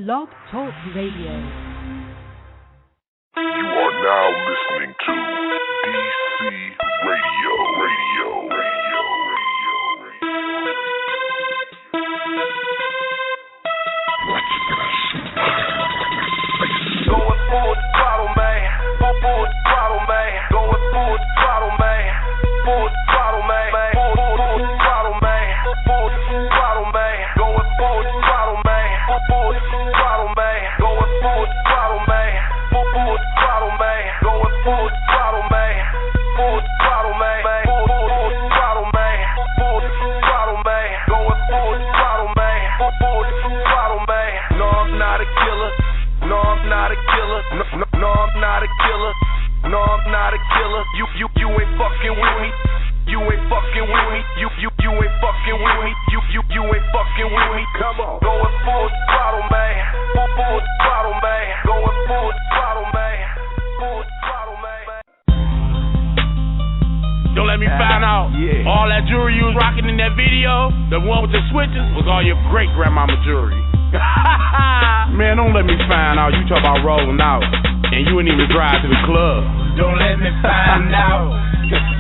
Blog Talk Radio. You are now listening to DC Radio. Going full throttle, man. Full throttle, man. Going full throttle, man. Full throttle, man. Full throttle, man. Full throttle, man. Going full throttle, man. Full throttle, man. Going full throttle, man. Full throttle, man. Going full throttle, man. Full throttle, man. Full throttle, man. Full throttle, man. Going full throttle, man. Full throttle, man. No, I'm not a killer. No, I'm not a killer. No, I'm not a killer. No, I'm not a killer. You ain't fucking with me. You ain't fucking with me. You ain't fucking with me. You ain't fucking with me. Come on. Going full throttle, man. Full throttle, man. Going full throttle, man. Full throttle, man. Don't let me find out. All that jewelry you was rocking in that video, the one with the switches, was all your great grandmama jewelry. Man, don't let me find out you talk about rolling out and you ain't even drive to the club. Don't let me find out.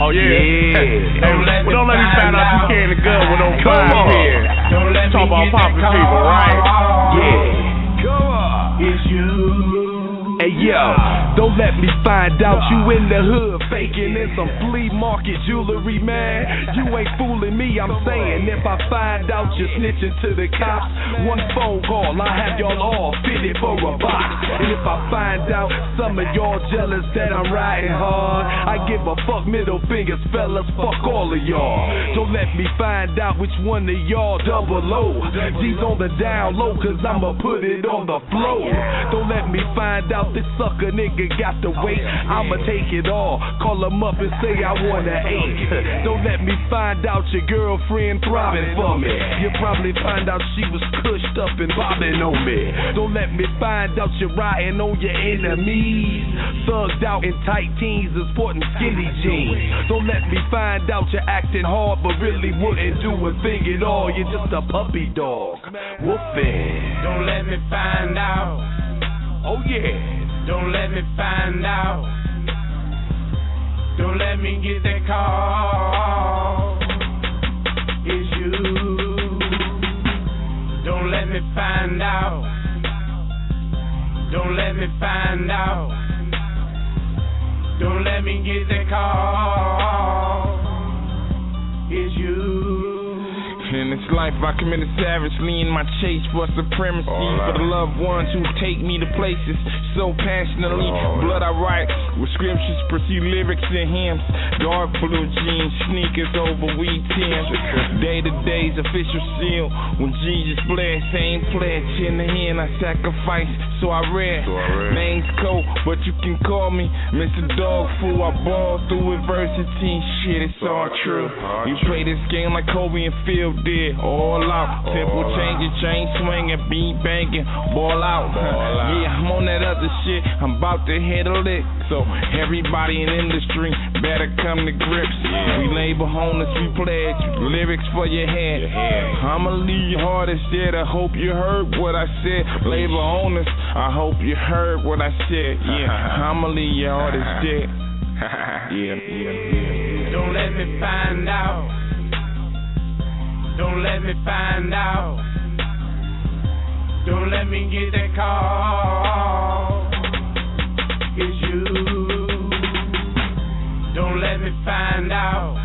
Oh yeah. Don't let me find out you carrying a gun with no fire here. Don't let talk about popping people, right? Yeah. Come on. It's you. Hey yo, don't let me find out you in the hood faking in some flea market jewelry, man. You ain't fooling me, I'm saying. If I find out you're snitching to the cops, one phone call, I have y'all all fitted for a box. And if I find out some of y'all jealous that I'm riding hard, I give a fuck middle fingers, fellas, fuck all of y'all. Don't let me find out which one of y'all double O. G's on the down low, cause I'ma put it on the floor. Don't let me find out this sucker nigga got to wait. I'ma take it all, call him up and say I want an 8. Don't let me find out your girlfriend throbbing for me. You probably find out she was cushed up and bobbing on me. Don't let me find out you're riding on your enemies, thugged out in tight teens and sporting skinny jeans. Don't let me find out you're acting hard but really wouldn't do a thing at all. You're just a puppy dog, whooping. Don't let me find out. Oh yeah. Don't let me find out. Don't let me get that call. It's you. Don't let me find out. Don't let me find out. Don't let me get that call. It's you. In this life I committed savagely in my chase for supremacy, for the loved ones who take me to places so passionately. Blood I write with scriptures, pursue lyrics and hymns. Dark blue jeans, sneakers over weed Timbs. Day to day's official seal. When Jesus bled, same pledge in the hand I sacrificed. So I read. Name's Cole, but you can call me Mr. Dog Fool. I ball through adversity. Shit, it's all true. You play this game like Kobe and Phil did, all out. Tempo changing, chain swinging, beat banging, ball out. Yeah, I'm on that other shit. I'm about to hit a lick. So everybody in industry better come to grips. We labor homeless, we pledge lyrics for your head. I'ma leave your heart instead. I hope you heard what I said. Labor homeless, I hope you heard what I said. Yeah, I'ma leave your heart instead. Yeah. Don't let me find out. Don't let me find out. Don't let me get that call. It's you. Don't let me find out.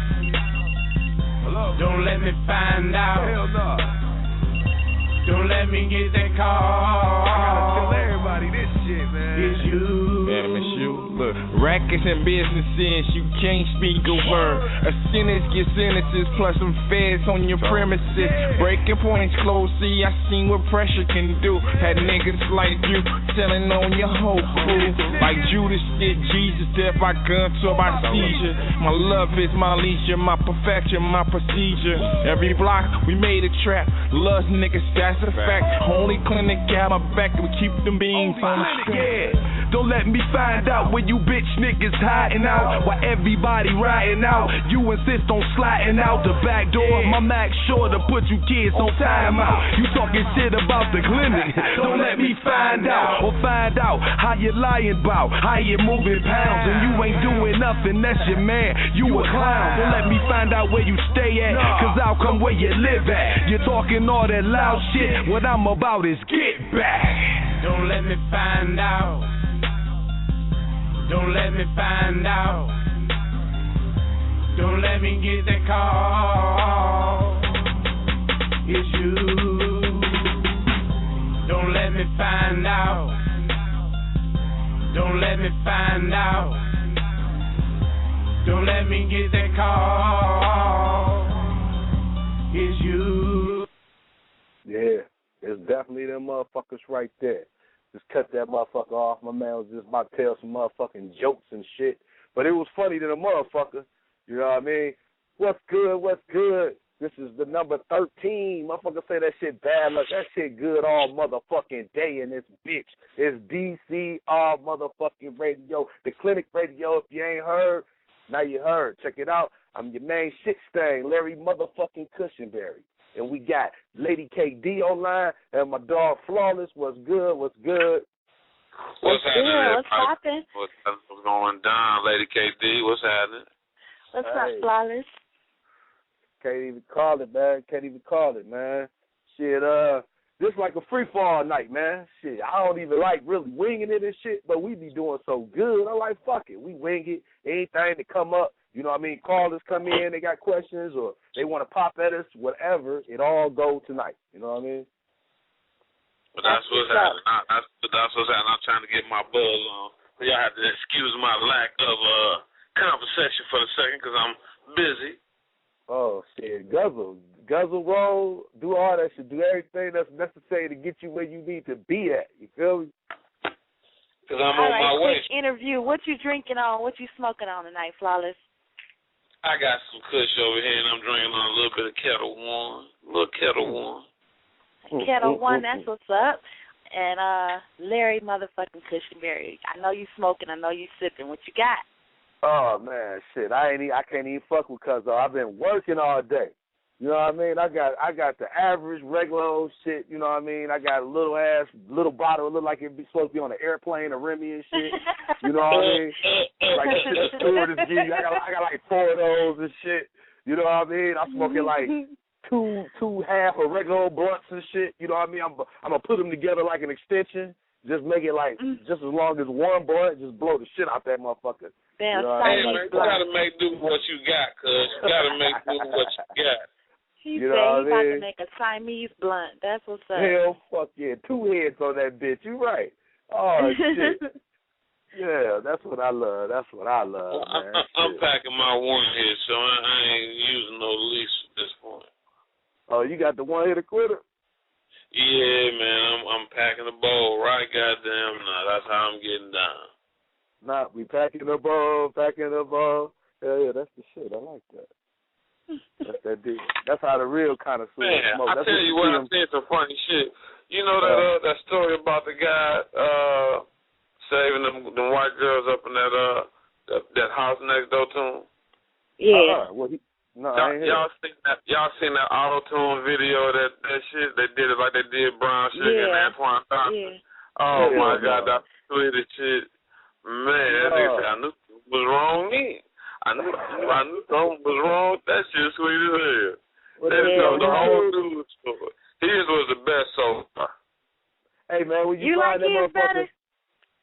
Don't let me find out. Hell no. Don't let me get that call. I gotta tell everybody this shit, man. It's you. Man, it's you. Look, rackets and businesses, you can't speak a word. A sentence get sentences plus some feds on your premises. Breaking points close, see, I seen what pressure can do. Had niggas like you telling on your whole crew. Like Judas did Jesus, death by gun to by seizure. My love is my leisure, my perfection, my procedure. Every block, we made a trap. Love niggas, that's a fact. Only clinic got my back, we keep them beans on the strap. Don't let me find out where you bitch niggas hiding out. While everybody riding out, you insist on sliding out the back door. My Mac sure to put you kids on timeout. You talking shit about the clinic. Don't let me find out, or find out how you lying about, how you moving pounds and you ain't doing nothing. That's your man, you a clown. Don't let me find out where you stay at, cause I'll come where you live at. You're talking all that loud shit, what I'm about is get back. Don't let me find out. Don't let me find out. Don't let me get that call. It's you. Don't let me find out. Don't let me find out. Don't let me get that call. It's you. Yeah, it's definitely them motherfuckers right there. Just cut that motherfucker off. My man was just about to tell some motherfucking jokes and shit. But it was funny to the motherfucker. You know what I mean? What's good? What's good? This is the number 13. Motherfucker say that shit bad luck. That shit good all motherfucking day in this bitch. It's DCR motherfucking radio. The clinic radio. If you ain't heard, now you heard. Check it out. I'm your main shit stain, Larry motherfucking Kushingberry. And we got Lady KD online and my dog Flawless. What's good? What's good? What's happening? What's poppin'? What's going down, Lady KD? What's happening? What's up, Flawless? Can't even call it, man. Can't even call it, man. Shit, this like a free fall night, man. Shit, I don't even like really winging it and shit, but we be doing so good. I like, fuck it. We wing it. Anything that come up, you know what I mean? Callers come in, they got questions, or they want to pop at us, whatever. It all go tonight. You know what I mean? But that's what's happening. That's what's happening. I'm trying to get my buzz on. So y'all have to excuse my lack of conversation for a second because I'm busy. Oh, shit. Guzzle roll, do all that shit. Do everything that's necessary to get you where you need to be at. You feel me? Because I'm on my way. Quick interview. What you drinking on? What you smoking on tonight, Flawless? I got some kush over here, and I'm drinking on a little bit of Kettle One. A little Kettle One. Kettle One, that's what's up. And Larry motherfucking Kushingberry. I know you smoking. I know you sipping. What you got? Oh, man, shit. I can't even fuck with Cuzzo. I've been working all day. You know what I mean? I got the average, regular old shit, you know what I mean? I got a little bottle, it look like it'd be supposed to be on an airplane, a Remy and shit. You know what I mean? Like the shit the stewardess give you. I got like 4 of those and shit. You know what I mean? I'm smoking like two half of regular old blunts and shit. You know what I mean? I'm gonna put them together like an extension. Just make it like just as long as one blunt, just blow the shit out that motherfucker. Damn, you know hey, man, you gotta make do with what you got, cuz. You gotta make do with what you got. He you said know he's about to make a Siamese blunt. That's what's up. Hell, fuck yeah. 2 heads on that bitch. You right. Oh, shit. Yeah, that's what I love. That's what I love, man. I'm packing my one hit, so I ain't using no lease at this point. Oh, you got the one hitter quitter? Yeah, man. I'm packing the bowl right goddamn now. That's how I'm getting down. Nah, we packing the bowl. Hell yeah, that's the shit. I like that. That's that deal. That's how the real kind of smoke. Man, I tell you what, I said some funny shit. You know that story about the guy saving them white girls up in that house next door to him? Yeah. Well, y'all seen that auto-tune video that shit? They did it like they did Brown Sugar and Antoine Thompson. Yeah. Oh my God, that's sweet as shit. Man, that nigga said I knew it was wrong then. I knew something was wrong. That shit sweet as hell. That is the whole news story. His was the best so far. Hey man, when you like find his better?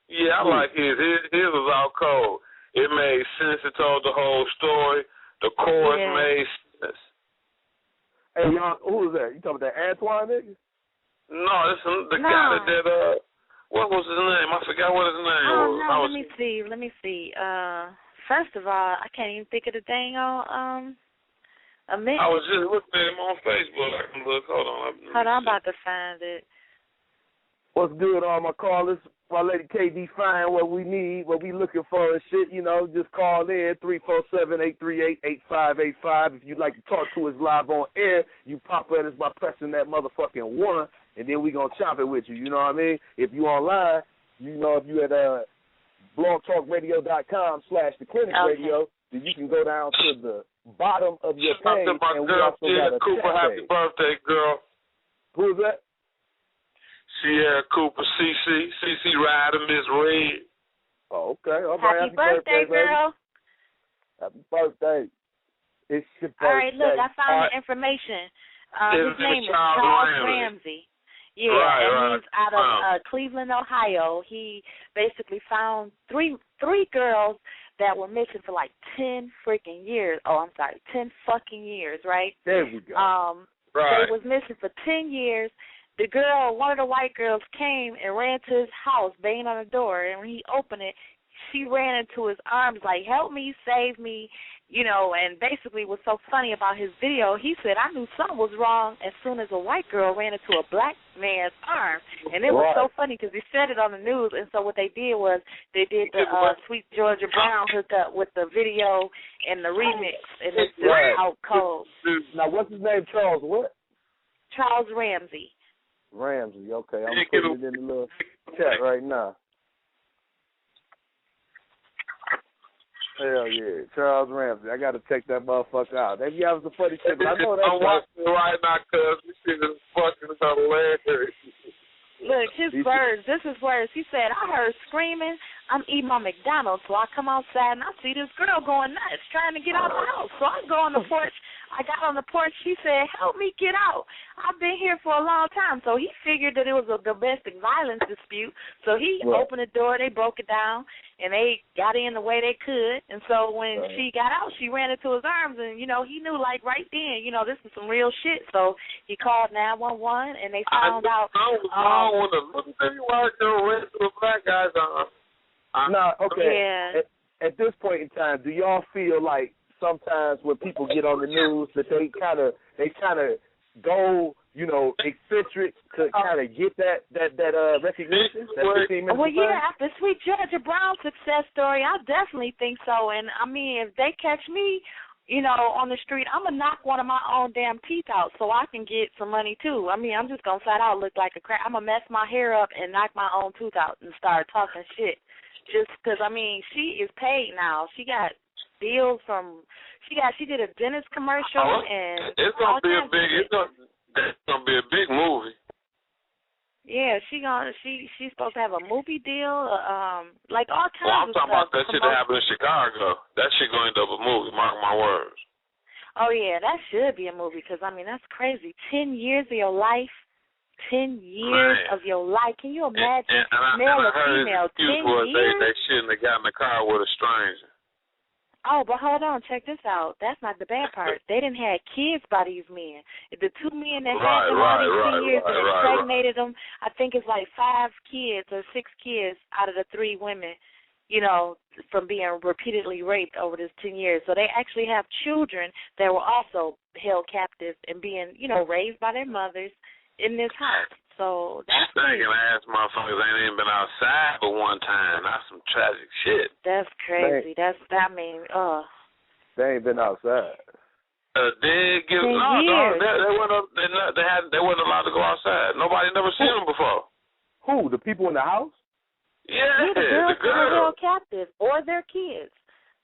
Yeah, I like his. His was out cold. It made sense. It told the whole story. The chorus made sense. Hey, y'all, who was that? You talking about that Antoine nigga? No, it's the guy that did, what was his name? I forgot what his name was. No, let me see. First of all, I can't even think of the dang on a minute. I was just looking at him on Facebook. I can look. Hold on. I'm about to find it. What's good, all my callers? My lady KD find what we need, what we looking for and shit, you know, just call in 347-838-8585. If you'd like to talk to us live on air, you pop at us by pressing that motherfucking 1, and then we gonna chop it with you, you know what I mean? If you online, you know, if you at blogtalkradio.com/theclinicradio. Then you can go down to the bottom of your page, and we also got a Cooper, chat happy page. birthday, girl. Who's that? Sierra Cooper, CC Ryder, Miss Red. Oh, okay. All right. Happy birthday, girl. Happy birthday. It's your birthday. All right, look, I found the information. His name is Charles Ramsey. Yeah, and he's out of Cleveland, Ohio. He basically found three girls that were missing for like 10 freaking years. Oh, I'm sorry, 10 fucking years, right? There we go. Right. They was missing for 10 years. The girl, one of the white girls, came and ran to his house, banging on the door, and when he opened it, she ran into his arms like, help me, save me, you know, and basically what's so funny about his video, he said, I knew something was wrong as soon as a white girl ran into a black man's arm. And it was so funny because he said it on the news, and so what they did was they did the Sweet Georgia Brown hookup with the video and the remix, and it's just out cold. Now, what's his name? Charles what? Charles Ramsey. Ramsey, okay. I'm putting it in the little chat right now. Hell yeah, Charles Ramsey. I got to check that motherfucker out. Maybe that was the funny shit, but I know that's I'm watching right now, cuz this shit is fucking hilarious. Look, his words, this is words. He said, I heard screaming. I'm eating my McDonald's, so I come outside and I see this girl going nuts trying to get out the house. So I go on the porch. I got on the porch. She said, help me get out. I've been here for a long time. So he figured that it was a domestic violence dispute. So he opened the door. They broke it down, and they got in the way they could. And so when she got out, she ran into his arms, and, you know, he knew, like, right then, you know, this is some real shit. So he called 911, and they found out. I was when the white girl ran to a black guy's arm. No, okay. Yeah. At this point in time, do y'all feel like sometimes when people get on the news that they kind of go, you know, eccentric to kind of get that recognition? Well, yeah, after Sweet Georgia Brown's success story, I definitely think so. And I mean, if they catch me, you know, on the street, I'm going to knock one of my own damn teeth out so I can get some money, too. I mean, I'm just going to flat out look like a crap. I'm going to mess my hair up and knock my own tooth out and start talking shit. Just because, I mean, she is paid now. She got deals from, she did a dentist commercial and it's going to be a big movie. Yeah, she's supposed to have a movie deal, like all kinds of stuff. I'm talking about that shit that happened in Chicago. That shit going to end up a movie, mark my words. Oh, yeah, that should be a movie because, I mean, that's crazy. 10 years of your life. 10 years of your life. Can you imagine, male or female, 10 years? They shouldn't have got in the car with a stranger. Oh, but hold on, check this out. That's not the bad part. They didn't have kids by these men. The two men that had them all these 10 years and impregnated them, I think it's like 5 kids or 6 kids out of the 3 women, you know, from being repeatedly raped over this 10 years. So they actually have children that were also held captive and being, you know, raised by their mothers in this house. So that's thinking ass motherfuckers ain't even been outside but one time. That's some tragic shit. That's crazy. They ain't been outside. They wasn't allowed to go outside. Nobody never seen them before. Who? The people in the house? Yeah, the girls were held captive or their kids.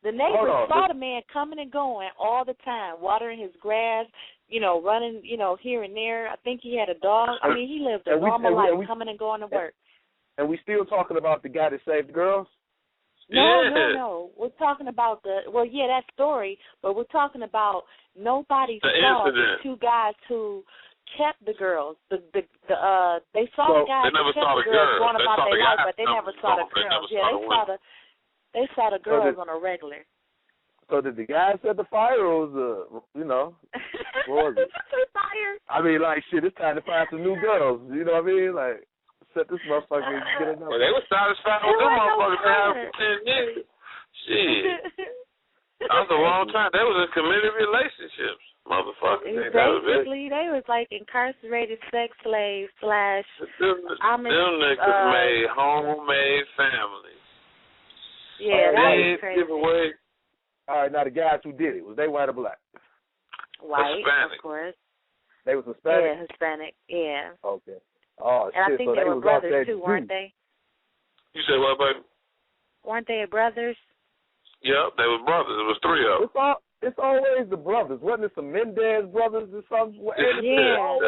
The neighbors saw the man coming and going all the time, watering his grass, you know, running, you know, here and there. I think he had a dog. I mean, he lived a normal life, coming and going to work. And we still talking about the guy that saved the girls? No. We're talking about that story, but we're talking about nobody saw the 2 guys who kept the girls. They saw the guys who kept the girls going about their life, but they never saw the girls. They saw the girls on a regular. So did the guy set the fire, or was what was it? Fire. I mean, like, shit, it's time to find some new girls. You know what I mean? Like, set this motherfucker and get another. Well, they were satisfied with them motherfuckers for 10 years. Shit. That was a long time. They was in committed relationships, motherfuckers. Basically, they was like incarcerated sex slaves / Them niggas made homemade families. Yeah, that was crazy. All right, now the guys who did it, was they white or black? White, Hispanic. of course. They was Hispanic? Yeah, Hispanic, yeah. Okay. Oh, and shit. I think so they were brothers too, weren't they? You said what, baby? Weren't they brothers? Yep, they were brothers. It was 3 of them. It's always the brothers. Wasn't it some Mendez brothers or something? Yeah.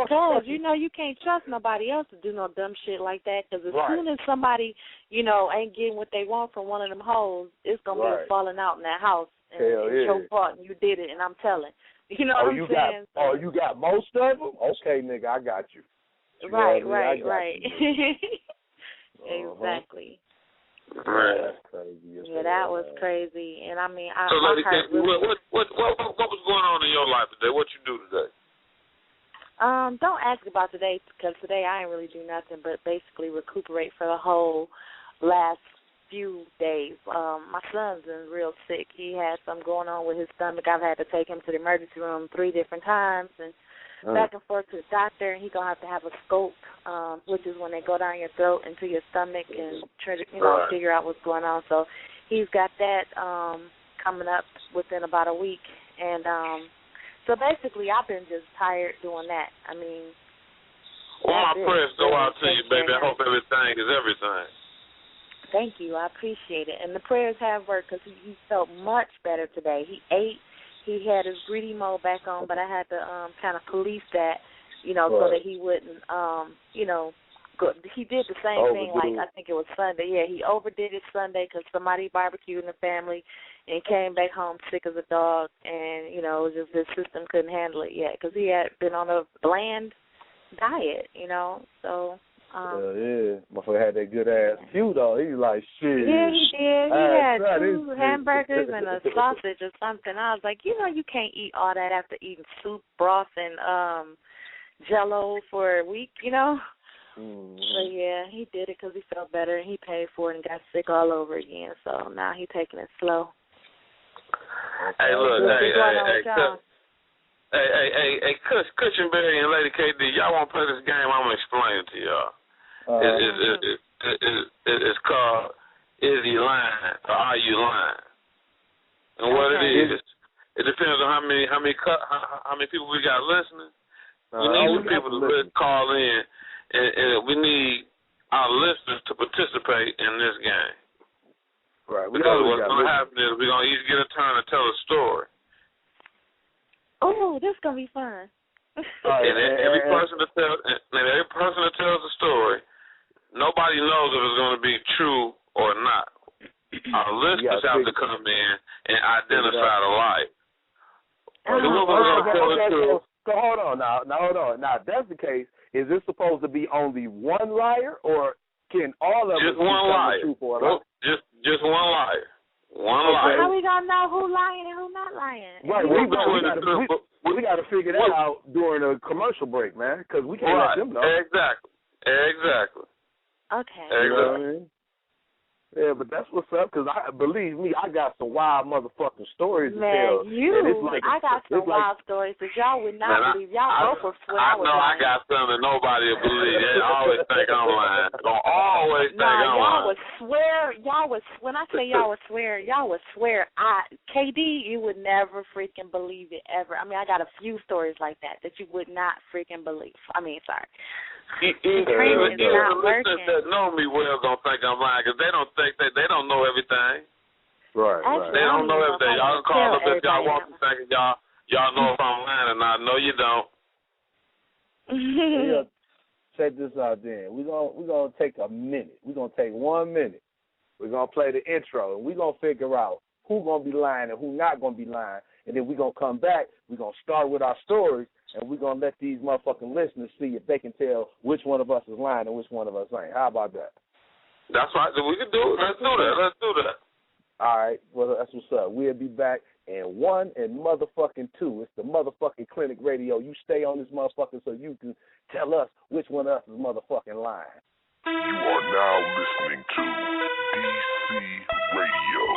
Because, you can't trust nobody else to do no dumb shit like that. Because as soon as somebody, ain't getting what they want from one of them hoes, it's going to be a falling out in that house. And it's your fault, and you did it, and I'm telling. You know what I'm saying? You got most of them? Okay, nigga, I got you. Right. Exactly. Right. That's crazy. Yeah, that was crazy. And I mean, so, my lady, heart what was going on in your life today? What you do today? Don't ask about today, because today I ain't really do nothing but basically recuperate for the whole last few days. My son's been real sick. He had something going on with his stomach. I've had to take him to the emergency room 3 different times and back and forth to the doctor, and he's going to have a scope, which is when they go down your throat into your stomach and try to, figure out what's going on. So he's got that coming up within about a week. And so basically I've been just tired doing that. I mean, my prayers go out to you, baby. I hope everything is everything. Thank you. I appreciate it. And the prayers have worked because he felt much better today. He ate. He had his greedy mode back on, but I had to kind of police that, so that he wouldn't, go. He did the same thing, like I think it was Sunday. Yeah, he overdid it Sunday because somebody barbecued in the family and came back home sick as a dog, and, it was just his system couldn't handle it yet because he had been on a bland diet, so... Motherfucker had that good ass few though. He was like, shit. Yeah, he did. He had 2 hamburgers and a sausage or something. I was like, you can't eat all that after eating soup, broth, and Jello for a week, So yeah, he did it because he felt better and he paid for it and got sick all over again. So now he's taking it slow. Hey, look, hey, Kushingberry and Lady KD, y'all want to play this game? I'm gonna explain it to y'all. It's called Is He Lying or Are You Lying? And what it is, it depends on how many people we got listening. We need some people to call in, and we need our listeners to participate in this game. Right. Because what's going to happen is we're going to each get a turn to tell a story. Oh, this is going to be fun. And every person that tells a story, nobody knows if it's going to be true or not. Our listeners have to come in and identify the lie. So hold on now. Now, if that's the case, is this supposed to be only one liar, or can all of us just one liar? Just one liar. One liar. How we gonna know who lying and who not lying? Right. We got to figure that out during a commercial break, man, because we can't let them know. Exactly. Okay. You know what I mean? Yeah, but that's what's up, because believe me, I got some wild motherfucking stories to tell. I got some wild stories that y'all would not believe. Y'all both will swear I was lying. I got something that nobody will believe. They always think I'm lying. Don't always think I'm lying. Y'all would swear, when I say y'all would swear, KD, you would never freaking believe it ever. I mean, I got a few stories like that you would not freaking believe. I mean, sorry. Even the listeners that know me well don't think I'm lying, because they don't think they don't know everything. Right. They don't know everything. Y'all can call us if y'all want to think y'all know if I'm lying or not. No, you don't. Check this out, then. We're gonna take a minute. We're gonna take 1 minute. We're gonna play the intro, and we're gonna figure out who's gonna be lying and who not gonna be lying, and then we're gonna come back. We're gonna start with our stories. And we're going to let these motherfucking listeners see if they can tell which one of us is lying and which one of us ain't. How about that? That's right. We can do it. Let's do that. All right. Well, that's what's up. We'll be back in 1 and motherfucking 2. It's the motherfucking Clinic Radio. You stay on this motherfucker so you can tell us which one of us is motherfucking lying. You are now listening to DC Radio.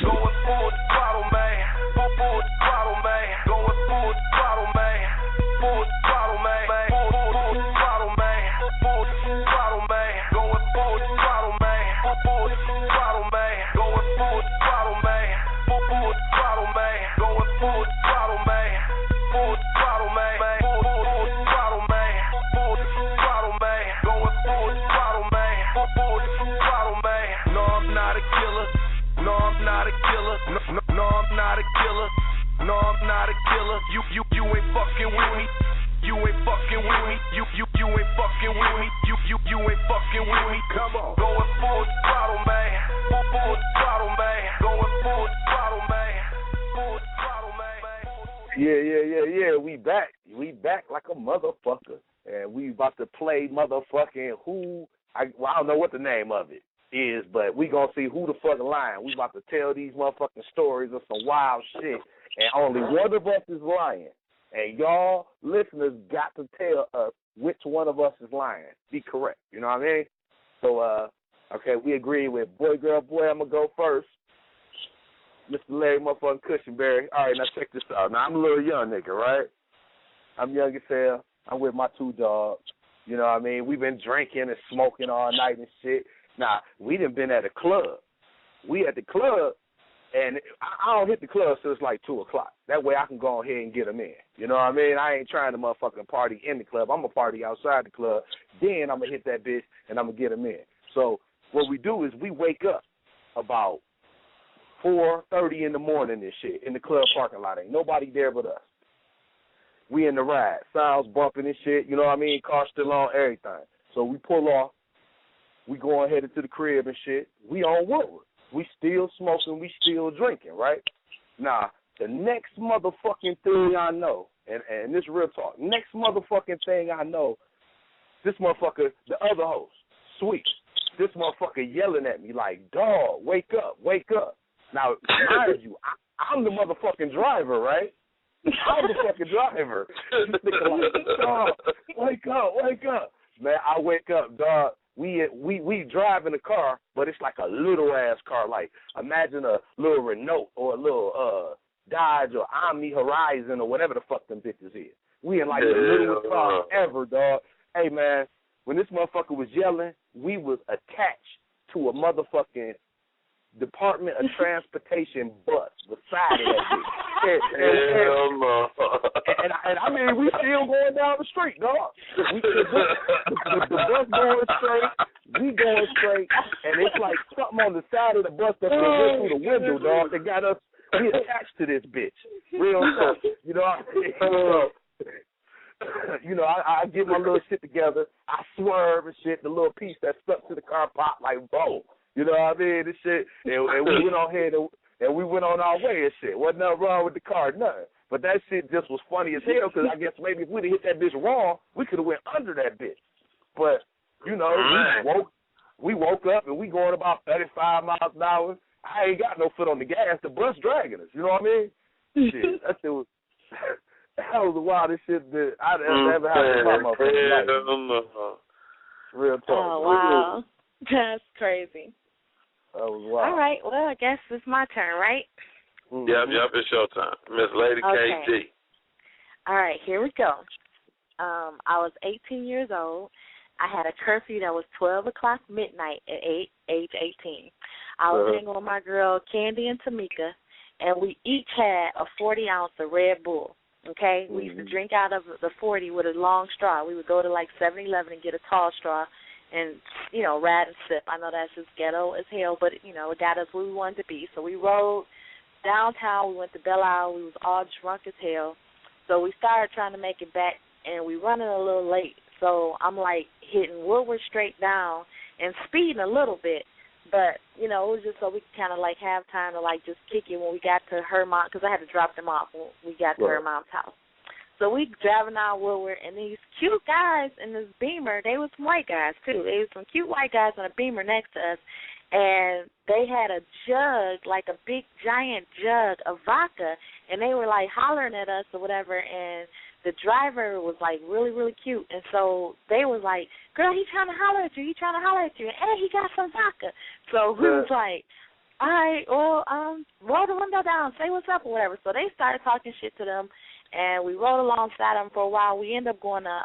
Going full throttle, man. Full throttle, man. Going full throttle, man. Full throttle, man. Full throttle, man. Full throttle, man. Going full throttle, man. Full throttle, man. Going full throttle, man. Full throttle, man. Going full throttle, man. not a killer. No, I'm not a killer. You ain't fucking with me. You ain't fucking with me. You ain't fucking with me. You ain't fucking with me. Come on. Going full throttle, man. Full throttle, man. Going full throttle, man. Full throttle, man. Yeah. We back like a motherfucker. And we about to play motherfucking I don't know what the name of it is, but we gonna see who the fuck lying. We about to tell these motherfucking stories of some wild shit, and only one of us is lying. And y'all listeners got to tell us which one of us is lying. Be correct. You know what I mean? So, okay, we agree with boy, girl, boy. I'm going to go first. Mr. Larry motherfucking Kushingberry. All right, now check this out. Now, I'm a little young nigga, right? I'm young as hell. I'm with my two dogs. You know what I mean? We've been drinking and smoking all night and shit. Now, we done been at a club. We at the club. And I don't hit the club till it's like 2 o'clock. That way I can go ahead and get them in. You know what I mean? I ain't trying to motherfucking party in the club. I'm going to party outside the club. Then I'm going to hit that bitch and I'm going to get them in. So what we do is we wake up about 4:30 in the morning and shit in the club parking lot. Ain't nobody there but us. We in the ride. Sounds bumping and shit. You know what I mean? Car still on, everything. So we pull off. We going headed to the crib and shit. We on Woodward. We still smoking, we still drinking, right? Now, the next motherfucking thing I know, and this real talk, next motherfucking thing I know, this motherfucker, the other host, Sweet, this motherfucker yelling at me like, dog, wake up, wake up. Now, mind you, I'm the motherfucking driver, right? I'm the fucking driver. This nigga like, dog, wake up, wake up. Man, I wake up, dog. We drive in a car, but it's like a little ass car. Like imagine a little Renault or a little Dodge or Omni Horizon or whatever the fuck them bitches is. We in like the littlest car ever, dog. Hey man, when this motherfucker was yelling, we was attached to a motherfucking Department of Transportation bus beside of that bitch. And I mean, we still going down the street, dog. The bus going straight, we going straight, and it's like something on the side of the bus that went through the window, dog, that got us, we attached to this bitch. Real stuff. You know what I mean? You know, I get my little shit together, I swerve and shit, the little piece that stuck to the car pop like, boom. You know what I mean? This shit, and we went on here and we went on our way and shit. Wasn't nothing wrong with the car, nothing. But that shit just was funny as hell because I guess maybe if we'd have hit that bitch wrong, we could have went under that bitch. But, you know, we woke up and we going about 35 miles an hour. I ain't got no foot on the gas. The bus dragging us. You know what I mean? Shit, that shit was, that was the wildest shit that I'd ever had in my motherfucking life. Real talk. Oh, wow. That's crazy. That was wild. All right, well, I guess it's my turn, right? Mm-hmm. Yep, it's your time. Miss Lady Okay. KD. All right, here we go. I was 18 years old. I had a curfew that was 12 o'clock midnight at age 18. I was hanging with my girl, Candy and Tamika, and we each had a 40-ounce of Red Bull, okay? We used to drink out of the 40 with a long straw. We would go to, like, 7-Eleven and get a tall straw and, you know, ride and sip. I know that's just ghetto as hell, but, you know, it got us where we wanted to be. So we rode downtown. We went to Belle Isle. We was all drunk as hell. So we started trying to make it back, and we running a little late. So I'm, like, hitting Woodward straight down and speeding a little bit. But, you know, it was just so we could kind of, like, have time to, like, just kick it when we got to her mom, because I had to drop them off when we got to her mom's house. So we driving down Woodward, and these cute guys in this Beamer, they was some white guys, too. They was some cute white guys in a Beamer next to us, and they had a jug, like a big, giant jug of vodka, and they were, like, hollering at us or whatever, and the driver was, like, really, really cute. And so they was like, girl, he trying to holler at you. He trying to holler at you. And, hey, he got some vodka. So we was like, all right, well, roll the window down. Say what's up or whatever. So they started talking shit to them, and we rode alongside them for a while. We ended up going to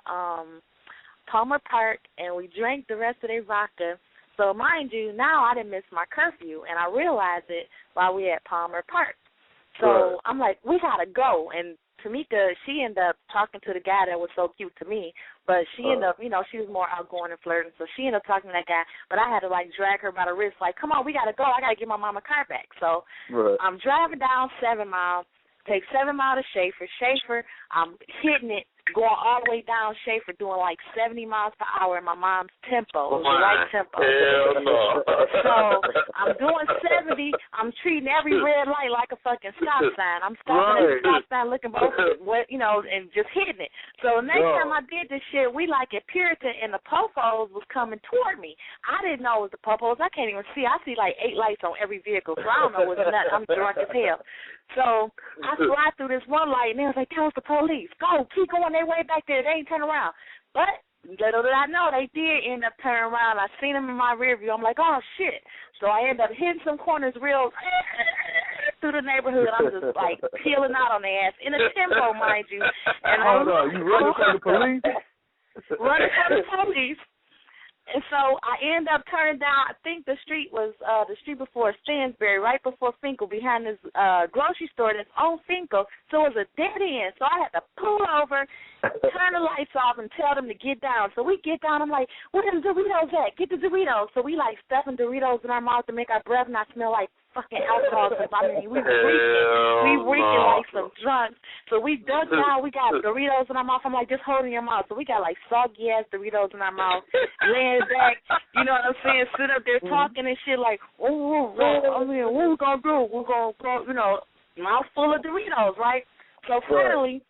Palmer Park, and we drank the rest of their vodka. So mind you, now I didn't miss my curfew, and I realized it while we at Palmer Park. So I'm like, we got to go. And Tamika, she ended up talking to the guy that was so cute to me, but she ended up, she was more outgoing and flirting, so she ended up talking to that guy, but I had to, drag her by the wrist, come on, we got to go. I got to get my mama car back. So I'm driving down 7 Mile, take 7 Mile to Schaefer, I'm hitting it, going all the way down Schaefer, doing 70 miles per hour in my mom's tempo. It was the right tempo. Hell no. So I'm doing 70. I'm treating every red light like a fucking stop sign. I'm stopping at the stop sign, looking both, and just hitting it. So the next time I did this shit, we at Puritan, and the popos was coming toward me. I didn't know it was the popos. I can't even see. I see 8 lights on every vehicle, so I don't know what's nuts. I'm drunk as hell. So I slide through this one light, and they was like, that was the police. Go, keep going their way back there. They ain't turn around. But little did I know, they did end up turning around. I seen them in my rear view. I'm like, oh, shit. So I ended up hitting some corners real through the neighborhood. I'm just, peeling out on their ass. In a tempo, mind you. And hold on, you running from the police? Running from the police. And so I ended up turning down, I think the street was the street before Stansbury, right before Finkel, behind this grocery store that's on Finkel. So it was a dead end. So I had to pull over, turn the lights off, and tell them to get down. So we get down. I'm like, where the Doritos at? Get the Doritos. So we stuffing Doritos in our mouth to make our breath not smell like fucking alcohol. We reeking like some drunks. So we dug down. We got Doritos in our mouth. I'm like, just hold in your mouth. So we got soggy ass Doritos in our mouth, laying back. You know what I'm saying? Sit up there talking and shit what we gonna do? We're gonna go, mouth full of Doritos, right? So finally,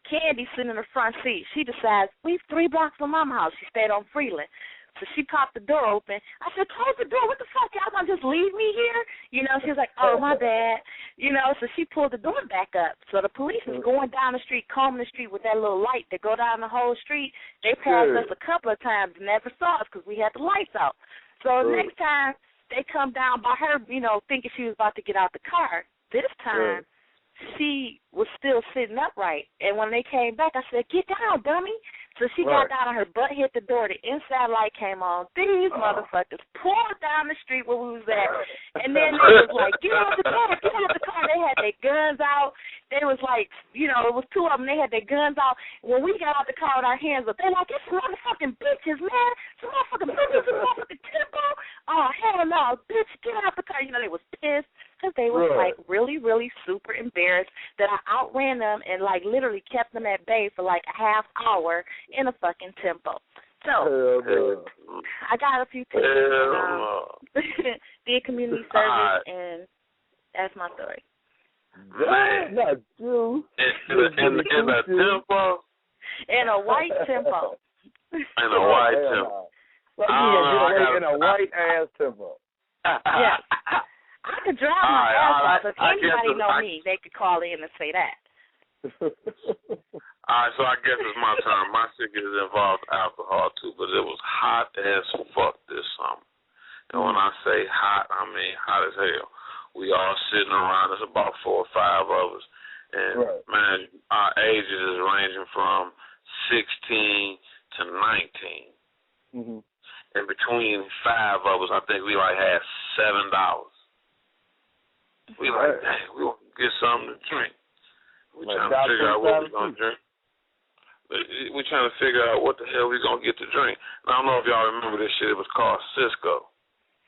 Candy sitting in the front seat. She decides we 3 blocks from Mama's house. She stayed on Freeland. So she popped the door open. I said, close the door. What the fuck? Y'all gonna just leave me here? She was like, oh, my bad. So she pulled the door back up. So the police is going down the street, combing the street with that little light that go down the whole street. They passed us a couple of times and never saw us because we had the lights out. So the next time they come down by her, thinking she was about to get out the car. This time she was still sitting upright. And when they came back, I said, get down, dummy. So she got down on her butt, hit the door. The inside light came on. These motherfuckers pulled down the street where we was at. And then they was like, get out the car, get out the car. They had their guns out. They was it was 2 of them. They had their guns out. When we got out the car with our hands up, they're like, it's motherfucking bitches, man. Some motherfucking bitches, some motherfucking tempo. Oh, hell no, bitch, get out the car. They was pissed because they was really, really super embarrassed that I outran them and literally kept them at bay for a half hour in a fucking tempo. So I got a few tips. Did community service, and that's my story. Man. Not you. In a tempo? In a white tempo. In a white tempo. In a white ass tempo. Yeah. I could drive my ass off. If anybody know me, they could call in and say that. All right, so I guess it's my turn. My ticket involved alcohol, too, but it was hot as fuck this summer. And when I say hot, I mean hot as hell. We all sitting around. There's about 4 or 5 of us. And, man, our ages is ranging from 16 to 19. And between 5 of us, I think we had $7. We dang, we want to get something to drink. We trying to figure out what we're going to drink. We're trying to figure out what the hell we're going to get to drink. Now, I don't know if y'all remember this shit. It was called Cisco.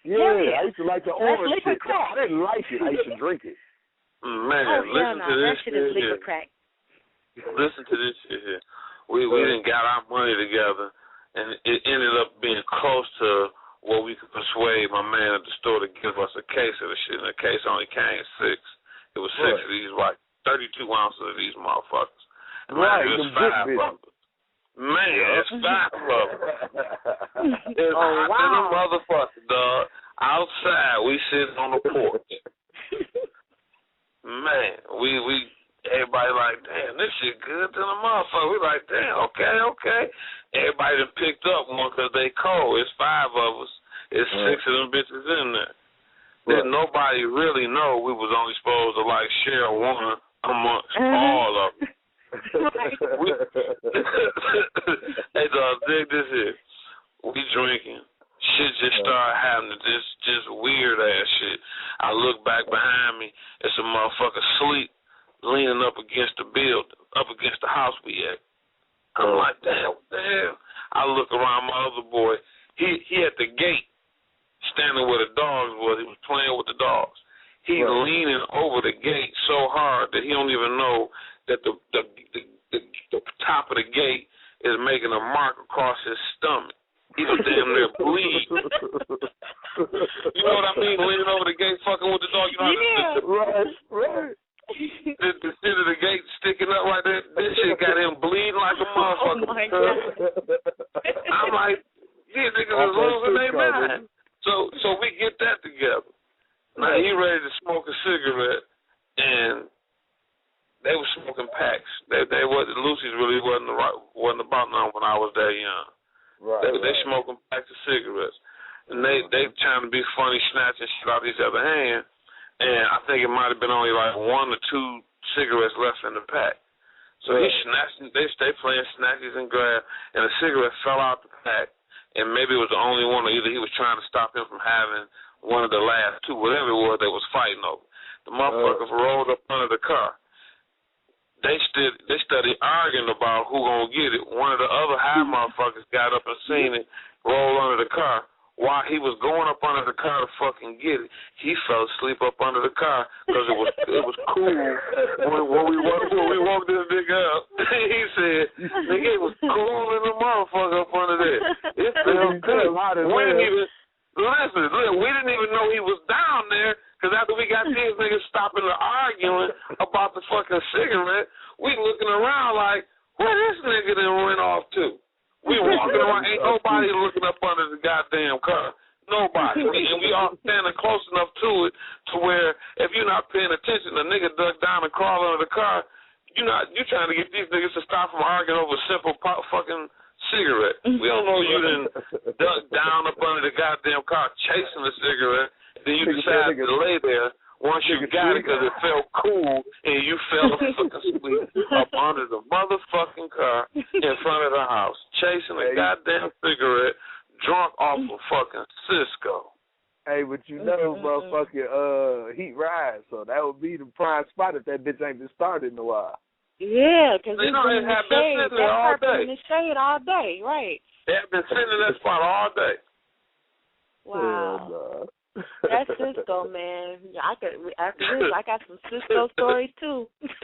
Yeah, I used to like the orange shit. I didn't like it. I used to drink it. Man, listen to this shit is liquid crack. Listen to this shit here. We didn't got our money together, and it ended up being close to what we could persuade my man at the store to give us a case of the shit. And the case only came 6. It was 6 of these, 32 ounces of these motherfuckers. And man, it was 5 of them. Man, it's 5 of them. It's hot than a motherfucker, dog. Outside, we sitting on the porch. Man, we everybody damn, this shit good than a motherfucker. We damn, okay. Everybody done picked up one because they cold. It's 5 of us. It's 6 of them bitches in there. Didn't nobody really know we was only supposed to share one amongst all of them. Hey, dog, dig this here. We drinking. Shit just started happening. Just weird ass shit. I look back behind me. It's a motherfucker asleep. leaning up against the building, up against the house we at. I'm like, damn, what the hell? I look around, my other boy, he at the gate, standing where the dogs was. He was playing with the dogs. He's leaning over the gate so hard that he don't even know that the top of the gate is making a mark across his stomach. He was damn near bleed. You know what I mean? Leaning over the gate, fucking with the dog. You know Right. The shit of the gate sticking up right there. This shit got him bleeding like a motherfucker. Oh my God. I'm like, these niggas is losing their mind. So we get that together. Now he ready to smoke a cigarette, and they were smoking packs. They wasn't. Lucy's really wasn't about none when I was that young. They smoking packs of cigarettes, and they trying to be funny, snatching shit out of each other's hand. And I think it might have been only like 1 or 2 cigarettes left in the pack. So he snatched. They stay playing snatches and grab, and a cigarette fell out the pack. And maybe it was the only one, or either he was trying to stop him from having one of the last 2, whatever it was they was fighting over. The motherfuckers rolled up under the car. They studied arguing about who gonna get it. One of the other high motherfuckers got up and seen it roll under the car. While he was going up under the car to fucking get it, he fell asleep up under the car because it was cool. When we woke this nigga up, he said, nigga, it was cool in the motherfucker up under there. It felt good. We didn't even know he was down there because after we got these niggas stopping and arguing about the fucking cigarette, we looking around like, where this nigga then went off to? We walking around, ain't nobody looking up under the goddamn car. Nobody. And we all standing close enough to it to where if you're not paying attention, the nigga ducked down and crawled under the car. You trying to get these niggas to stop from arguing over a simple fucking cigarette. We don't know you done duck down up under the goddamn car chasing the cigarette, and then you decide to lay there. Once you got it because it felt cool and you fell fucking asleep up under the motherfucking car in front of the house, chasing a goddamn cigarette, drunk off of fucking Cisco. Hey, but you know, motherfucking heat rise, so that would be the prime spot if that bitch ain't been started in a while. Yeah, because it's been in the shade. That all day. In the shade all day, right? They have been sitting in that spot all day. Wow. That's Cisco, man. After this, I got some Cisco stories too. Man.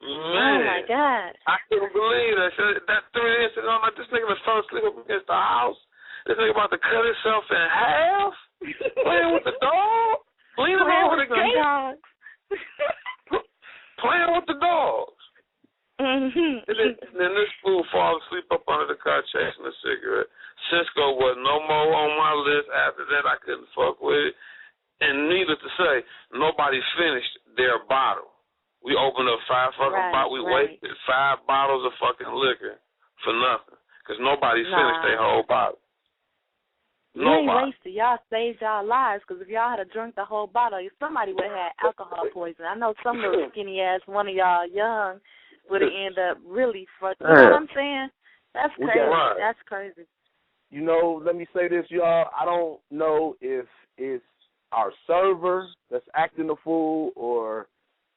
Oh my God. I couldn't believe that. That 3 inches, I'm like, this nigga was fell asleep up against the house. This nigga about to cut himself in half. Playing with the dog. Leaning over the gate. Playing with the dogs. And then this fool falls asleep up under the car chasing a cigarette. Cisco was no more on my list. After that, I couldn't fuck with it. And needless to say, nobody finished their bottle. We opened up 5 fucking bottles. We wasted 5 bottles of fucking liquor for nothing because nobody finished their whole bottle. You ain't wasted. Y'all saved y'all lives because if y'all had drunk the whole bottle, somebody would have had alcohol poisoning. I know some little skinny ass one of y'all young would have ended up really fucked. You know what I'm saying? That's crazy. That's crazy. You know, let me say this, y'all. I don't know if it's our server that's acting a fool or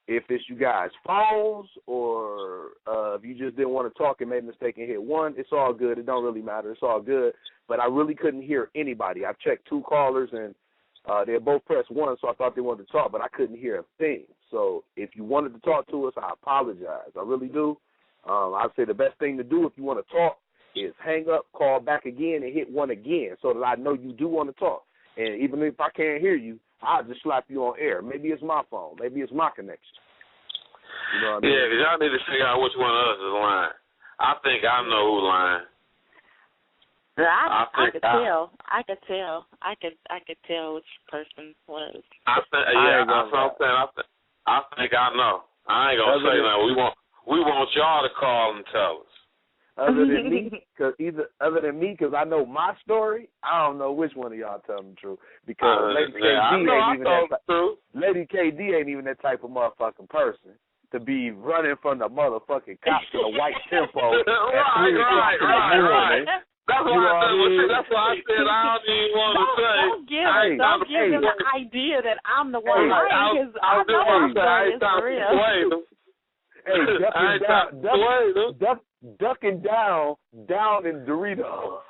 if it's you guys' phones or if you just didn't want to talk and made a mistake and hit 1. It's all good. It don't really matter. It's all good. But I really couldn't hear anybody. I've checked 2 callers, and they both pressed 1, so I thought they wanted to talk, but I couldn't hear a thing. So if you wanted to talk to us, I apologize. I really do. I'd say the best thing to do if you want to talk is hang up, call back again, and hit 1 again so that I know you do want to talk. And even if I can't hear you, I'll just slap you on air. Maybe it's my phone. Maybe it's my connection. You know what I mean? Yeah, because y'all need to figure out which one of us is lying. I think I know who's lying. I could tell. I could tell which person was. I think I know. I ain't gonna say that. We want y'all to call and tell us. Other than me, because I know my story, I don't know which one of y'all telling the truth. Because Lady KD ain't even that type of motherfucking person to be running from the motherfucking cops in a white tempo at 3 o'clock in the morning. That's why that's why I said I don't even want to say. Don't give them the idea that I'm the one lying, because I know I'm story is for real. Ducking down in Doritos.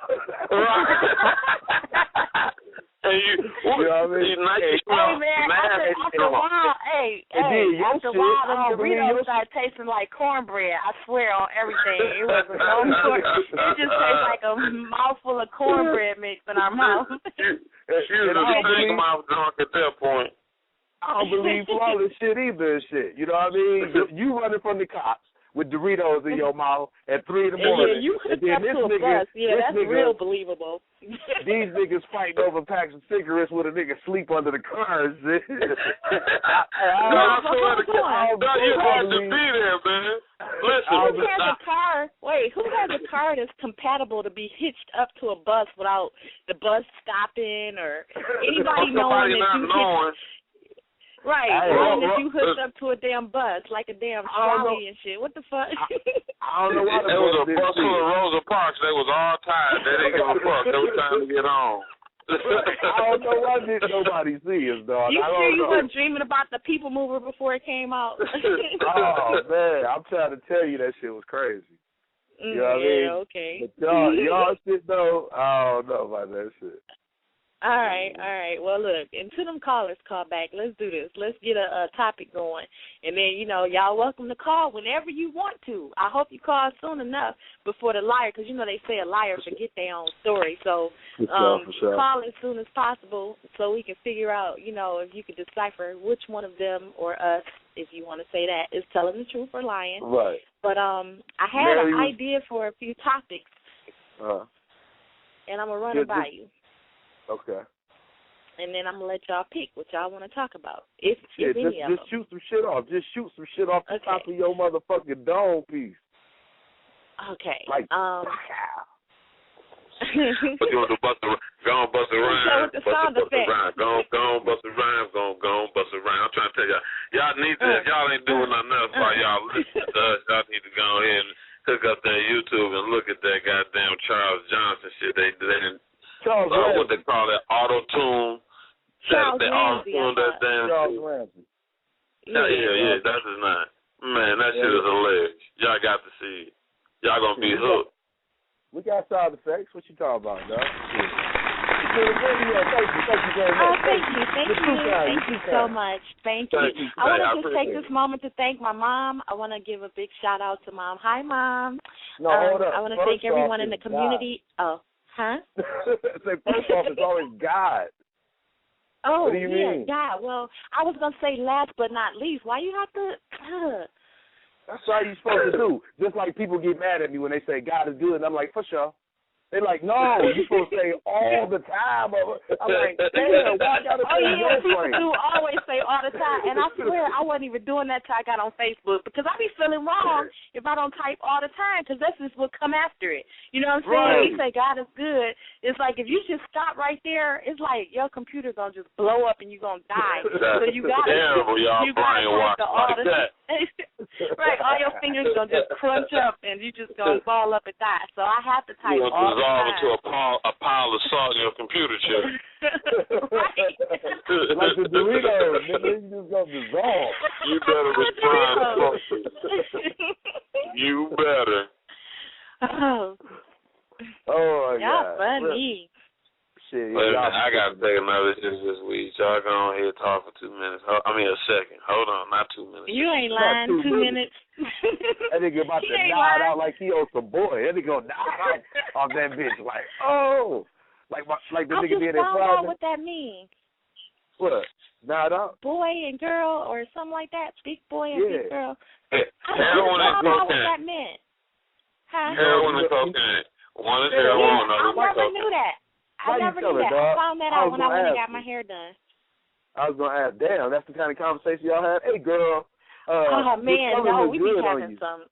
And you know what I mean? After a while, them Doritos started tasting like cornbread. I swear on everything. It was it just tastes like a mouthful of cornbread mix in our mouth. She was a big mouth drunk at that point. I don't believe flawless shit either and shit. You know what I mean? You running from the cops with Doritos in your mouth at 3 in the morning. Yeah, you hooked up to a bus. Yeah, that's real believable. These niggas fighting over packs of cigarettes with a nigga sleep under the car and shit. You had to be there, man. Listen. Who has a car that's compatible to be hitched up to a bus without the bus stopping or anybody knowing that you hitched? Right, that you hooked up to a damn bus, like a damn trolley and shit. What the fuck? I don't know why it was a bus full of Rosa Parks. They was all tired. They didn't give a fuck. They were trying to get home. I don't know why didn't nobody see us, dog. You sure you weren't dreaming about the People Mover before it came out? Oh, man. I'm trying to tell you that shit was crazy. You know what I mean? Okay. But y'all shit, though, I don't know about that shit. All right. Well, look, until them callers call back, let's do this. Let's get a topic going. And then, y'all welcome to call whenever you want to. I hope you call soon enough before the liar, because, they say a liar forget their own story. So call as soon as possible so we can figure out, if you could decipher which one of them or us, if you want to say that, is telling the truth or lying. Right. But I had an idea for a few topics, and I'm going to run it by you. Okay. And then I'm going to let y'all pick what y'all want to talk about, if any of them. Just shoot some shit off. Just shoot some shit off the top of your motherfucking dome piece. Okay. Like, what you want to bust a rhyme? Bust a rhyme. Go on, bust a rhyme. Go on, bust a rhyme. I'm trying to tell y'all need this. Y'all ain't doing nothing else while y'all listening to us. Y'all need to go ahead and hook up that YouTube and look at that goddamn Charles Johnson shit. They didn't. What they call it, auto-tune. Charles Ramsey. That damn Charles Ramsey. Yeah, that's his name. Man, that shit is hilarious. Y'all got to see it. Y'all gonna be hooked. We got sound effects. What you talking about, dog? Thank you very much. Thank you so much. Thank you. I want to just take this moment to thank my mom. I want to give a big shout out to Mom. Hi, Mom. No, hold up. I want to thank everyone in the community. God. Oh. Huh? Say first off, it's always God. Oh, what do you mean? God. Well, I was going to say last but not least. Why you have to... That's how you're supposed to do. Just like people get mad at me when they say God is good, and I'm like, for sure. They're like, no, you're supposed to say all the time. I'm like, damn, why I got to say people do always say all the time. And I swear I wasn't even doing that till I got on Facebook, because I be feeling wrong if I don't type all the time, because that's just what come after it. You know what I'm saying? Right. You say God is good. It's like if you just stop right there, it's like your computer going to just blow up and you're going to die. So you got to type all the time. Right, all your fingers going to just crunch up and you just going to ball up and die. So I have to type all the time. Into a pile of salt in your computer chip. Right. Like the Doritos, nigga, you just gonna dissolve. You better respond. You better. Oh my God. Y'all funny. Shit, I got to take another shit this week. Y'all go on here and talk for 2 minutes. I mean, a second. Hold on, not 2 minutes. You ain't lying. 2 minutes. That nigga about to nod out like he owes some boy. That nigga gonna nod out off that bitch like, oh. Like the nigga did that Friday. I don't know what that means. What? Nod out? Boy and girl or something like that. Big boy and big girl. Heroin and cocaine. What that meant. Huh? Heroin and cocaine. One is heroin, another is cocaine. I never knew that. I found that out when I went and got my hair done. I was going to ask, damn, that's the kind of conversation y'all have? Hey, girl. Oh, man, no, we be having some.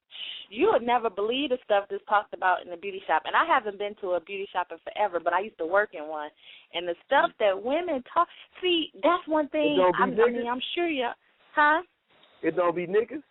You would never believe the stuff that's talked about in the beauty shop. And I haven't been to a beauty shop in forever, but I used to work in one. And the stuff that women talk, see, that's one thing. I mean, I'm sure you, huh? It don't be niggas?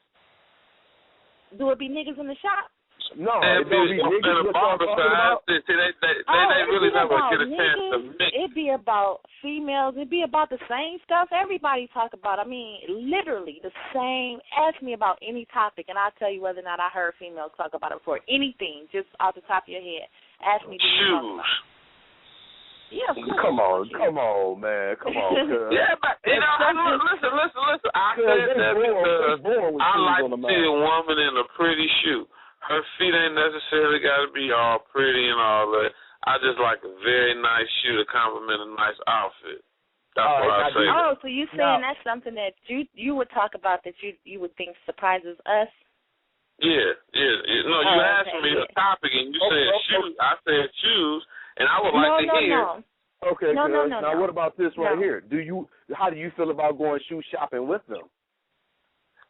Do it be niggas in the shop? No, and it don't be niggas. in the barber side. See, they really never get a chance to mix. It'd be about females. It'd be about the same stuff everybody talk about. I mean, literally the same. Ask me about any topic, and I'll tell you whether or not I heard females talk about it before. Anything, just off the top of your head. Ask me. Shoes. Yeah, come on, man. Come on, cuz. Yeah, but, listen. I said that because I like to see a woman in a pretty shoe. Her feet ain't necessarily got to be all pretty and all that. I just like a very nice shoe to complement a nice outfit. That's what I say. Oh, so you saying that's something that you would talk about that you would think surprises us? Yeah. No, you asked me a topic and you said shoes. I said shoes, and I would like to hear. No. Okay, no. Now what about this right here? How do you feel about going shoe shopping with them?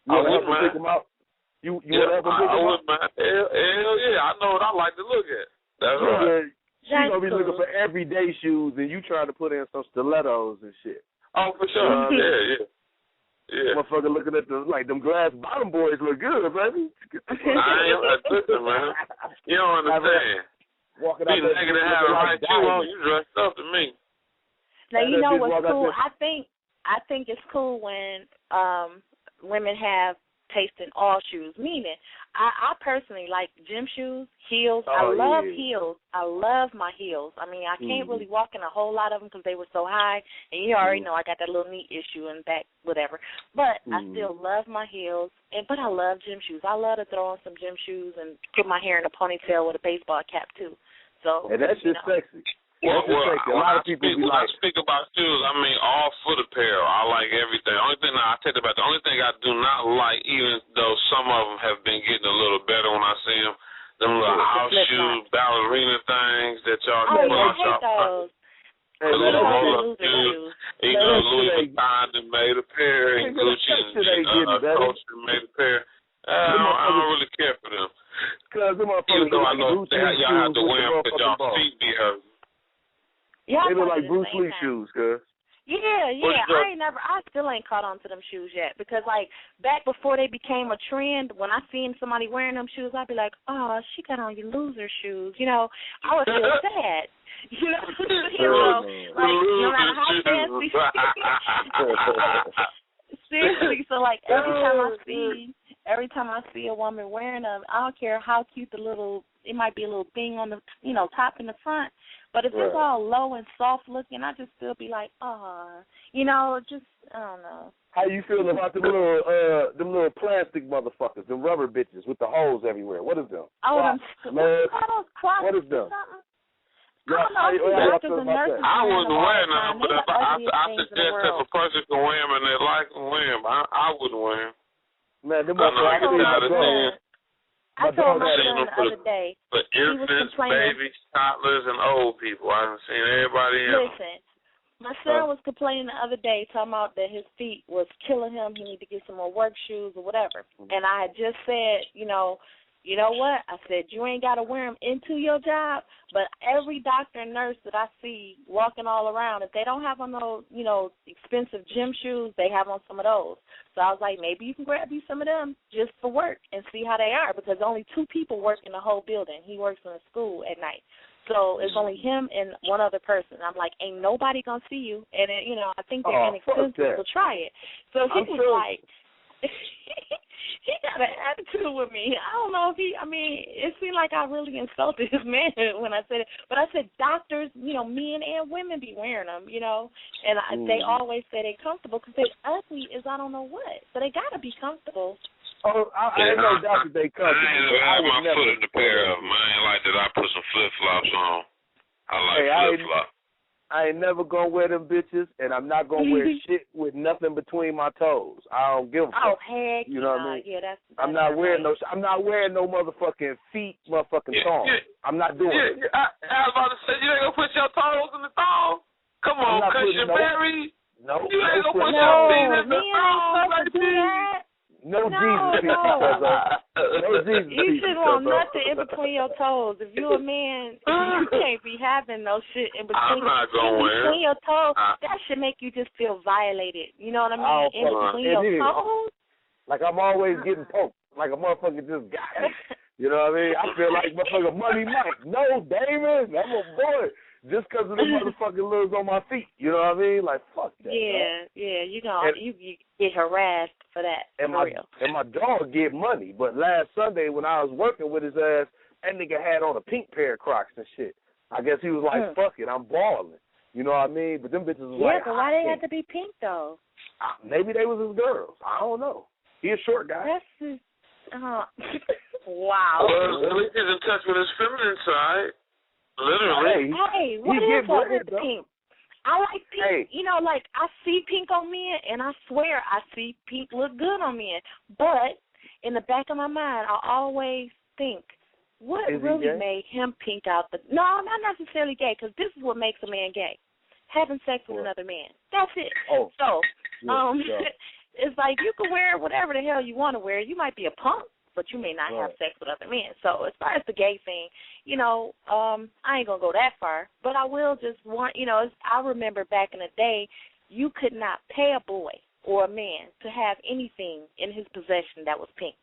You want to help them pick them out? You want to help them pick them out? Hell yeah, I know what I like to look at. That's right. She's going to be looking for everyday shoes, and you trying to put in some stilettos and shit. Oh, for sure. Yeah. Motherfucker looking at them glass bottom boys look good, baby. Listen, man. You don't understand. Walking out there, nigga that have the right shoe on, you dressed up to me. Now you know what's cool? I think it's cool when women have taste in all shoes. Meaning, I personally like gym shoes, heels. I love heels. I love my heels. I mean, I can't really walk in a whole lot of them because they were so high, and you already know I got that little knee issue in the back, whatever. But I still love my heels, but I love gym shoes. I love to throw on some gym shoes and put my hair in a ponytail with a baseball cap too. So, and that's just sexy. When I speak about shoes, I mean all foot apparel. I like everything. The only thing I do not like, even though some of them have been getting a little better when I see them little house shoes, ballerina things that y'all can put on shop. The little roll-up shoes. You know, Louis Vuitton made a pair, and Gucci and Coach made a pair. I don't really care for them. Even though I know y'all have to wear them because y'all feet be hurting. Yeah, they look like Bruce Lee shoes, cuz. Yeah. I still ain't caught on to them shoes yet because, like, back before they became a trend, when I seen somebody wearing them shoes, I'd be like, oh, she got on your loser shoes. You know, I would feel sad. Like, no matter how fancy. Seriously, so, like, every time I see a woman wearing them, I don't care how cute it might be a little thing on the, top in the front. But if it's all low and soft looking, I just still be like, I don't know. How you feel about them little plastic motherfuckers, them rubber bitches with the holes everywhere? What is them? Oh, what is them? I don't know. I wouldn't wear them, but I suggest if a person can wear them and they like them, wear them. I wouldn't wear them. Man, them motherfuckers. I told my son the other day. For infants, babies, toddlers, and old people. I haven't seen everybody else. Listen, my son was complaining the other day, talking about that his feet was killing him. He need to get some more work shoes or whatever. And I had just said, you know what? I said, you ain't got to wear them into your job, but every doctor and nurse that I see walking all around, if they don't have on those, expensive gym shoes, they have on some of those. So I was like, maybe you can grab you some of them just for work and see how they are, because only 2 people work in the whole building. He works in a school at night. So it's only him and one other person. I'm like, ain't nobody going to see you. And, I think they're inexpensive, so try it. So he was like, he got an attitude with me. I don't know if it seemed like I really insulted his man when I said it. But I said doctors, men and women be wearing them, and they always say they're comfortable because they're ugly as I don't know what. So they got to be comfortable. Oh, I ain't no doubt that they comfortable. I ain't never had my foot in the pair of them. I ain't like that I put some flip-flops on. I like flip-flops. I ain't never gonna wear them bitches, and I'm not gonna wear shit with nothing between my toes. I don't give a fuck. Oh heck, you know what I mean? Yeah, that's I'm not wearing no motherfucking feet, motherfucking thongs. I'm not doing it. I was about to say, you ain't gonna put your toes in the thong? Come on, Kushingberry. No. You ain't gonna put your feet in the thong, baby. No Jesus feet, no Jesus feet. You shouldn't want nothing in between your toes. If you're a man, you can't be having no shit in between. I'm not gonna wear between your toes. That should make you just feel violated. You know what I mean? In between your toes. Like I'm always getting poked. Like a motherfucker just got me. You know what I mean? I feel like motherfucker Money Mike. No, Damon, I'm a boy. Just because of the motherfucking looks on my feet. You know what I mean? Like, fuck that. Yeah, you get harassed for that, for real. And my dog get money. But last Sunday when I was working with his ass, that nigga had on a pink pair of Crocs and shit. I guess he was like, fuck it, I'm balling. You know what I mean? But them bitches was like, but why they had to be pink, though? Maybe they was his girls. I don't know. He a short guy. That's wow. Well, at least he's in touch with his feminine side. Literally. Hey, what is up with the pink? I like pink. Hey. You know, like, I see pink on men, and I swear I see pink look good on men. But in the back of my mind, I always think, what really made him pink out the... No, not necessarily gay, because this is what makes a man gay. Having sex with another man. That's it. It's like you can wear whatever the hell you want to wear. You might be a punk, but you may not have sex with other men. So as far as the gay thing, you know, I ain't going to go that far, but I will just want, you know, I remember back in the day, you could not pay a boy or a man to have anything in his possession that was pink.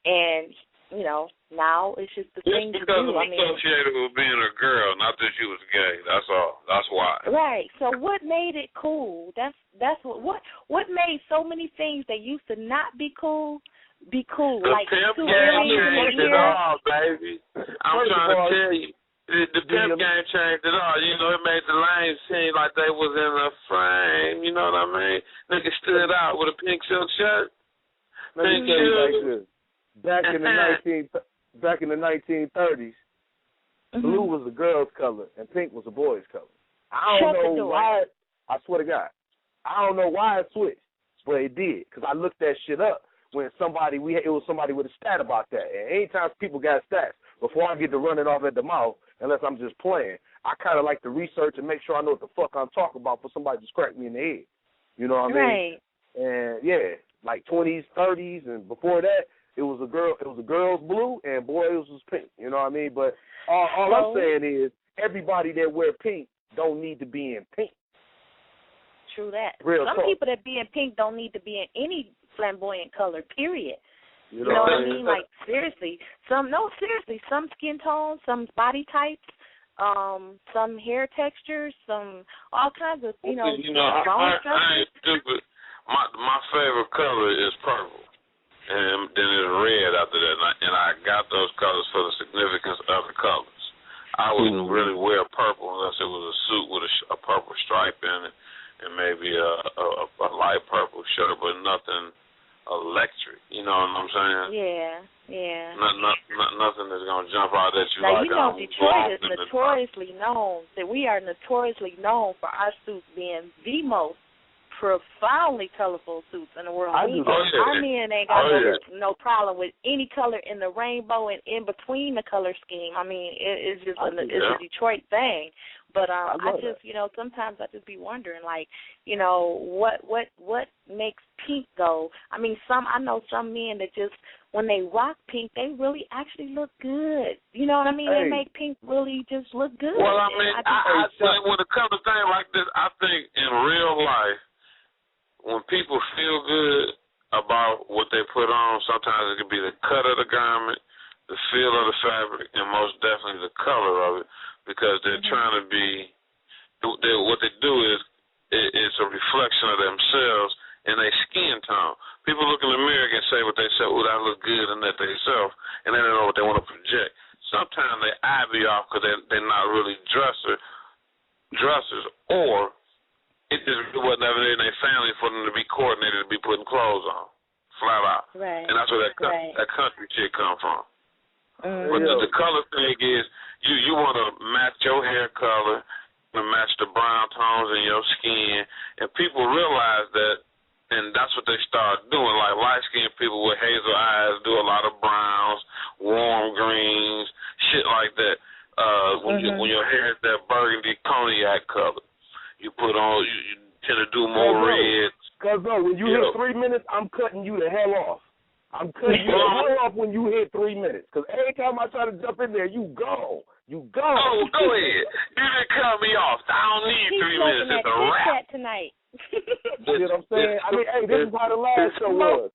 And, you know, now it's just the thing to do. Because I'm associated with being a girl, not that she was gay. That's all. That's why. Right. So what made it cool? That's what made so many things that used to not be cool be cool. The like pimp game changed it all, baby. I'm trying to tell you. The pimp game changed it all. You know, it made the lanes seem like they was in a frame. You know what I mean? Nigga stood out with a pink silk shirt. Let me tell you like this. Back in the 1930s, blue was a girl's color and pink was a boy's color. I don't know why. I swear to God, I don't know why it switched, but it did because I looked that shit up when it was somebody with a stat about that. And anytime people got stats, before I get to running off at the mouth, unless I'm just playing, I kind of like to research and make sure I know what the fuck I'm talking about for somebody to crack me in the head. You know what I mean? Right. And yeah, like 20s, 30s, and before that. It was a girl's blue and boys was pink. You know what I mean? But all I'm saying is everybody that wear pink don't need to be in pink. True that. Some people that be in pink don't need to be in any flamboyant color, period. You know what I mean? Like, seriously. Some skin tones, some body types, some hair textures, all kinds of, I ain't stupid. My favorite color is purple. And then it's red after that, and I got those colors for the significance of the colors. I wouldn't really wear purple unless it was a suit with a purple stripe in it, and maybe a light purple shirt, but nothing electric. You know what I'm saying? Yeah. Nothing that's gonna jump out at you. Now like you know Detroit is notoriously known that we are notoriously known for our suits being the most profoundly colorful suits in the world. Our men ain't got no problem with any color in the rainbow and in between the color scheme. I mean, it's just a Detroit thing. But I just, you know, sometimes I just be wondering, like, you know, what makes pink go? I mean, I know some men that just when they rock pink, they really actually look good. You know what I mean? They make pink really just look good. Well, I mean, when it comes to things like this, I think in real life, when people feel good about what they put on, sometimes it could be the cut of the garment, the feel of the fabric, and most definitely the color of it, because they're trying to be, what they do is, it's a reflection of themselves and their skin tone. People look in the mirror and say what they say, oh, that look good in that they self, and they don't know what they want to project. Sometimes their eye be off because they're not really dressers, or it just wasn't ever in their family for them to be coordinated to be putting clothes on, flat out. Right. And that's where that country chick come from. But the color thing is, you want to match your hair color, to match the brown tones in your skin, and people realize that, and that's what they start doing. Like light-skinned people with hazel eyes do a lot of browns, warm greens, shit like that. When your hair is that burgundy cognac color. You put on, you tend to do more reds. Because, when you hit 3 minutes, I'm cutting you the hell off. I'm cutting you the hell off when you hit 3 minutes. Because every time I try to jump in there, you go. Oh, go ahead. You didn't cut me off. I don't need 3 minutes. It's a wrap. Tonight. You know what I'm saying? I mean, hey, this is how the last show was.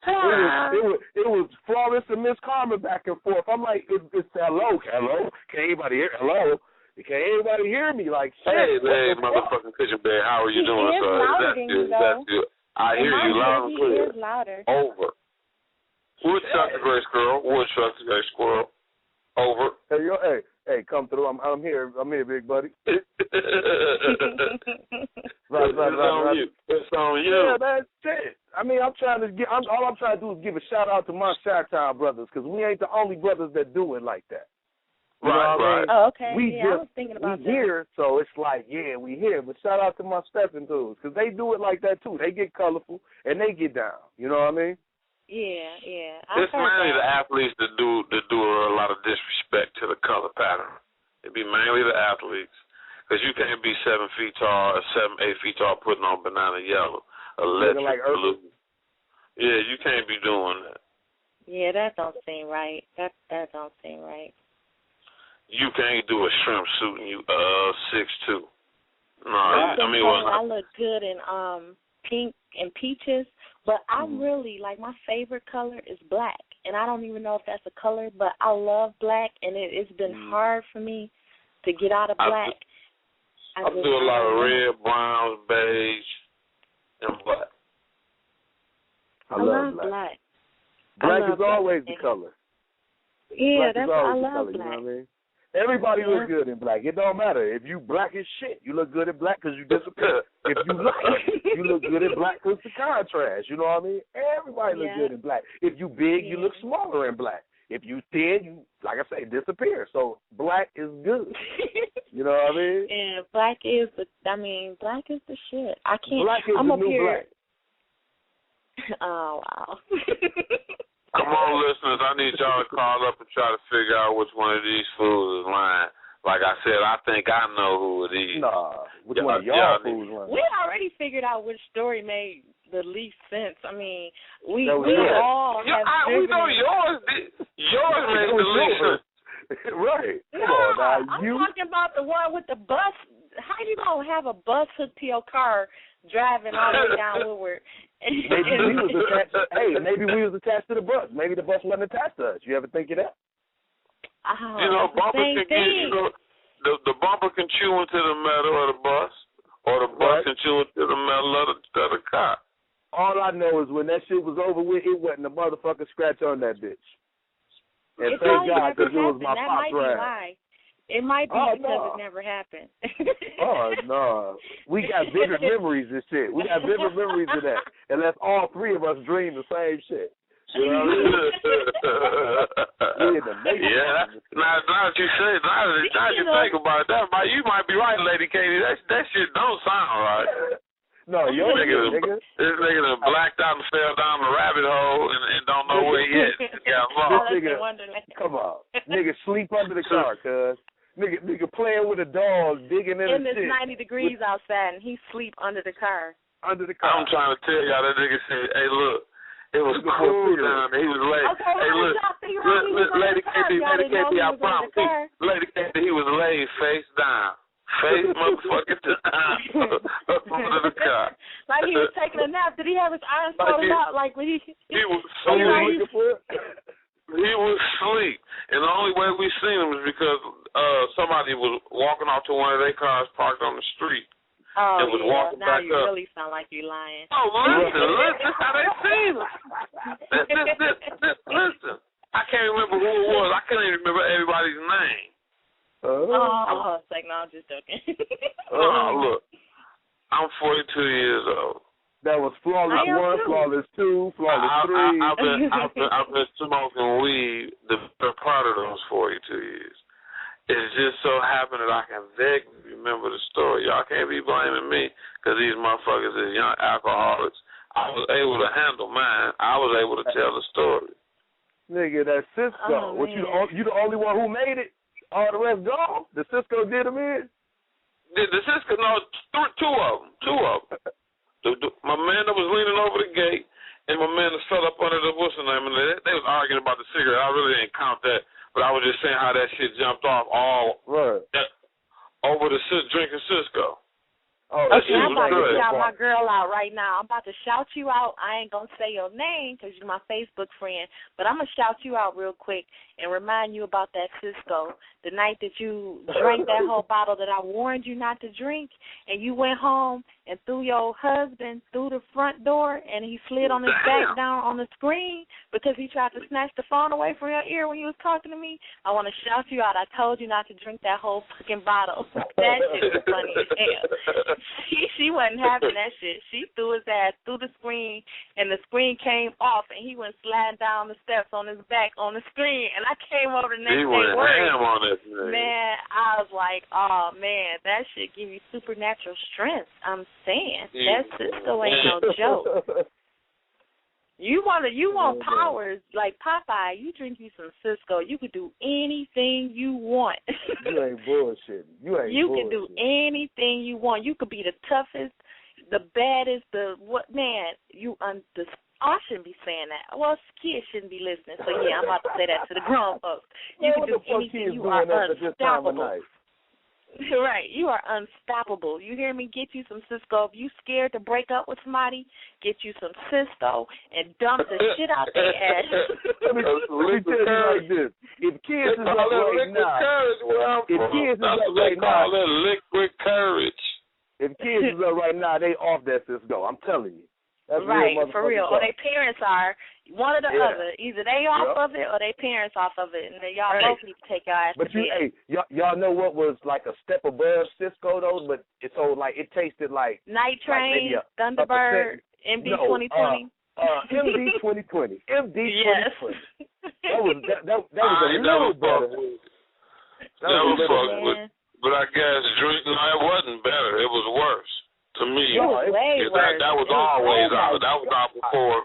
It was flawless it's a Miss Karma back and forth. I'm like, it's hello. Can't anybody hear? Hello. Can't anybody hear me? Like, shit. Hey, motherfucking Kushingberry, how are you doing, sir? That's good. I hear you loud and clear. He is louder. Over. Woodchuck the gray squirrel. Woodchuck the gray squirrel. Over. Hey, come through. I'm here. I'm here, big buddy. It's on you. Yeah, that's it. I mean, all I'm trying to do is give a shout out to my Chi-Town brothers, because we ain't the only brothers that do it like that. You know what I mean? Oh, okay. I was thinking about we here, so it's like, yeah, we here. But shout out to my stepping dudes, because they do it like that too. They get colorful and they get down. You know what I mean? Yeah. It's mainly the athletes that do a lot of disrespect to the color pattern. It be mainly the athletes, because you can't be 7 feet tall or 8 feet tall putting on banana yellow, electric blue. Yeah, you can't be doing that. Yeah, that don't seem right. That don't seem right. You can't do a shrimp suit and you 6'2". No, I look good in pink and peaches, but I really like, my favorite color is black, and I don't even know if that's a color, but I love black, and it's been hard for me to get out of black. I do a lot of red, browns, beige, and black. I love black. Black is always the color. Yeah, I love black. You know what I mean? Everybody looks good in black. It don't matter. If you black as shit, you look good in black because you disappear. If you you look good in black because the contrast. You know what I mean? Everybody looks good in black. If you big, you look smaller in black. If you thin, you, like I say, disappear. So black is good. You know what I mean? And black is the shit. I can't. Black is the new black. Oh, wow. Come on, listeners, I need y'all to call up and try to figure out which one of these fools is lying. Like I said, I think I know who it is. Nah, which one of y'all fools lying? We already figured out which story made the least sense. I mean, we all have we know yours. Yours made the least sense. Right. Come on now. I'm talking about the one with the bus. How you gonna have a bus hooked to your car driving all the way down Woodward? Maybe we was attached to the bus. Maybe the bus wasn't attached to us. You ever think of that? Bumper can get, the bumper can chew into the metal of the bus, or the bus can chew into the metal of the car. All I know is when that shit was over with, it wasn't a motherfucking scratch on that bitch. And thank God, because it was my pop's ride. It might be because it never happened. Oh, no. We got vivid memories of shit. We got vivid memories of that. Unless all three of us dream the same shit. You know what I mean? Yeah. Now that you say, now that you think about it, you might be right, Lady Katie. That shit don't sound right. No, this nigga done blacked out and fell down the rabbit hole and don't know where he is. Come on. Nigga sleep under the car, cuz. Nigga playing with a dog, digging in the shit. And it's 90 degrees outside, and he sleep under the car. Under the car. I'm trying to tell y'all, that nigga said, hey, look, it was cool down there. He was late. Okay, hey, look, Lady Katie, I promise. Lady Katie, he was laid face down. Face motherfucking down under the car. Like he was taking a nap. Did he have his eyes folded out? Like when he was asleep. He was asleep. And the only way we seen him was because somebody was walking off to one of their cars parked on the street. Oh, and was walking now back you up. really sound like you lying. Oh, listen how they seen him. Listen. I can't remember who it was. I couldn't even remember everybody's name. It's like, no, I'm just joking. Look, I'm 42 years old. That was Flawless 1, Flawless 2, Flawless 3. I've been smoking weed the part of those 42 years. It's just so happened that I can vaguely remember the story. Y'all can't be blaming me because these motherfuckers is young alcoholics. I was able to handle mine. I was able to tell the story. Nigga, that Cisco. You the only one who made it? All the rest gone? The Cisco did them in? The Cisco, no, two of them. My man that was leaning over the gate and my man that fell up under the what's the name, and they was arguing about the cigarette. I really didn't count that, but I was just saying how that shit jumped off all over the drinking Cisco. Oh, okay, I'm about to shout my girl out right now. I'm about to shout you out. I ain't going to say your name because you're my Facebook friend, but I'm going to shout you out real quick and remind you about that Cisco. The night that you drank that whole bottle that I warned you not to drink, and you went home and threw your husband through the front door, and he slid on his back down on the screen because he tried to snatch the phone away from your ear when you was talking to me. I want to shout you out. I told you not to drink that whole fucking bottle. That shit was funny as hell. She wasn't having that shit. She threw his ass through the screen, and the screen came off, and he went sliding down the steps on his back on the screen, and I came over the next day worried. Ham on it, man, I was like, oh, man, that shit give you supernatural strength. I'm saying. That Cisco ain't no joke. You want powers like Popeye, you drink you some Cisco, you could do anything you want. You ain't bullshitting. You can do anything you want. You could be the toughest, the baddest, I shouldn't be saying that. Well, kids shouldn't be listening, so yeah, I'm about to say that to the grown folks. You can do anything. You are unstoppable. Right, you are unstoppable. You hear me? Get you some Cisco. If you scared to break up with somebody, get you some Cisco and dump the shit out their ass. Let me tell you like this: if kids is up right now, liquid courage. If kids is up right now, they off that Cisco. I'm telling you. That's right, for real. Or their parents are. One or the other. Either they off of it or their parents off of it. And then y'all both need to take your ass to bed. Y'all know what was like a step above Cisco, though? But it tasted like... Night Train, like Thunderbird, MD 2020. MD 2020. MD 2020. Yes. That was a little better. That was fucked. But I guess it wasn't better. It was worse. To me, it was way worse. That was always out. That was out before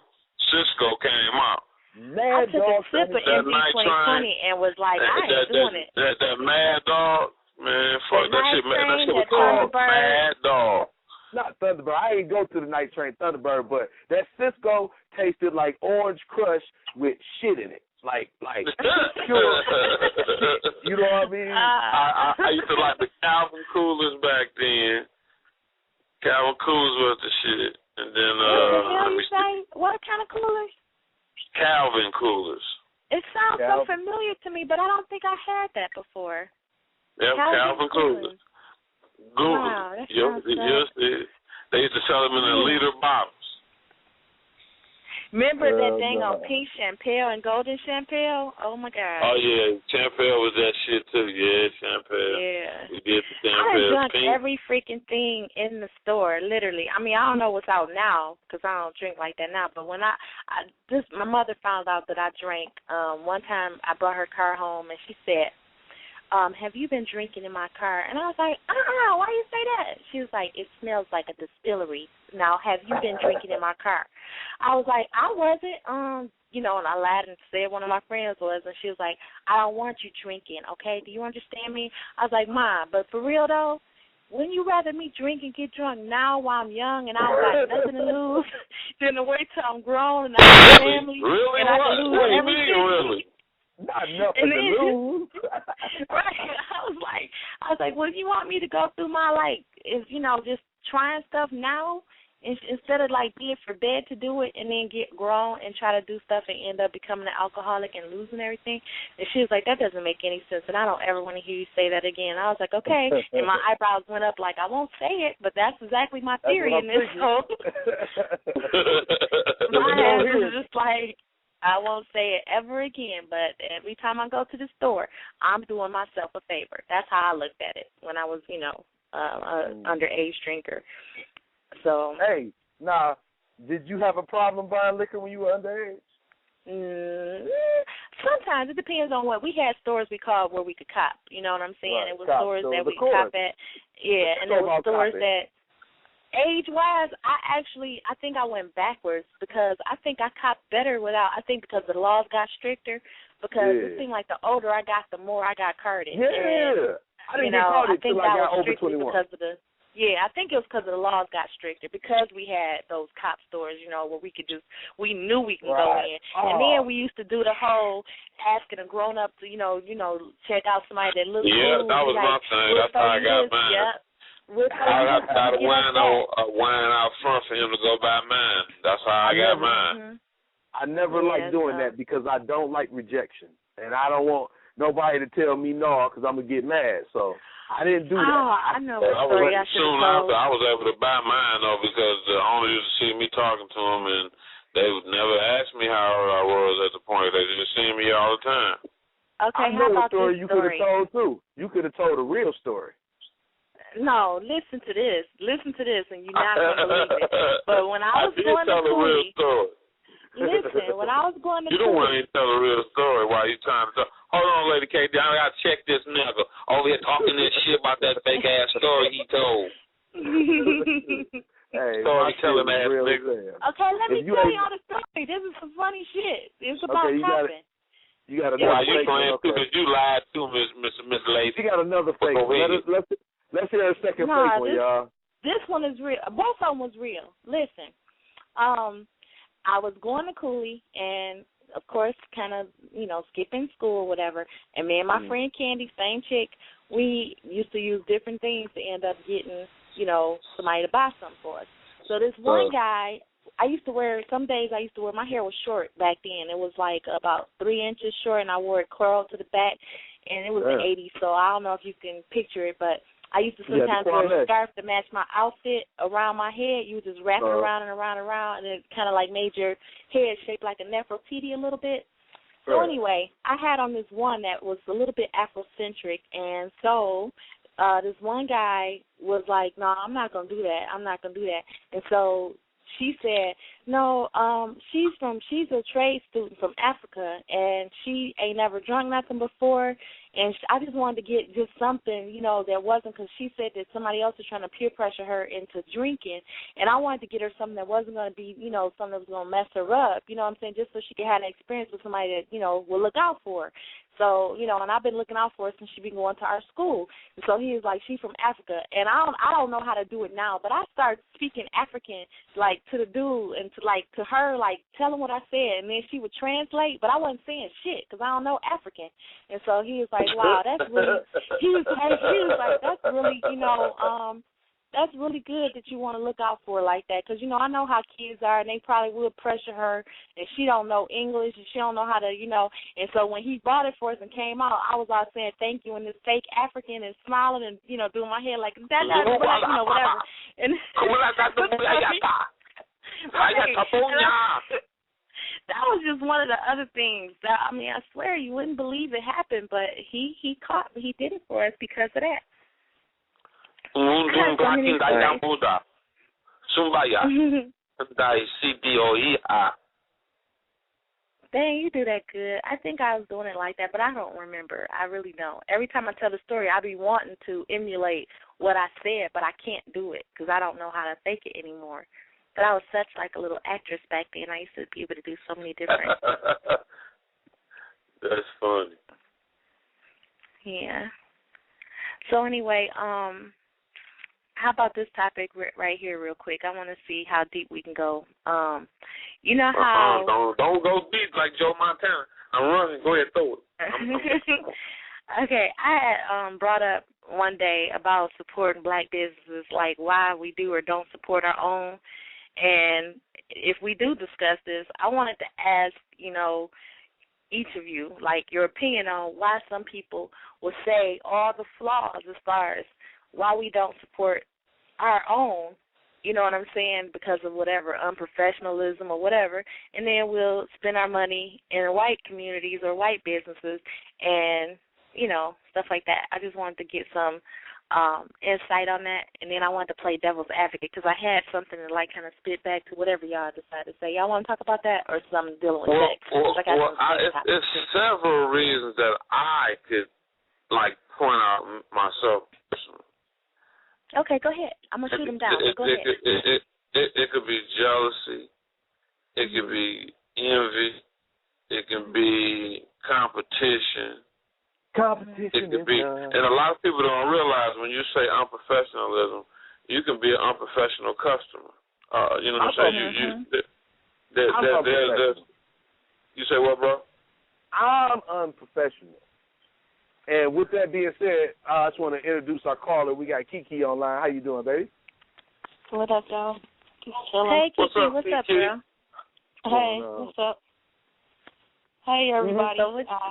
Cisco came out. I took a sip of MD 2020 and was like, I ain't doing it. That Mad Dog, man, fuck that shit, man. That shit was called Mad Dog. Not Thunderbird. I ain't go to the Night Train Thunderbird, but that Cisco tasted like Orange Crush with shit in it. Like pure. You know what I mean? I used to like the Calvin Coolers back then. Calvin Coolers was the shit. And then, what the hell you say? What kind of coolers? Calvin Coolers. It sounds so familiar to me, but I don't think I had that before. Yeah, Calvin Coolers. Google wow, it. They used to sell them in the liter bottles. Remember that dang on pink Champel and golden Champel? Oh, my God. Oh, yeah. Champel was that shit, too. Yeah, Champel. Yeah. We did the Champel. I done drunk every freaking thing in the store, literally. I mean, I don't know what's out now because I don't drink like that now. But when my mother found out that I drank, one time I brought her car home and she said, have you been drinking in my car? And I was like, why you say that? She was like, it smells like a distillery. Now, have you been drinking in my car? I was like, I wasn't, and I lied and said one of my friends was, and she was like, I don't want you drinking, okay? Do you understand me? I was like, Mom, but for real, though, wouldn't you rather me drink and get drunk now while I'm young and I don't got nothing to lose than to wait till I'm grown and I have a family really? And I can lose everything? Really? Not nothing to lose. Right. I was like, well, if you want me to go through my, just trying stuff now, instead of, being forbid to do it and then get grown and try to do stuff and end up becoming an alcoholic and losing everything. And she was like, that doesn't make any sense, and I don't ever want to hear you say that again. I was like, okay. And my eyebrows went up I won't say it, but that's exactly my theory in this whole. My ass was just I won't say it ever again, but every time I go to the store, I'm doing myself a favor. That's how I looked at it when I was, underage drinker. So. Hey, did you have a problem buying liquor when you were underage? Sometimes it depends on what. We had stores we called where we could cop. You know what I'm saying? Right. It was stores that we could cop at. Yeah, and there were stores that. Age-wise, I think I went backwards because I think I copped better because the laws got stricter. Because it seemed like the older I got, the more I got carded. Yeah, and, I didn't get carded until I got over 21. Because of I think it was because the laws got stricter because we had those cop stores, where we knew we could go in. And then we used to do the whole asking a grown-up to, check out somebody that looked cool. Yeah, that was my thing. That's how I got mine. Yep. I got a wine out front for him to go buy mine. That's how I got mine. I never like doing that because I don't like rejection, and I don't want nobody to tell me no because I'm gonna get mad. So I didn't do that. Oh, I know what story I should have told. I was able to buy mine though because the owner used to see me talking to him, and they would never ask me how old I was at the point. They just see me all the time. Okay, I know how about a story this you could have told too. You could have told a real story. No, listen to this, and you're not gonna believe it. But when I was going to Cooley, listen, when I was going to you don't want to tell a real story while you're trying to talk. Hold on, Lady K. I gotta check this nigga over here talking this shit about that fake ass story he told. Hey, story telling ass nigga. Okay, let me tell y'all the story. This is some funny shit. It's about shopping. You got another you playing too because you lied too, Miss Lady. You got another fake one. Let's hear a second fake one, y'all. This one is real. Both of them was real. Listen, I was going to Cooley and, of course, kind of, skipping school or whatever. And me and my friend Candy, same chick, we used to use different things to end up getting, somebody to buy something for us. So this one guy, some days I used to wear, my hair was short back then. It was like about 3 inches short, and I wore it curled to the back. And it was the 80s, so I don't know if you can picture it, but I used to sometimes wear a scarf to match my outfit around my head. You would just wrap it around and around and around, and it kind of like made your head shaped like a Nefertiti a little bit. So anyway, I had on this one that was a little bit Afrocentric, and so this one guy was like, no, I'm not going to do that. I'm not going to do that. And so she said, no, she's a trade student from Africa, and she ain't never drunk nothing before, and I just wanted to get just something, that wasn't, because she said that somebody else was trying to peer pressure her into drinking, and I wanted to get her something that wasn't going to be, something that was going to mess her up, you know what I'm saying, just so she could have an experience with somebody that, will look out for her. So, and I've been looking out for her since she been going to our school. And so he was like, she's from Africa. And I don't know how to do it now, but I started speaking African, like, to the dude and to her, like, tell him what I said. And then she would translate, but I wasn't saying shit because I don't know African. And so he was like, wow, that's really, he was like, that's really, that's really good that you want to look out for her like that because, I know how kids are, and they probably will pressure her, and she don't know English, and she don't know how to, And so when he bought it for us and came out, I was all saying thank you in this fake African and smiling and, doing my head like, that, whatever. And that was just one of the other things that, I swear you wouldn't believe it happened, but he caught me. He did it for us because of that. Dang, you do that good. I think I was doing it like that, but I don't remember. I really don't. Every time I tell the story, I be wanting to emulate what I said, but I can't do it because I don't know how to fake it anymore. But I was such like a little actress back then. I used to be able to do so many different. That's funny. Yeah. So anyway, how about this topic right here real quick? I want to see how deep we can go. You know how... Don't go deep like Joe Montana. I'm running. Go ahead, throw it. Okay, I had brought up one day about supporting black businesses, like why we do or don't support our own. And if we do discuss this, I wanted to ask, each of you, like your opinion on why some people will say all the flaws as far as why we don't support our own, you know what I'm saying, because of whatever, unprofessionalism or whatever, and then we'll spend our money in white communities or white businesses and, stuff like that. I just wanted to get some insight on that, and then I wanted to play devil's advocate because I had something to, kind of spit back to whatever y'all decide to say. Y'all want to talk about that or something dealing with sex? It's several reasons that I could, point out myself personally. Okay, go ahead. I'm going to shoot them down. Go ahead. It could be jealousy. It could be envy. It can be competition. It could be, and a lot of people don't realize when you say unprofessionalism, you can be an unprofessional customer. You know what I'm saying? You say what, bro? I'm unprofessional. And with that being said, I just want to introduce our caller. We got Kiki online. How you doing, baby? What up, y'all? Hey, Kiki, what's up, girl? Hey, what's up? Hey, everybody. So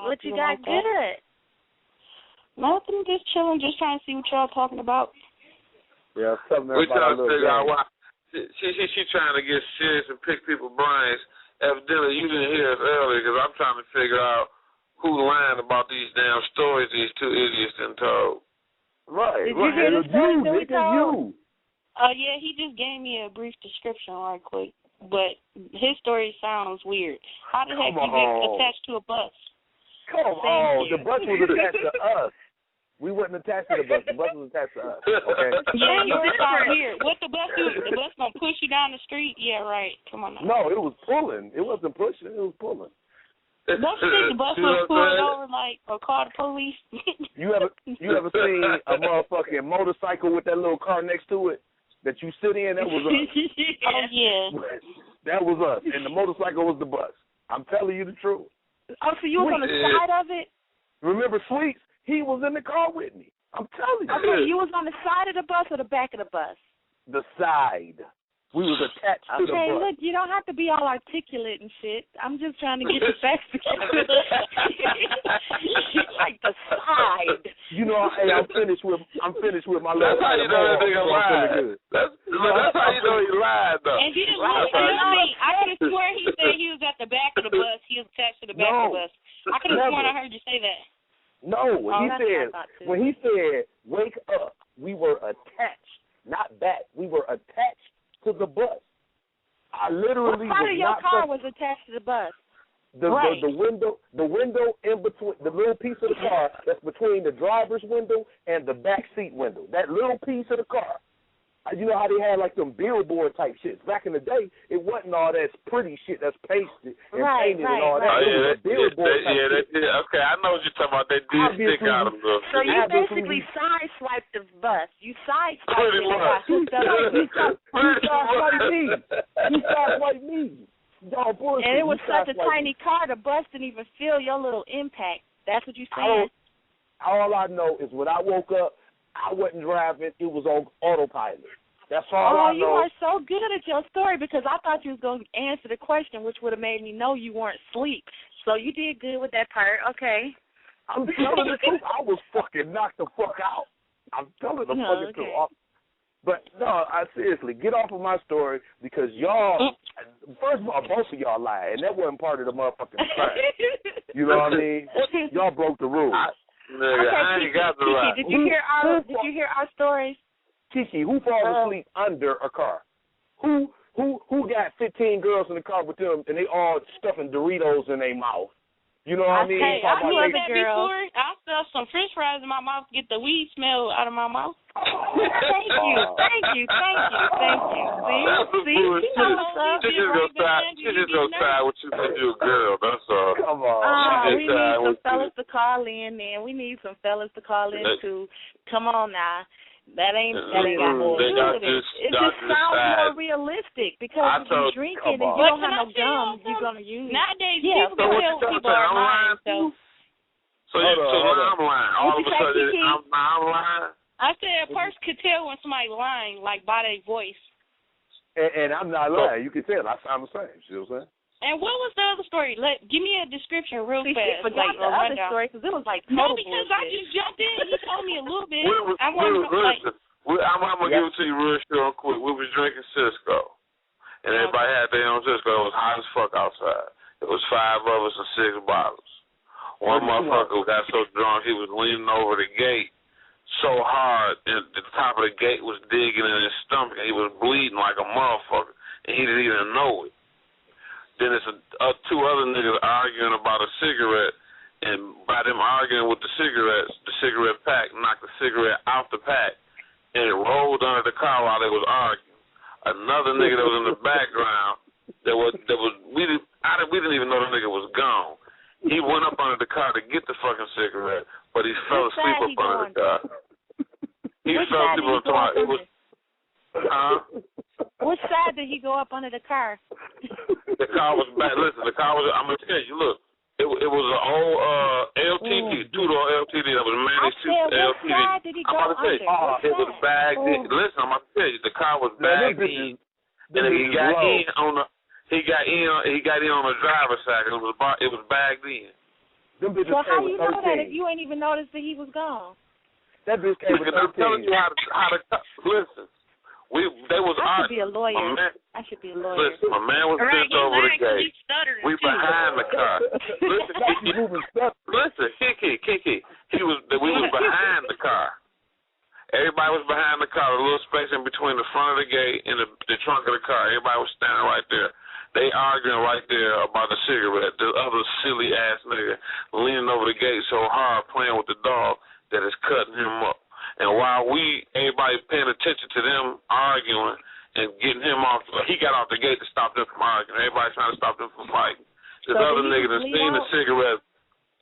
what you got good? Nothing, just chilling, just trying to see what y'all talking about. Yeah, something we trying to figure out game. why. She trying to get serious and pick people's brains. Evidently, you didn't hear us earlier because I'm trying to figure out who lying about these damn stories these two idiots done told. Right. Did you hear the story that we told? Yeah, he just gave me a brief description right quick, but his story sounds weird. How the heck you get attached to a bus? Come on, the bus was attached to us. We wasn't attached to the bus. The bus was attached to us. Okay. Yeah, yours sound weird. What the bus do? The bus gonna push you down the street? Yeah, right. Come on now. No, it was pulling. It wasn't pushing. It was pulling. Don't you think the bus was pulled over like or called the police? You ever seen a motherfucking motorcycle with that little car next to it that you sit in? That was us. Oh yeah. That was us, and the motorcycle was the bus. I'm telling you the truth. Oh, so you was on the side of it? Remember Sweets? He was in the car with me. I'm telling you. Okay, you was on the side of the bus or the back of the bus? The side. We was attached to the bus. Okay, look, you don't have to be all articulate and shit. I'm just trying to get the facts together. Like the side. You know, hey, I'm finished with my little. That's how you know that nigga lied. That's how you know he lied, though. And you didn't listen to me. I could have sworn he said he was at the back of the bus. He was attached to the back of the bus. I could have sworn I heard you say that. No, when he said, wake up, we were attached, not back. We were attached to the bus. I literally. What part of your car was attached to the bus? The window in between, the little piece of the car that's between the driver's window and the back seat window. That little piece of the car. You know how they had like them billboard type shit. Back in the day, it wasn't all that pretty shit that's pasted and painted and all that. Oh, it was a billboard type shit. Okay, I know what you're talking about. They did stick out of them. So you basically sideswiped the bus. You sideswiped it. He sideswiped me. He sideswiped me. And it was such a tiny car, the bus didn't even feel your little impact. That's what you're saying? All I know is when I woke up, I wasn't driving. It was on autopilot. That's all I know. Oh, you are so good at your story because I thought you was going to answer the question, which would have made me know you weren't asleep. So you did good with that part. Okay. I'm telling the truth. I was fucking knocked the fuck out. I'm telling the fucking truth. But, no, seriously, get off of my story because y'all, first of all, both of y'all lied, and that wasn't part of the motherfucking crime. You know what I mean? Y'all broke the rules. I ain't got the lie. Did you hear our stories? Kiki, who falls asleep under a car? Who got 15 girls in the car with them and they all stuffing Doritos in their mouth? You know what I mean? Hey, I heard that before. I stuffed some French fries in my mouth to get the weed smell out of my mouth. Thank you. See? She just gonna try what you said you a girl, that's all. Come on. We need some fellas to call in, man. We need some fellas to call in, too. Come on, now. That ain't got nothing to do with it. It just sounds more realistic because if you're drinking and you don't have no gum, you're going to use it. Nowadays, people can tell people are lying. So I'm lying. All of a sudden, I'm lying? I said a person could tell when somebody's lying, like by their voice. And I'm not lying. You can tell. I'm the same. You know what I'm saying? And what was the other story? Give me a description real fast. She forgot the other story because it was like total because bullshit. I just jumped in. He told me a little bit. I'm going to give it to you real short and quick. We was drinking Cisco. And everybody had their own Cisco. It was hot as fuck outside. It was 5 of us and 6 bottles. One motherfucker got so drunk he was leaning over the gate so hard and the top of the gate was digging in his stomach and he was bleeding like a motherfucker. And he didn't even know it. Then it's 2 other niggas arguing about a cigarette, and by them arguing with the cigarette pack knocked the cigarette out the pack, and it rolled under the car while they was arguing. Another nigga that was in the background, we didn't even know the nigga was gone. He went up under the car to get the fucking cigarette, but he fell asleep up under the car. He fell asleep on the car. It was, Which side did he go up under the car? The car was back. Listen, the car was. I'm gonna tell you. Look, it was an old LTD, 2-door LTD that was tell you, it was bagged in. Listen, I'm gonna tell you, the car was bagged in, and he got in on the driver's side. It was bagged in. So how you know that if you ain't even noticed that he was gone? That bitch came with 13. I'm telling you how to listen. They was I should be a lawyer. I should be a lawyer. Listen, my man was sent over the gate. We behind the car. Listen, Kiki. We was behind the car. Everybody was behind the car. A little space in between the front of the gate and the trunk of the car. Everybody was standing right there. They arguing right there about the cigarette. The other silly ass nigga leaning over the gate so hard, playing with the dog that it's cutting him up. And while everybody paying attention to them arguing and getting him off, he got off the gate to stop them from arguing. Everybody trying to stop them from fighting. This other nigga that seen the cigarette,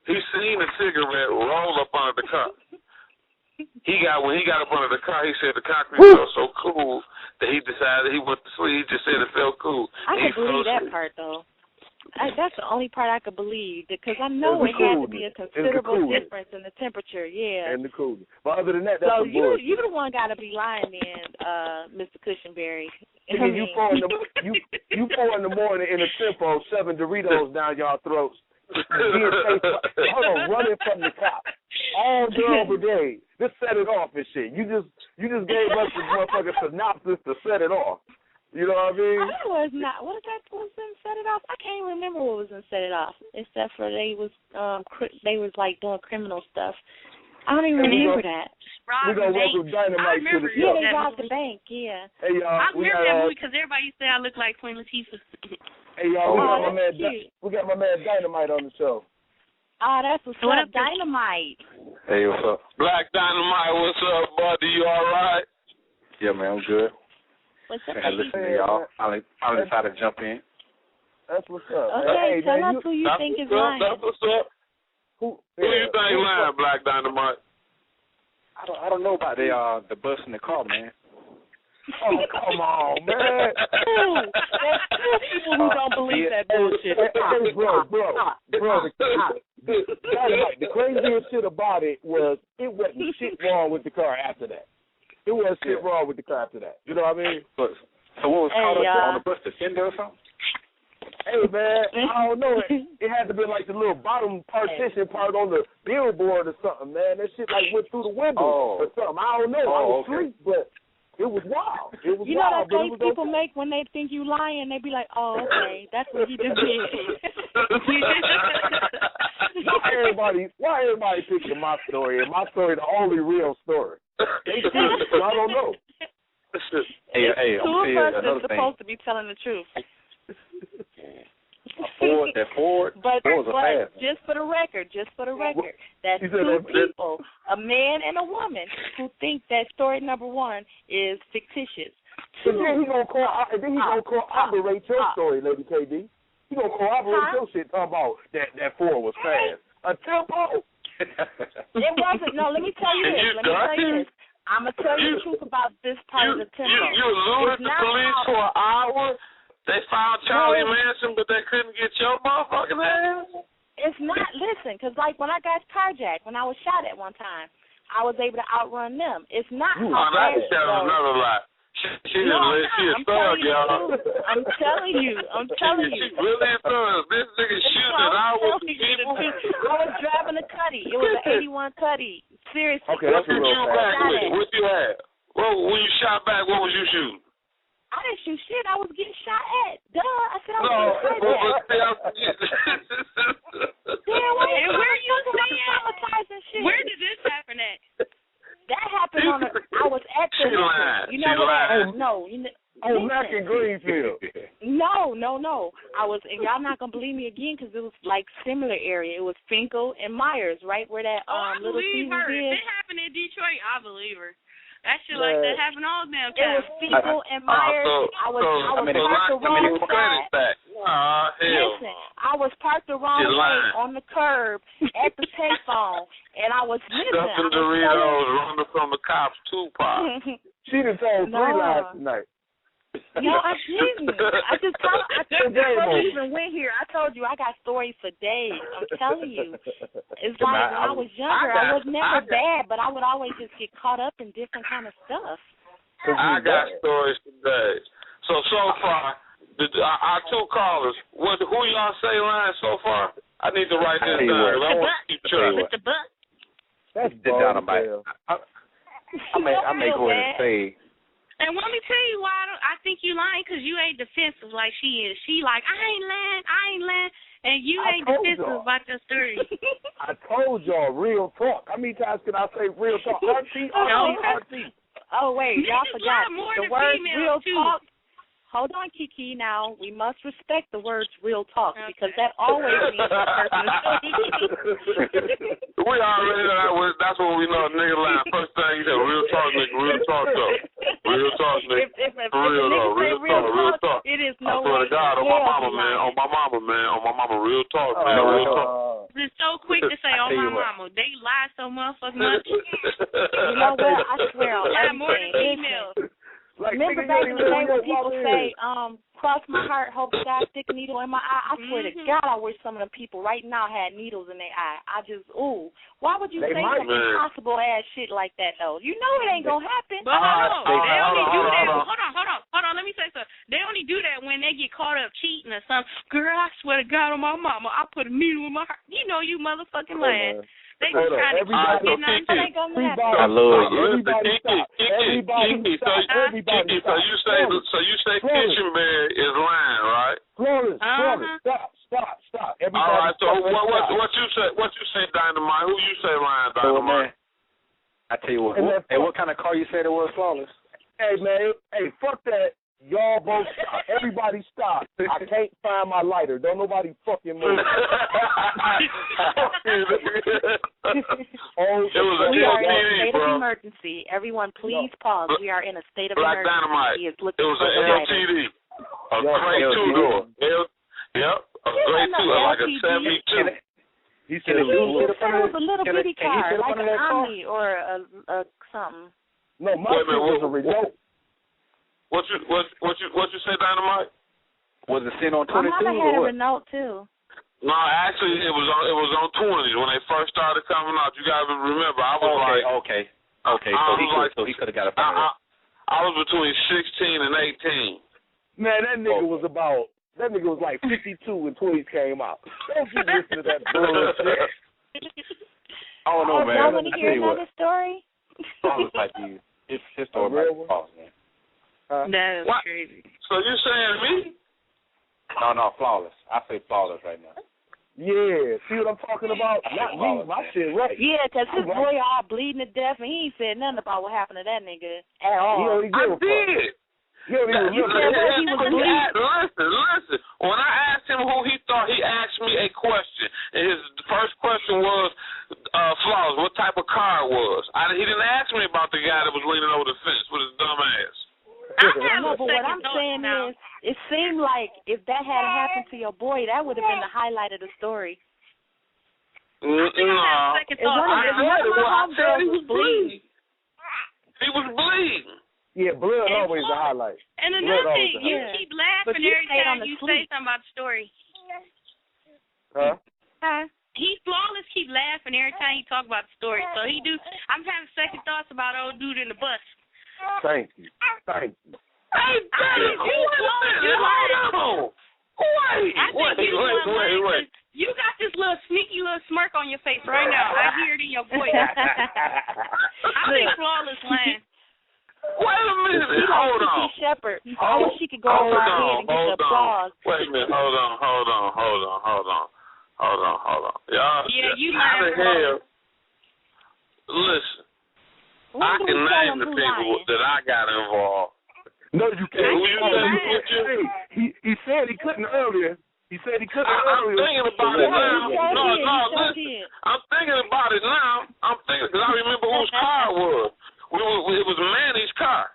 he seen the cigarette roll up under the car. When he got up under the car, he said the concrete felt so cool that he decided he went to sleep. He just said it felt cool. I can believe that part though. That's the only part I could believe, because I know it had to be a considerable difference in the temperature, and the coolness. But other than that, that's so you the one got to be lying then, Mr. Cushingberry. You four in the morning in a tempo, 7 Doritos down y'all throats. Running from the cops all day over day. Just set it off and shit. You just gave us this motherfucking synopsis to set it off. You know what I mean? I was not. What in set it off? I can't remember what was in set it off, except for they was like doing criminal stuff. I don't even remember that. We're gonna welcome Dynamite to the show. Yeah, they robbed the bank. Yeah. Hey y'all, I remember that movie because everybody used to say I look like Queen Latifah. Hey y'all, we got my man Dynamite on the show. Oh, that's what's up, Dynamite. Hey, what's up? Black Dynamite, what's up, buddy? You all right? Yeah, man, I'm good. What's up, listen to y'all. I decided to jump in. That's what's up. Okay, tell us who you think is lying. That's what's up. Who you think lying, Black Dynamite? I don't know about the bus in the car, man. Oh, come on, man. There's two people who don't believe that bullshit. Hey, bro. Dynamite, the craziest shit about it was it wasn't shit wrong with the car after that. It wasn't shit wrong with the car after that. You know what I mean? So what was caught up on the bus, the fender or something? Hey, man, I don't know. It had to be like the little bottom partition part on the billboard or something, man. That shit like went through the window or something. I don't know. I was asleep, but it was wild. It was wild. You know that face people make when they think you lying? They be like, oh, okay, that's what he just did. Why everybody picking my story? And my story the only real story. They think, I don't know. Hey, two of us are supposed to be telling the truth. Ford but was a fast. just for the record, that's two people, a man and a woman, who think that story number one is fictitious. So then he's gonna corroborate your story, Lady KD. He's gonna corroborate your shit talking about that Ford was fast. A tempo. It wasn't. No, let me tell you this. I'm gonna tell you the truth about this part of the tempo. You lured the police for an hour. They found Charlie Manson, but they couldn't get your motherfucking ass? It's not, listen, because like when I got carjacked, when I was shot at one time, I was able to outrun them. It's not how fast it goes. Another lie. She a thug, y'all. I'm telling you. She really a thug. This nigga shooting at our people. I was driving a Cuddy. It was an 81 Cuddy. Seriously. Okay, that's real fast. What you had? Well, when you shot back, what was you shooting? I didn't shoot shit. I was getting shot at. Duh. I said I was getting shot at. Damn, wait. Where are you traumatizing shit? Where did this happen at? That happened I was at the you know what? No. Mac and Greenfield. No. I was, and y'all not gonna believe me again because it was like similar area. It was Finkel and Myers, right where that little scene was. If it happened in Detroit, I believe her. That shit like that happened all damn time. It was Finkel and Myers. I was parked the wrong side. Listen, I was parked the wrong way on the curb at the payphone, and I was missing. Stuffing Doritos running from the cops, Tupac. She done told 3 lies tonight. No, I didn't. I just told before we even went here, I told you I got stories for days. I'm telling you. It's like when I was younger, I was never bad, but I would always just get caught up in different kind of stuff. I got stories for days. So far, our two callers, who y'all say lying so far? I need to write this down. I want to keep track. With the butt. That's the dynamite. I may go ahead and say. And let me tell you why I think you lying, because you ain't defensive like she is. She like, I ain't lying, and you ain't defensive about your story. I told y'all real talk. How many times can I say real talk? Auntie. Oh, wait, y'all forgot the word real too. talk. Hold on, Kiki. Now, we must respect the words real talk, because that always means the person is We already know that's what we know, nigga lying. First thing you said, real talk, nigga, real talk, though. Real talk, nigga. If real talk, it is no way. I swear to God, on my mama, real talk, man, real talk. It's so quick to say, on my mama. They lie so motherfucking much. You know what? I swear on everything. More than females. Like, remember back in the day when people say, cross my heart, hope God stick a needle in my eye? I swear to God, I wish some of the people right now had needles in their eye. I just, why would you say some impossible ass shit like that, though? You know it ain't gonna happen. But they only do that. Hold on, let me say something. They only do that when they get caught up cheating or something. Girl, I swear to God on my mama, I put a needle in my heart. You know you motherfucking lying. They just trying to get nothing. I love you. So you say Kushingberry is lying, right? Flawless. Stop. Everybody. All right. So what you say, Dynamite? Who you say lying, Dynamite? I tell you what. What kind of car you said it was, Flawless? Hey man, fuck that. Y'all both stop. Everybody stop. I can't find my lighter. Don't nobody fucking move. We are in a state of emergency. Everyone, please pause. We are in a state of emergency. Dynamite. He is It looking was for an the lighter. LTD. A gray two-door. Yep. A gray two-door, like a 72. He said it was a little bitty car, like an Omni or a something. No, my shit was a Renault. What you say, Dynamite? Was it sent on 22 My mama had a Renault too. No, actually, it was on 20s when they first started coming out. You gotta remember, I was okay. So he could have got a phone. I was between 16 and 18. Man, that nigga was like 52 when 20s came out. Don't you listen to that bullshit. I don't know, man. Y'all want to hear another story? Flawless like you. His story might be false, man. That is crazy. So you saying me? No, Flawless. I say Flawless right now. Yeah, see what I'm talking about? Not me, my shit right. Yeah, because his boy all bleeding to death, and he ain't said nothing about what happened to that nigga at all. I did. Listen. When I asked him who he thought, he asked me a question. And his first question was, Flawless, what type of car it was. He didn't ask me about the guy that was leaning over the fence with his dumb ass. No, but what I'm saying is, it seemed like if that had happened to your boy, that would have been the highlight of the story. No. He was bleeding. He was bleeding. Yeah, blood always a highlight. And another thing, you keep laughing every time you say something about the story. Huh? He Flawless keep laughing every time he talk about the story. So he do. I'm having second thoughts about old dude in the bus. Thank you. Hey, Daddy, Wait. You got this little sneaky little smirk on your face right now. I hear it in your voice. I think Flawless lying. Wait a minute. Hold on. Shepherd. I wish she could go over our head and get the applause. Wait a minute. Hold on. Y'all, yeah, you how the hell? Listen. I can name the people that I got involved. No, you can't. He said he couldn't earlier. I'm thinking about it now. Listen. I'm thinking about it now. Because I remember whose car it was. It was Manny's car.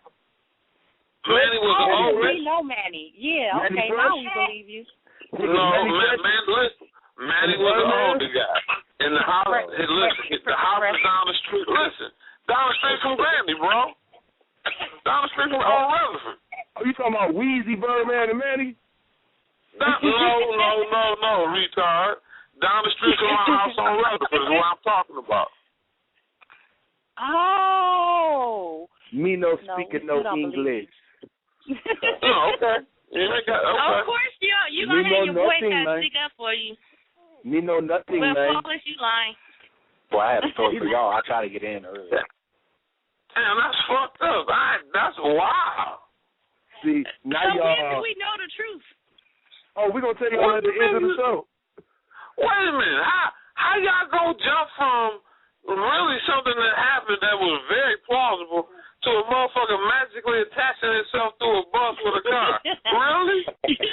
Manny was the old. We know Manny. Yeah, okay, now we believe you. No, listen. Manny was the older guy. In the house, the house is down the street. Listen. Down the street from Grandy, bro. Down the street from Rutherford. Oh, you talking about Weezy, Birdman, and Manny? No, retard. Down the street from my house on Rutherford is what I'm talking about. Oh. Me no speaking no English. Okay. Okay. Of course, you gonna have your boycott stick up for you. Me know nothing, well, man. Flawless, you lying. Boy, I had to talk for y'all. I try to get in earlier. Damn, that's fucked up. That's wild. See, now so y'all. When do we know the truth? Oh, we're gonna tell you all at the end of the show. Wait a minute. How y'all gonna jump from really something that happened that was very plausible to a motherfucker magically attaching itself to a bus with a car? Really?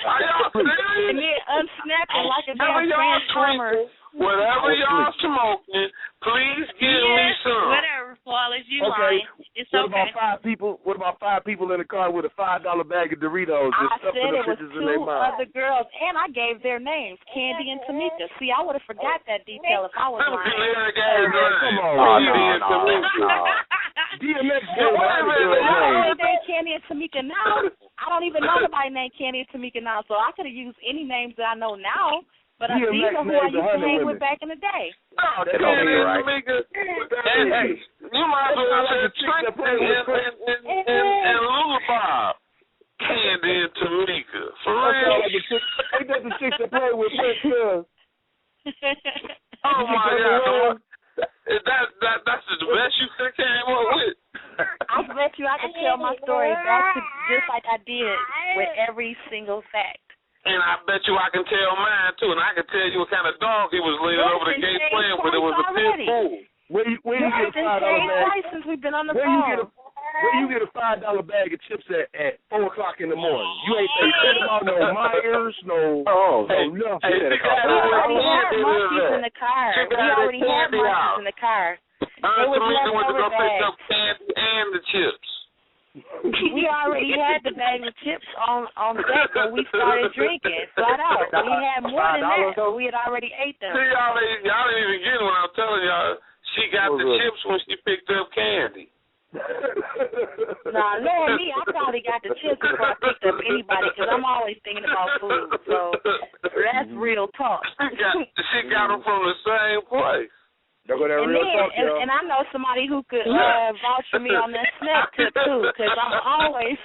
Are y'all serious? And then unsnapping like a damn transformer. Whatever y'all smoking, please give me some. Whatever, Flawless, you lying. It's what okay. What about five people in the car with a $5 bag of Doritos? I said it was two other girls, and I gave their names, Candy and Tamika. See, I would have forgot that detail if I was lying. Come on, DMX gave Candy and Tamika now. I don't even know nobody named Candy and Tamika now, so I could have used any names that I know now. But these are who I used to hang with back in the day. No, that don't be right. Hey, you might as well say Trick and Lullaby. Candy and Tamika. For real. Ain't that the chicks that play with Prince? Oh my God. That's the best you could came up with. I bet you I could tell my story back to just like I did with every single fact. And I bet you I can tell mine, too. And I can tell you what kind of dog he was leaning over the gate playing with. It was a pit bull. Where you get a $5 bag? Since we've been on the phone. Where you get a $5 bag of chips at 4 o'clock in the morning? You ain't thinking about no Myers, no nothing. We already had monkeys in the car. We already had monkeys in the car. They was leftover bags. Candy and the chips. We already had the bag of chips on deck when we started drinking, flat out. We had more than that, so we had already ate them. See, y'all ain't even getting what I'm telling y'all. She got the chips when she picked up Candy. Nah, knowing me, I probably got the chips before I picked up anybody because I'm always thinking about food. So that's real talk. She got them from the same place. And I know somebody who could vouch for me on that snack tip too, because I'm always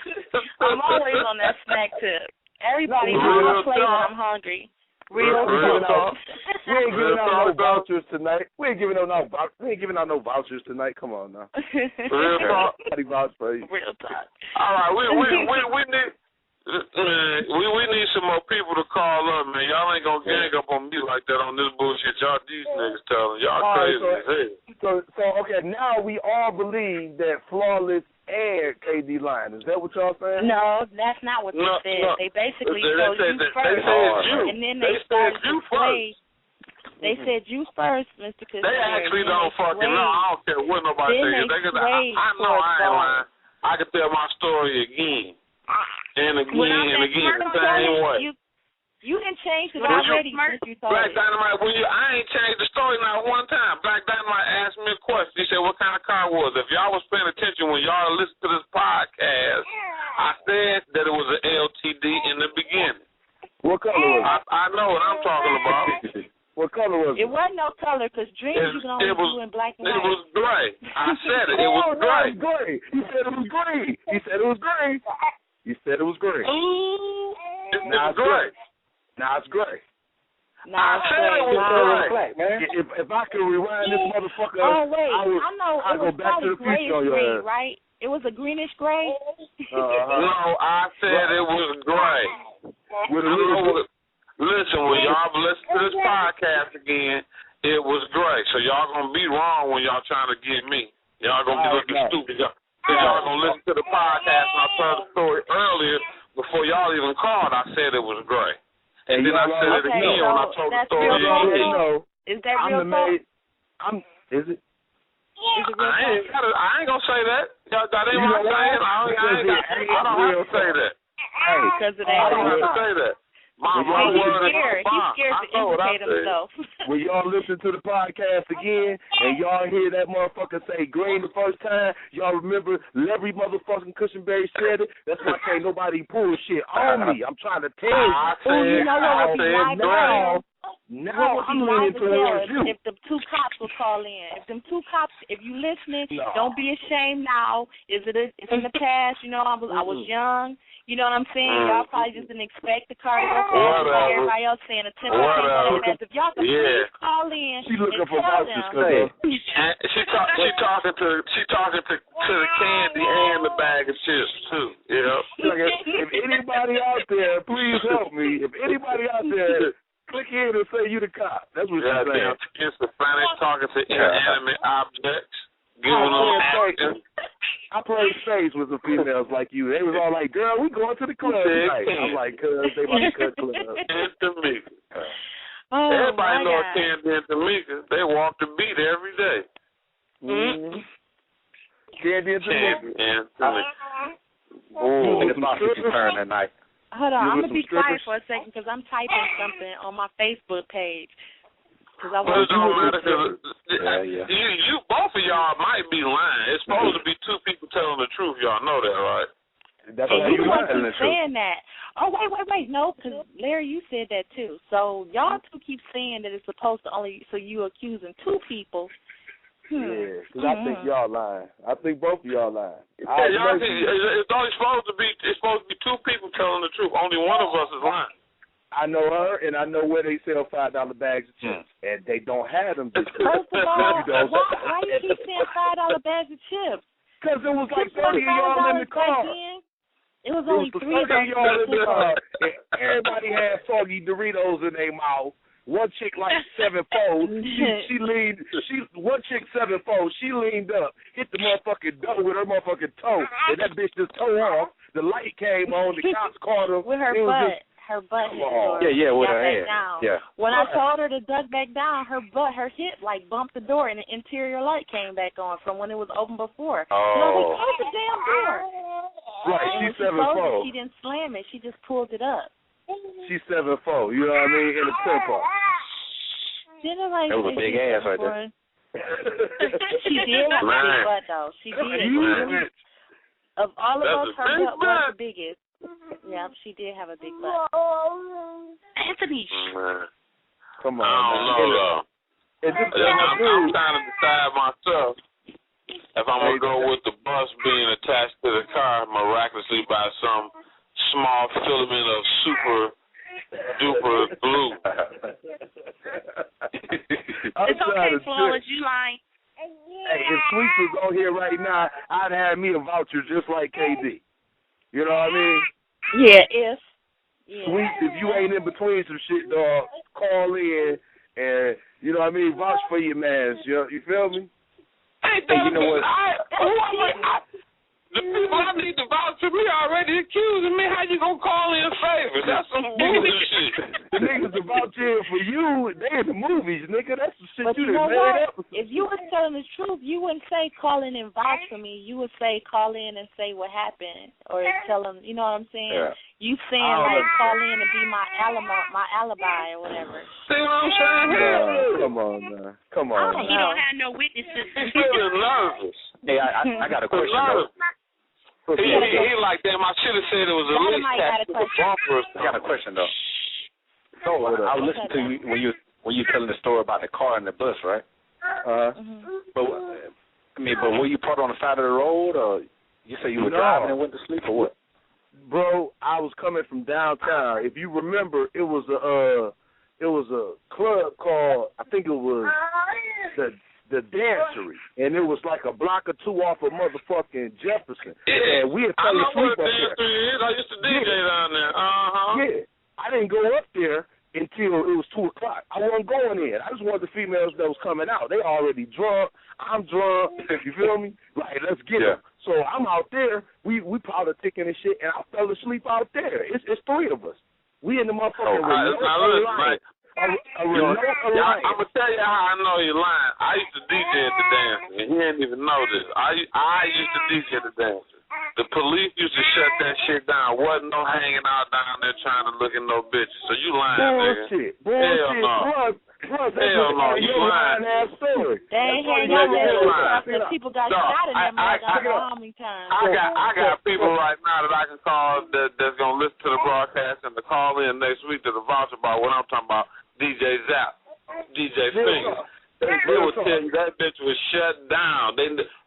on that snack tip. Everybody's on my plate when I'm hungry. Real talk. We ain't giving out no vouchers tonight. We ain't giving out no vouchers tonight. Come on now. Real talk. Real talk. All right, we need some more people to call up, man. Y'all ain't gonna gang up on me like that on this bullshit. These niggas telling y'all crazy as hell. So okay, now we all believe that Flawless and KD lying. Is that what y'all saying? No, that's not what they said. No. They basically told you first, and then they started to play. They said you first, Mr. Kushingberry. They actually don't fucking know. I don't care what nobody says. I know I ain't lying. I can tell my story again. And again, the same way. You didn't change it already since you told Black Dynamite, I ain't changed the story not one time. Black Dynamite asked me a question. He said, what kind of car was it? If y'all was paying attention when y'all listened to this podcast, I said that it was an LTD in the beginning. What color was it? I know what I'm talking about. What color was it? It wasn't no color because dreams you can only do in black and white. It was gray. I said it. It was gray. He said it was gray. He said it was gray. You said it was gray. Now it's gray. Now it's gray. I said it was gray. Man. If I could rewind this motherfucker, I know I'd go back to the future on your ass. Right? It was a greenish gray. No, I said it was gray. Listen, when y'all listen to this podcast again, it was gray. So y'all gonna be wrong when y'all trying to get me. Y'all gonna be looking stupid. Y'all gonna listen to the podcast and I told the story earlier before y'all even called. I said it was gray. And then I said it again when I told the story again. Is that real talk? Is it? I ain't gonna say that. That ain't what I'm saying. I don't say that. Because it ain't I don't say that. He's scared to implicate himself. When y'all listen to the podcast again and y'all hear that motherfucker say green the first time, y'all remember Larry motherfucking Kushingberry said it. That's why can't nobody pull shit on me. I'm trying to tell you. You know what would be live to now I'm leaning towards you. If the two cops will call in. If them two cops, if you listening, don't be ashamed now. It's in the past. You know, I was young. You know what I'm saying? Y'all probably just didn't expect the car to go fast. Like everybody else saying a 10%. If y'all can please call in she looking and for tell vouchers. them. She talking to the candy and the bag of chips too. You know. If anybody out there, please help me. If anybody out there, click in and say you the cop. That's what she's saying. Schizophrenic talking to inanimate objects. I played spades with some females like you. They was all like, girl, we going to the club tonight. I'm like, cuz they about to cut club. And Tamika. Everybody knows Candy and Tamika. They walk the beat every day. Candy and Tamika. Oh, it's about 50 turn that night. Hold on, I'm going to be quiet for a second because I'm typing something on my Facebook page. But it don't matter because you both of y'all might be lying. It's supposed to be two people telling the truth. Y'all know that, right? That's why you keep saying that. Oh, wait. No, because Larry, you said that too. So y'all two keep saying that it's supposed to only, so you accusing two people. Yeah, because I think y'all lying. I think both of y'all lying. It's only supposed to be. It's supposed to be two people telling the truth. Only one of us is lying. I know her, and I know where they sell $5 bags of chips, and they don't have them. First of all, why you keep saying $5 bags of chips? Because it was like 30 of y'all in the car. It was only 3 of y'all in the car. And everybody had soggy Doritos in their mouth. One chick like 7'4". She leaned. One chick 7'4". She leaned up, hit the motherfucking door with her motherfucking toe, and that bitch just toe off. The light came on. The cops caught her with her butt. Her butt hit with her hand. Down. Yeah. When I told her to duck back down, her hip like bumped the door and the interior light came back on from when it was open before. Oh. And I was like, close the damn door. Right, she's 7'4". She didn't slam it. She just pulled it up. She's 7'4". You know what I mean? In a tempo. That was a big ass right there. She did have a big butt though. She did. Of all of us, her butt was the biggest. Yeah, she did have a big butt. Anthony. Come on. I don't know, though. I'm trying to decide myself if I'm going to go with the bus being attached to the car miraculously by some small filament of super duper glue. It's okay, Flawless. You lying. Hey, if Sweet was on here right now, I'd have me a voucher just like KD. You know what I mean? Yeah, Sweet, if you ain't in between some shit, dog, call in and, you know what I mean, vouch for your mans. You feel me? Hey, you know what? The people I need to vouch for me already accusing me. How you gonna call in favors? That's some bullshit. The niggas to vouch in for you, they in the movies, nigga. That's the shit but you know made what? up. If you was telling the truth, you wouldn't say call in and vouch for me. You would say call in and say what happened, or tell them. You know what I'm saying? Yeah. You saying like call in and be my alibi or whatever. See what I'm saying? Come on, man. Come on. He don't have no witnesses. He's nervous. Hey, I got a question though. He like, damn, I should have said it was a lease tax with a bumper. I got a question though. So I listened to you when you telling the story about the car and the bus, right? But were you parked on the side of the road, or you say you were driving and went to sleep, or what? Bro, I was coming from downtown. If you remember, it was a club called, I think it was the Dancery, and it was like a block or two off of motherfucking Jefferson. Yeah, and we had fell asleep up there. I used to DJ down there. Yeah, I didn't go up there until it was 2 o'clock. I wasn't going in. I just wanted the females that was coming out. They already drunk. I'm drunk. You feel me? Like, let's get them. So I'm out there. We politicking and shit, and I fell asleep out there. It's 3 of us. We in the motherfucking I'm going to tell you how I know you're lying. I used to DJ at the dance, and he didn't even know this. I used to DJ at the dance. The police used to shut that shit down. Wasn't no hanging out down there trying to look at no bitches. So you lying, nigga. Hell no. Hell no, you lying. They ain't hanging out there because people got shot in that motherfucker how many times? I got people right now that I can call that's gonna listen to the broadcast and to call in next week to the voucher about what I'm talking about. DJ Zap, DJ Fingers. They would tell you that bitch was shut down.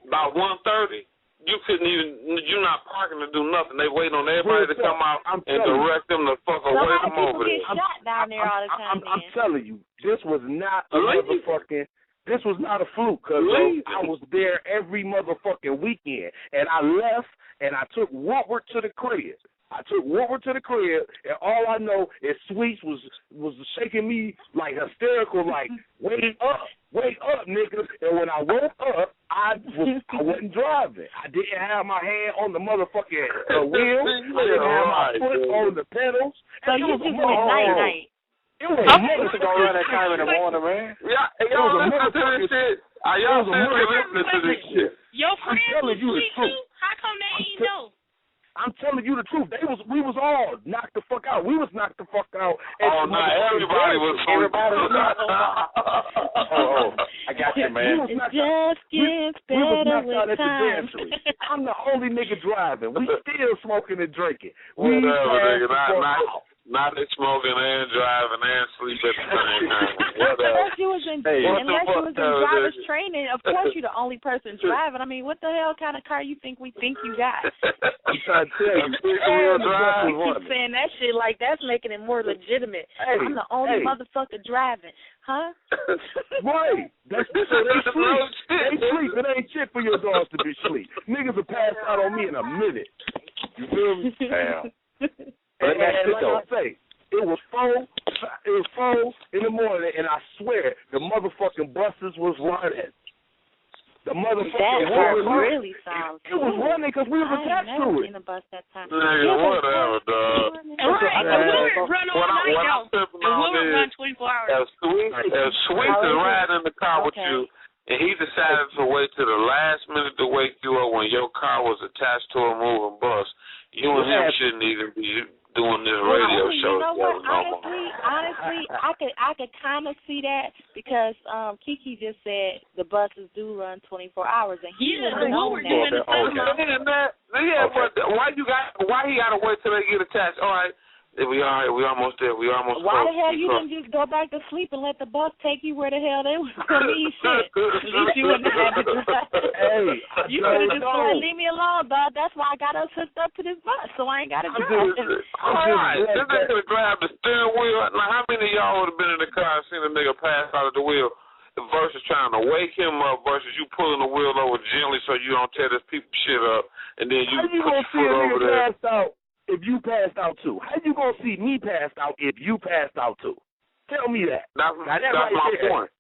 About 1:30. You couldn't even, you're not parking to do nothing. They waiting on everybody to come out and direct them the fuck away from over there. Get shot down there all the time. I'm telling you, this was not a motherfucking, this was not a fluke, cause I was there every motherfucking weekend, and I left and I took Woodward to the crib. And all I know is Sweets was shaking me like hysterical, like wake up, nigga. And when I woke up, I wasn't driving. I didn't have my hand on the motherfucking wheel. I didn't have my foot on the pedals. So you just went night. It was a motherfucker around that time in the morning, man. Yeah, y'all listen to this shit. Y'all listening to this shit. Your friends was sweet too? How come they ain't know? I'm telling you the truth. We was all knocked the fuck out. We was knocked the fuck out. Everybody was. I got you, man. It just gets better with time. I'm the only nigga driving. We still smoking and drinking. Whatever, nigga. Not they smoking and driving and sleep at the same time. Unless you was in driver's training, of course you're the only person driving. I mean, what the hell kind of car you think we think you got? I'm trying to tell you. You keep saying that shit like that's making it more legitimate. I'm the only motherfucker driving. Huh? Right. So they sleep. They sleep. It ain't shit for your dogs to be asleep. Niggas will pass out on me in a minute. You feel me? Damn. And like I say, it was 4 in the morning, and I swear the motherfucking buses was running. The motherfucking really sounds. It was running because we was attached to it. In a bus that time. Nigga, whatever, dog. Right, the Woodward run all night, though. The Woodward run 24 hours. If Sweet is riding in the car with you, and he decided to wait to the last minute to wake you up when your car was attached to a moving bus, you and him shouldn't even be doing this radio show. You know what? Honestly, I could kind of see that because Kiki just said the buses do run 24 hours, and he didn't know that. But why he gotta wait till they get attached? All right. We almost there. Why the hell you didn't just go back to sleep and let the bus take you where the hell they was going to eat shit? At least you wouldn't have had to drive. Hey, you could have just said, leave me alone, dog. That's why I got us hooked up to this bus, so I ain't got to drive. All right. This nigga could have grabbed the steering wheel. Now, how many of y'all would have been in the car and seen a nigga pass out of the wheel versus trying to wake him up versus you pulling the wheel over gently so you don't tear this people shit up, and then you put your foot over there? If you passed out too, how you gonna see me passed out if you passed out too? Tell me that. That's my point.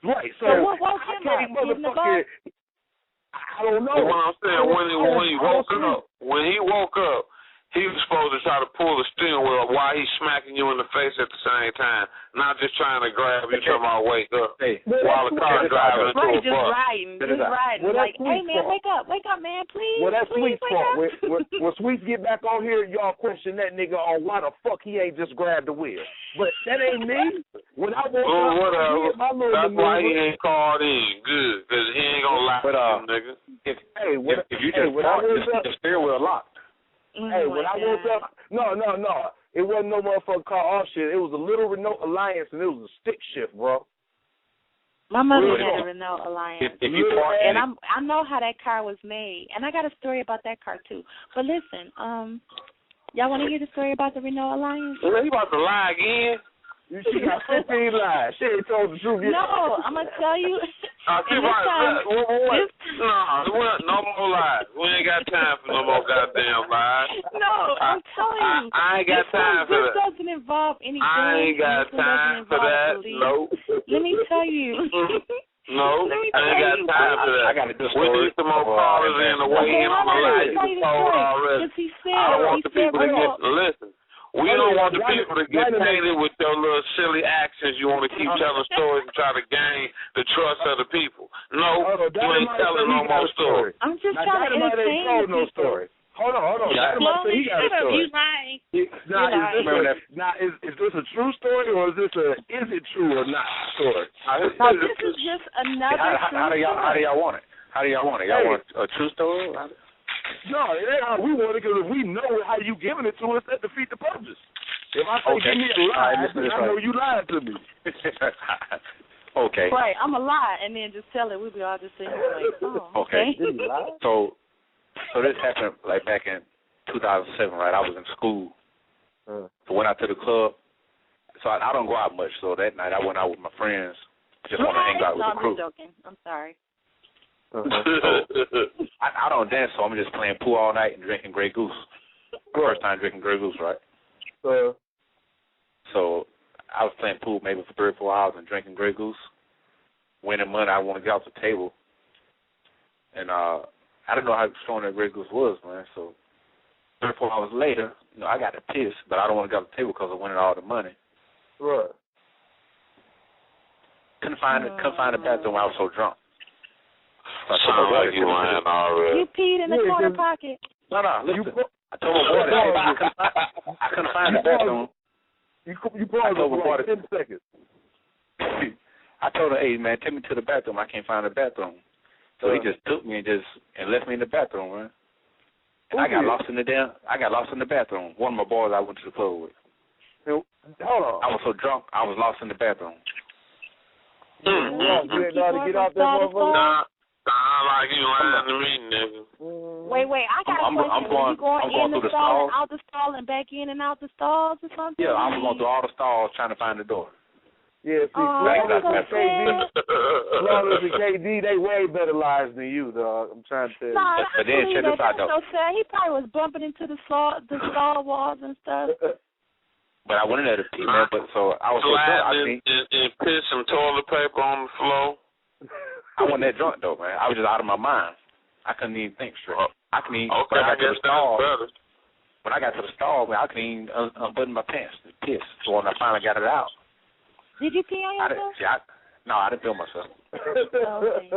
Right. So what woke him up? Motherfucking, I don't know. What I'm saying, when he woke up, he was supposed to try to pull the steering wheel while he's smacking you in the face at the same time, not just trying to grab you till I wake up while the car's driving into a bus. Just riding. Like, hey, man, wake up, man, please. Well, that's Sweet's fault. When Sweet get back on here, y'all question that nigga on why the fuck he ain't just grabbed the wheel. But that ain't me. When I woke up, that's why he ain't called in. Good, because he ain't going to lie to you, nigga. If you just park, the steering wheel locked. Hey, when I woke up, no. It wasn't no motherfucking car off shit. It was a little Renault Alliance, and it was a stick shift, bro. My mother had a Renault Alliance, if you park, and I know how that car was made, and I got a story about that car too. But listen, y'all want to hear the story about the Renault Alliance? Well, you about to lie again? She got 15 lies. She ain't told the truth yet. No, I'm going to tell you. No more lies. We ain't got time for no more goddamn lies. No, I'm telling you. I ain't got time for that. This doesn't involve any I ain't got time for that. No. Let me tell you. No, I ain't got time for that. I got a good story. We need some more callers in the way in on the lie you told already. I don't want the people to get, listen. We don't want the people to get tainted with your little silly actions. You want to keep telling stories and try to gain the trust of the people. No, you ain't telling no more stories. I'm just trying to entertain the people. Hold on. Yeah. He got a story. You lying. Is this a true story or is it true or not story? No, this is just another How do y'all want it? How do y'all want it? Y'all want a true story? No, it ain't how we want it because if we know how you giving it to us, that defeat the purpose. If I say give me a lie, I know you lied to me. Okay. Right, I'm a lie, and then just tell it. We'll be all just sitting here like, oh, okay. So this happened like back in 2007, right? I was in school. So went out to the club. So I don't go out much. So that night I went out with my friends. Just want to hang out with the crew. I'm joking. I'm sorry. So I don't dance, so I'm just playing pool all night and drinking Grey Goose. First time drinking Grey Goose, right? So I was playing pool maybe for 3 or 4 hours and drinking Grey Goose. Winning money, I want to get off the table. And I didn't know how strong that Grey Goose was, man. So 3 or 4 hours later, I got to piss, but I don't want to get off the table because I winning all the money. Right. Couldn't find the bathroom. I was so drunk. Sounds like you lying already. You peed in the corner pocket. No, listen. I told my boy that I couldn't find the bathroom. You paused for like 10 seconds. I told her, hey, man, take me to the bathroom. I can't find the bathroom. So he just took me and left me in the bathroom, man. And I got lost in the bathroom. One of my boys I went to the club with. Hold on. I was so drunk, I was lost in the bathroom. You didn't know how to get out there, motherfucker? Sound like you lying to me, nigga. Wait, I got a question. You going in the stall and out the stall and back in and out the stalls or something? Yeah, I was going through all the stalls trying to find the door. Yeah, see, Flawless and KD, they way better lives than you, dog. I'm trying to tell you. Nah, but then check this out, though. So sad. He probably was bumping into the stall walls and stuff. But I went in there to pee, man. But so I was so drunk. And put some toilet paper on the floor. I wasn't that drunk though, man. I was just out of my mind. I couldn't even think straight. I couldn't even. Okay, I guess that's better. When I got to the stall, man, I couldn't even unbutton my pants to piss. So when I finally got it out. Did you pee on yourself? I didn't feel myself. Okay.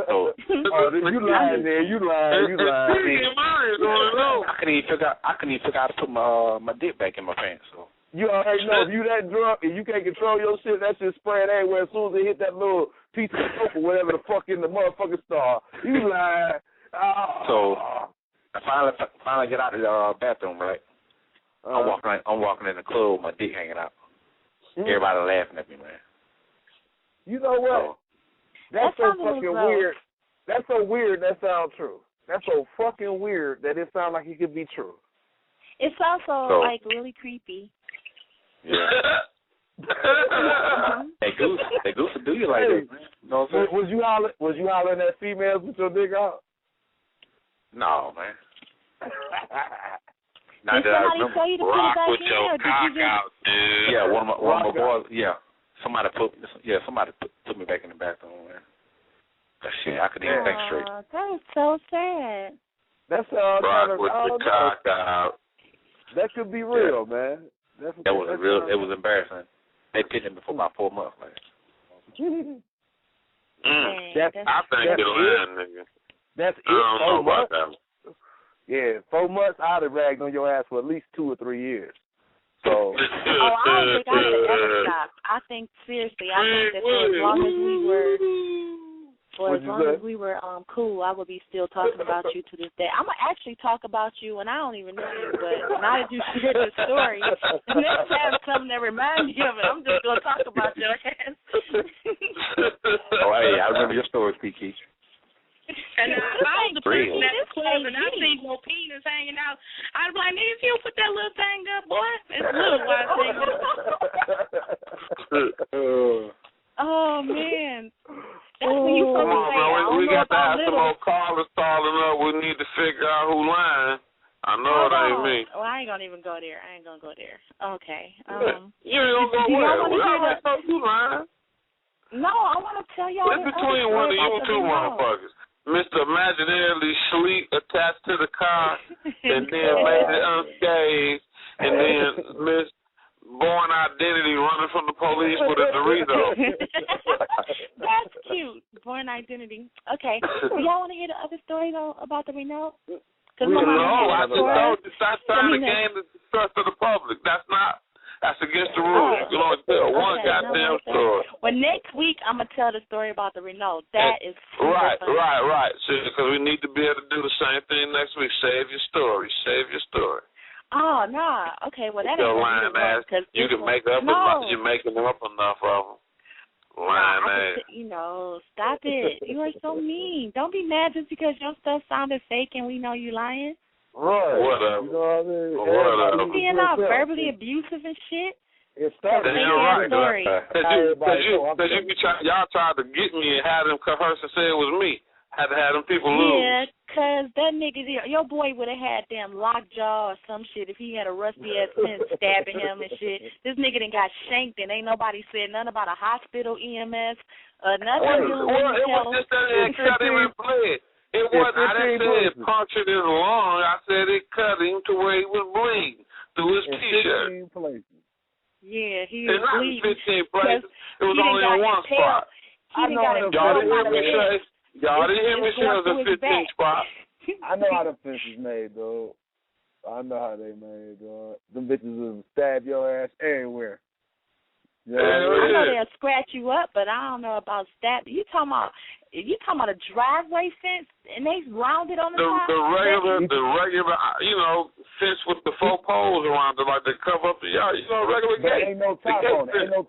So, you lying there. You lying. I couldn't even figure out how to put my dick back in my pants. So. You already know if you that drunk and you can't control your shit, that shit spraying everywhere as soon as it hit that little piece of soap or whatever the fuck in the motherfucking star. You lying. So I finally get out of the bathroom, right? I'm walking in the club with my dick hanging out. Everybody laughing at me, man. You know what? That's so fucking weird. That's so weird that sounds true. That's so fucking weird that it sounds like it could be true. It's also like really creepy. Yeah. Hey Goose will do you like that, man. No, was you hollering at females with your dick out? No, man. Did somebody tell you to put it back with in, your or did you just? Out, dude. Yeah, one of my boys. Yeah, somebody put me back in the bathroom, man. But shit, I couldn't even think straight. That is so sad. That's rock with the cock out. That could be real, man. It was embarrassing. They pitched me for about 4 months, man. I think you're lying, nigga. That's it. I don't know about that. Yeah, 4 months, I'd have ragged on your ass for at least 2 or 3 years. So. I don't think I would have ever stopped. I think seriously, that for as long as we were cool, I would be still talking about you to this day. I'm gonna actually talk about you, and I don't even know you, but now that you shared the story, and then have something that reminds you of it, I'm just gonna talk about your ass. Oh, hey, I remember your story, Kiki. And if I was the person at the club and I seen no penis hanging out, I'd be like, nigga, if you don't put that little thing up, boy, it's a little white thing. Oh, man. That's when you come on, we got to have some more callers calling up. We need to figure out who lying. I know it ain't me. Well, I ain't going to even go there. I ain't going to go there. Okay. You ain't going to go where? We already know you lying. No, I want to tell y'all. It's between one of you two motherfuckers. Mr. Imaginarily Sleep attached to the car and then made it unscathed, and then Miss Born Identity running from the police with a Dorito. That's cute. Born Identity. Okay. Do y'all want to hear the other story, though, about the Renault? Because my mama I just told you, stop trying to gain the trust of the public. That's against the rules. You can only tell one goddamn story. Well, next week I'm gonna tell the story about the Renault. That is right. See, because we need to be able to do the same thing next week. Save your story. Oh no. Okay. Well, that ain't lying ass. You can make up enough. You're making up enough of them. Lying ass. Stop it. You are so mean. Don't be mad just because your stuff sounded fake and we know you lying. Right. Whatever. You know what I mean? Whatever. You being all verbally abusive and shit. It's started. Damn right. Because y'all tried to get me and had them coerce and say it was me. Had to have them people lose. Yeah, because that nigga, your boy would have had them lockjaw or some shit if he had a rusty-ass pen stabbing him and shit. This nigga done got shanked and ain't nobody said nothing about a hospital EMS or nothing. It was just that it cut him and bled. It wasn't, I didn't say it punctured his lung. I said it cut him to where he was bleeding through his T-shirt. 15 places. Yeah, he was bleeding. Not 15 places. It was only in one spot. Y'all didn't hear me say it was a 15 spot. I know how the fence is made, though. I know how they made, dog. Them bitches will stab your ass everywhere. Yeah, I know they'll scratch you up, but I don't know about stab. You talking about a driveway fence and they rounded on the top? The regular, fence with the 4 poles around it, like they cover up the yard. Regular but gate. Ain't no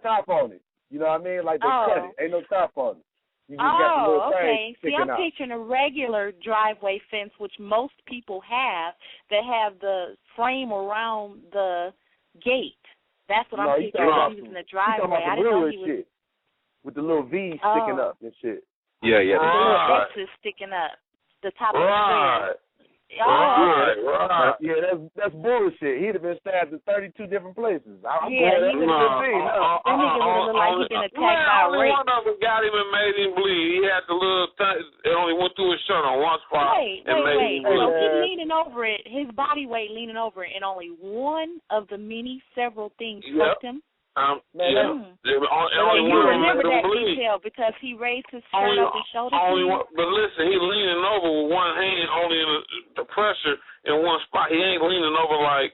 top on it. You know what I mean? Like they cut it. Ain't no top on it. You just got the little thing See, I'm picturing a regular driveway fence, which most people have, that have the frame around the gate. That's what I'm picturing using the driveway. I didn't know he was... shit. With the little V sticking up and shit. Yeah. The little X is sticking up. The top of the square. Right. Yeah, that's bullshit. He'd have been stabbed in 32 different places. That nigga would have looked like he'd been attacked by rape. One of them got him and made him bleed. He had the little it only went through his shirt on one spot. Wait. So he's leaning over it, his body weight leaning over it, and only one of the several things struck him. Only you remember that detail because he raised his shirt up his shoulder. But listen, he leaning over with one hand, only in the pressure in one spot. He ain't leaning over like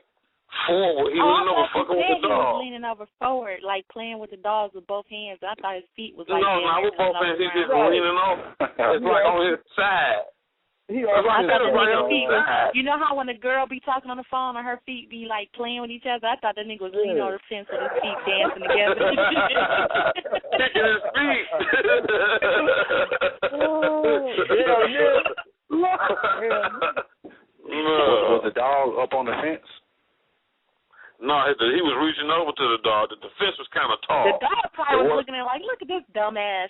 forward. He leaning over fucking with the dog. He was leaning over forward, like playing with the dogs with both hands. I thought his feet was like not with both hands. He's just leaning over. It's like on his side. You know how when a girl be talking on the phone and her feet be like playing with each other? I thought that nigga was leaning on the fence with his feet dancing together. Kicking his feet. Was the dog up on the fence? No, he was reaching over to the dog. The fence was kind of tall. The dog probably was looking at him like, look at this dumbass.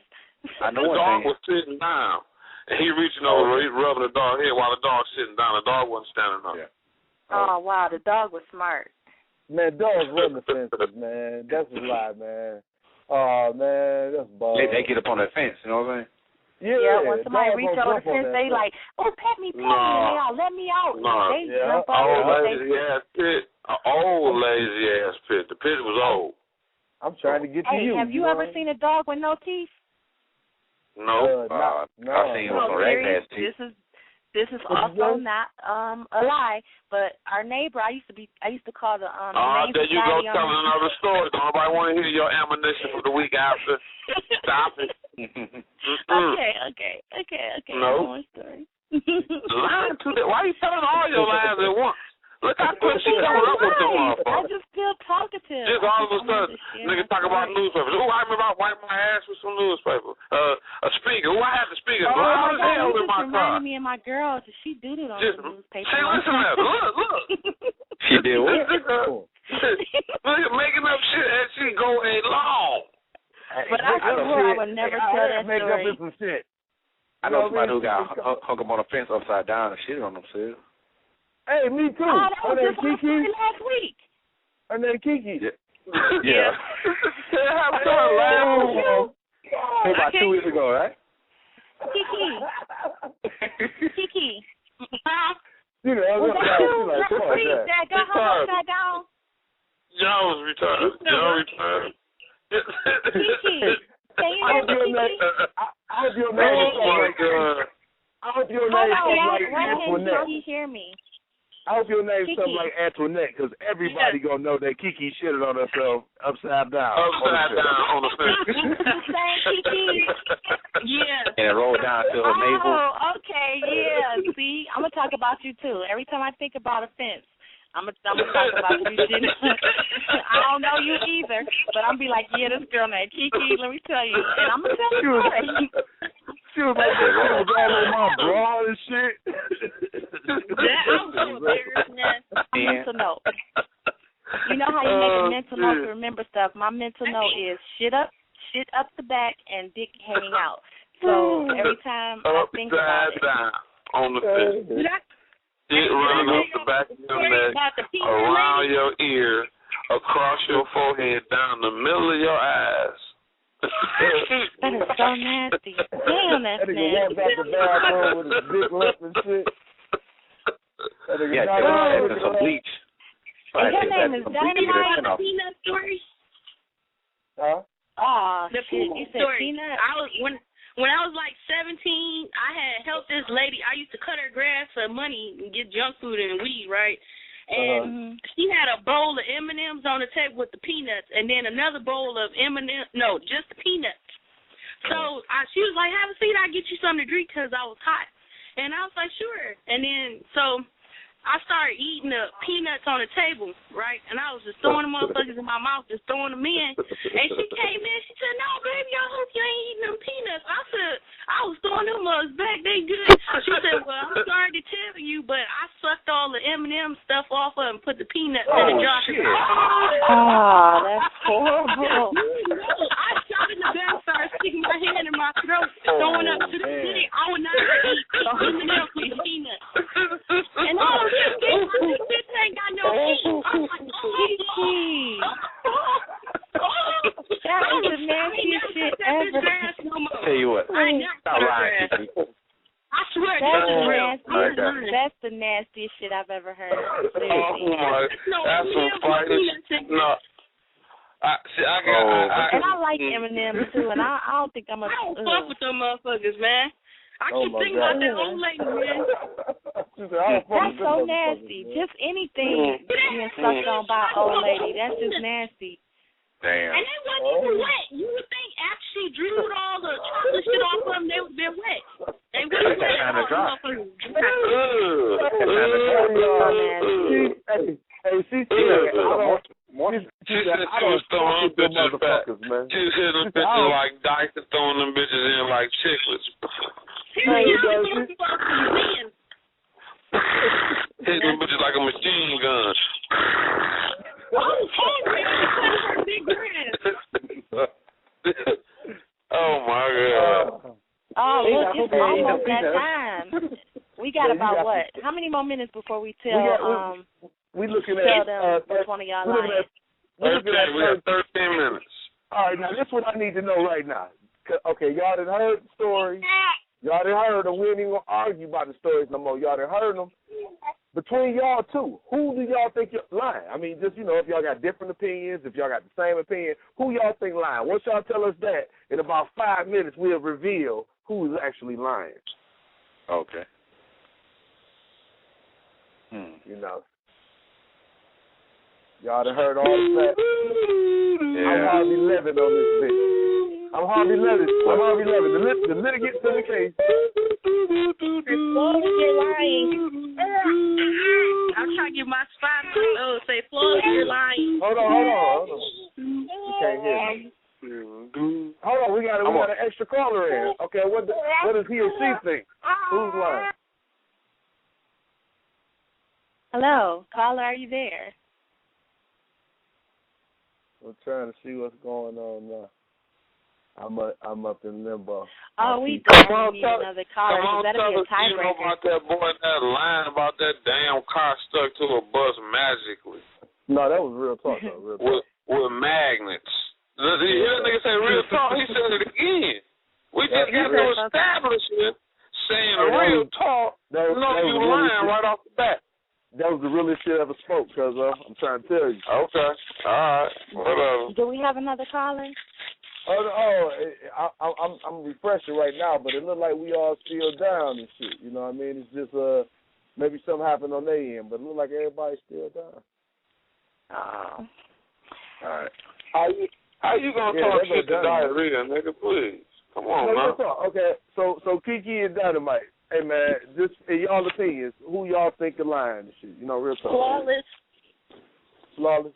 I know the dog was sitting down. And he reaching over, he rubbing the dog's head while the dog's sitting down. The dog wasn't standing up. Yeah. Oh, wow, the dog was smart. Man, dogs run the fences, man. That's a lie, man. Oh, man, that's balls. They get up on that fence, you know what I'm saying? Yeah, when somebody reach over the fence, they like, oh, pet me out, let me out. They jump over. Old lazy ass pit. The pit was old. I'm trying to get to you. Have you ever seen a dog with no teeth? No. I've seen him with some rag-ass teeth. This is also not a lie, but our neighbor, I used to call the there you go telling another story. Don't nobody want to hear your ammunition for the week after. Stop it. Okay. No. Lying to that. Why are you telling all your lies at once? Look how quick she coming up with the motherfucker. I just feel talkative. Just all of a sudden, nigga talk about newspapers. Oh, I remember I wiped my ass with some newspaper. A speaker. Oh, I had the speaker. Loud as hell in my car. Reminded me of my girl. She doodled on the newspaper. Say, listen to that. Look. She did what? Look, making up shit as she go along. But I swore I would never tell that make story. Up with some shit. I know somebody who got hung up on a fence upside down and shit on themselves. Hey, me too. Oh, that was just Kiki last week. Her name Kiki. Yeah. About 2 weeks ago, right? Kiki. You know, that got hung upside down. John was retarded. Kiki. I hope your name. Oh my God. I hope your name something like Why can't Antoinette. Kiki hear me? I hope your name's Kiki. something like Antoinette, because everybody gonna know that Kiki shitted on herself upside down. Upside down on the fence. Saying Kiki. Yeah. And it rolled down to her navel. Oh, okay, yeah. See, I'm gonna talk about you too. Every time I think about a fence, I'm gonna talk about you. Shit. I don't know you either, but I'm be like, yeah, this girl named Kiki. Let me tell you, and I'm gonna tell you. She was like, she was all on my bra and shit. I'm so embarrassed, man. Mental note. You know how you make a mental note to remember stuff? My mental note is shit up the back, and dick hanging out. So every time I think about it. Upside down on the fence. Shit running up the back of your neck, around your ear, across your forehead, down the middle of your eyes. That is so nasty. Damn, that's nasty. That nigga walked out the bathroom with his dick left and shit. Yeah, take some bleach. And your name is Dynamite. Peanut story. Huh? Oh, the shit. You said story. peanut? When I was like 17, I had helped this lady. I used to cut her grass for money and get junk food and weed, right? And she had a bowl of M&Ms on the table with the peanuts, and then another bowl of just the peanuts. So she was like, have a seat, I'll get you something to drink because I was hot. And I was like, sure. And then so I started eating the peanuts on the table, right? And I was just throwing the motherfuckers in my mouth, just throwing them in. And she came in, she said, no, baby, I hope you ain't eating them peanuts. I said, I was throwing them mugs back, they good. She said, well, I'm sorry to tell you, but I sucked all the M&M stuff off of and put the peanuts in the jar. Oh, that's horrible. I shot in the back, started sticking my hand in my throat, throwing up to the city. I would not eat M&M with peanuts. And I was just this bitch ain't got no teeth. I'm like, that is the nastiest shit ever. Tell you what, stop lying, Kiki. I swear, that's the nastiest shit I've ever heard. Seriously. Oh my, that's some fighting. No. And I like M&M's too, and I don't think I'm a. I don't fuck with them motherfuckers, man. I keep thinking about that old lady, man. That's so nasty. Just anything being sucked on by an old lady, that's just nasty. Damn. And they wasn't even wet. You would think after she drewed all the chocolate shit off of them, they would have been wet. They wouldn't wet at all. Hey, she said, she said she was throwing them bitches back. She was hitting them bitches like dice and throwing them bitches in like chiclets. Hitting them bitches like a machine gun. Oh my God. Oh, look, it's almost that time. We got about what? How many more minutes before we tell we looking at which one of y'all lying? We have 13 minutes. All right, now this is what I need to know right now. Okay, y'all done heard the story. Y'all done heard them. We ain't even gonna argue about the stories no more. Y'all done heard them. Between y'all two, who do y'all think you're lying? I mean, just, if y'all got different opinions, if y'all got the same opinion, who y'all think lying? Once y'all tell us that, in about 5 minutes, we'll reveal who's actually lying. Okay. Y'all done heard all the facts. Yeah. I'm Harvey Levin on this bitch. I'm Harvey Levin. The litigant to the case. Florida, you're lying. I'm trying to get my spot. Say Florida, you're lying. Hold on. You can't hear me. Hold on, we got an extra caller in. Okay, what does he or she think? Who's lying? Hello, caller, are you there? We're trying to see what's going on now. I'm up in limbo. Oh, we definitely need another caller. That'll be a tiebreaker. You know about that boy that lying about that damn car stuck to a bus magically. No, that was real talk though. Real talk. With magnets. Did you hear that nigga say real talk? He said it again. We just got to establish it, saying real talk. You lying right off the bat. That was the realest shit I ever spoke, cuz I'm trying to tell you. Okay. All right. Whatever. Do we have another caller? I'm refreshing right now, but it look like we all still down and shit. You know what I mean? It's just maybe something happened on their end, but it look like everybody's still down. Oh. All right. How you gonna talk shit to diarrhea, nigga? Please, come on, man. Okay, so Kiki and Dynamite. Hey man, just in y'all opinions, who y'all think is lying and shit? You know, real talk. Flawless.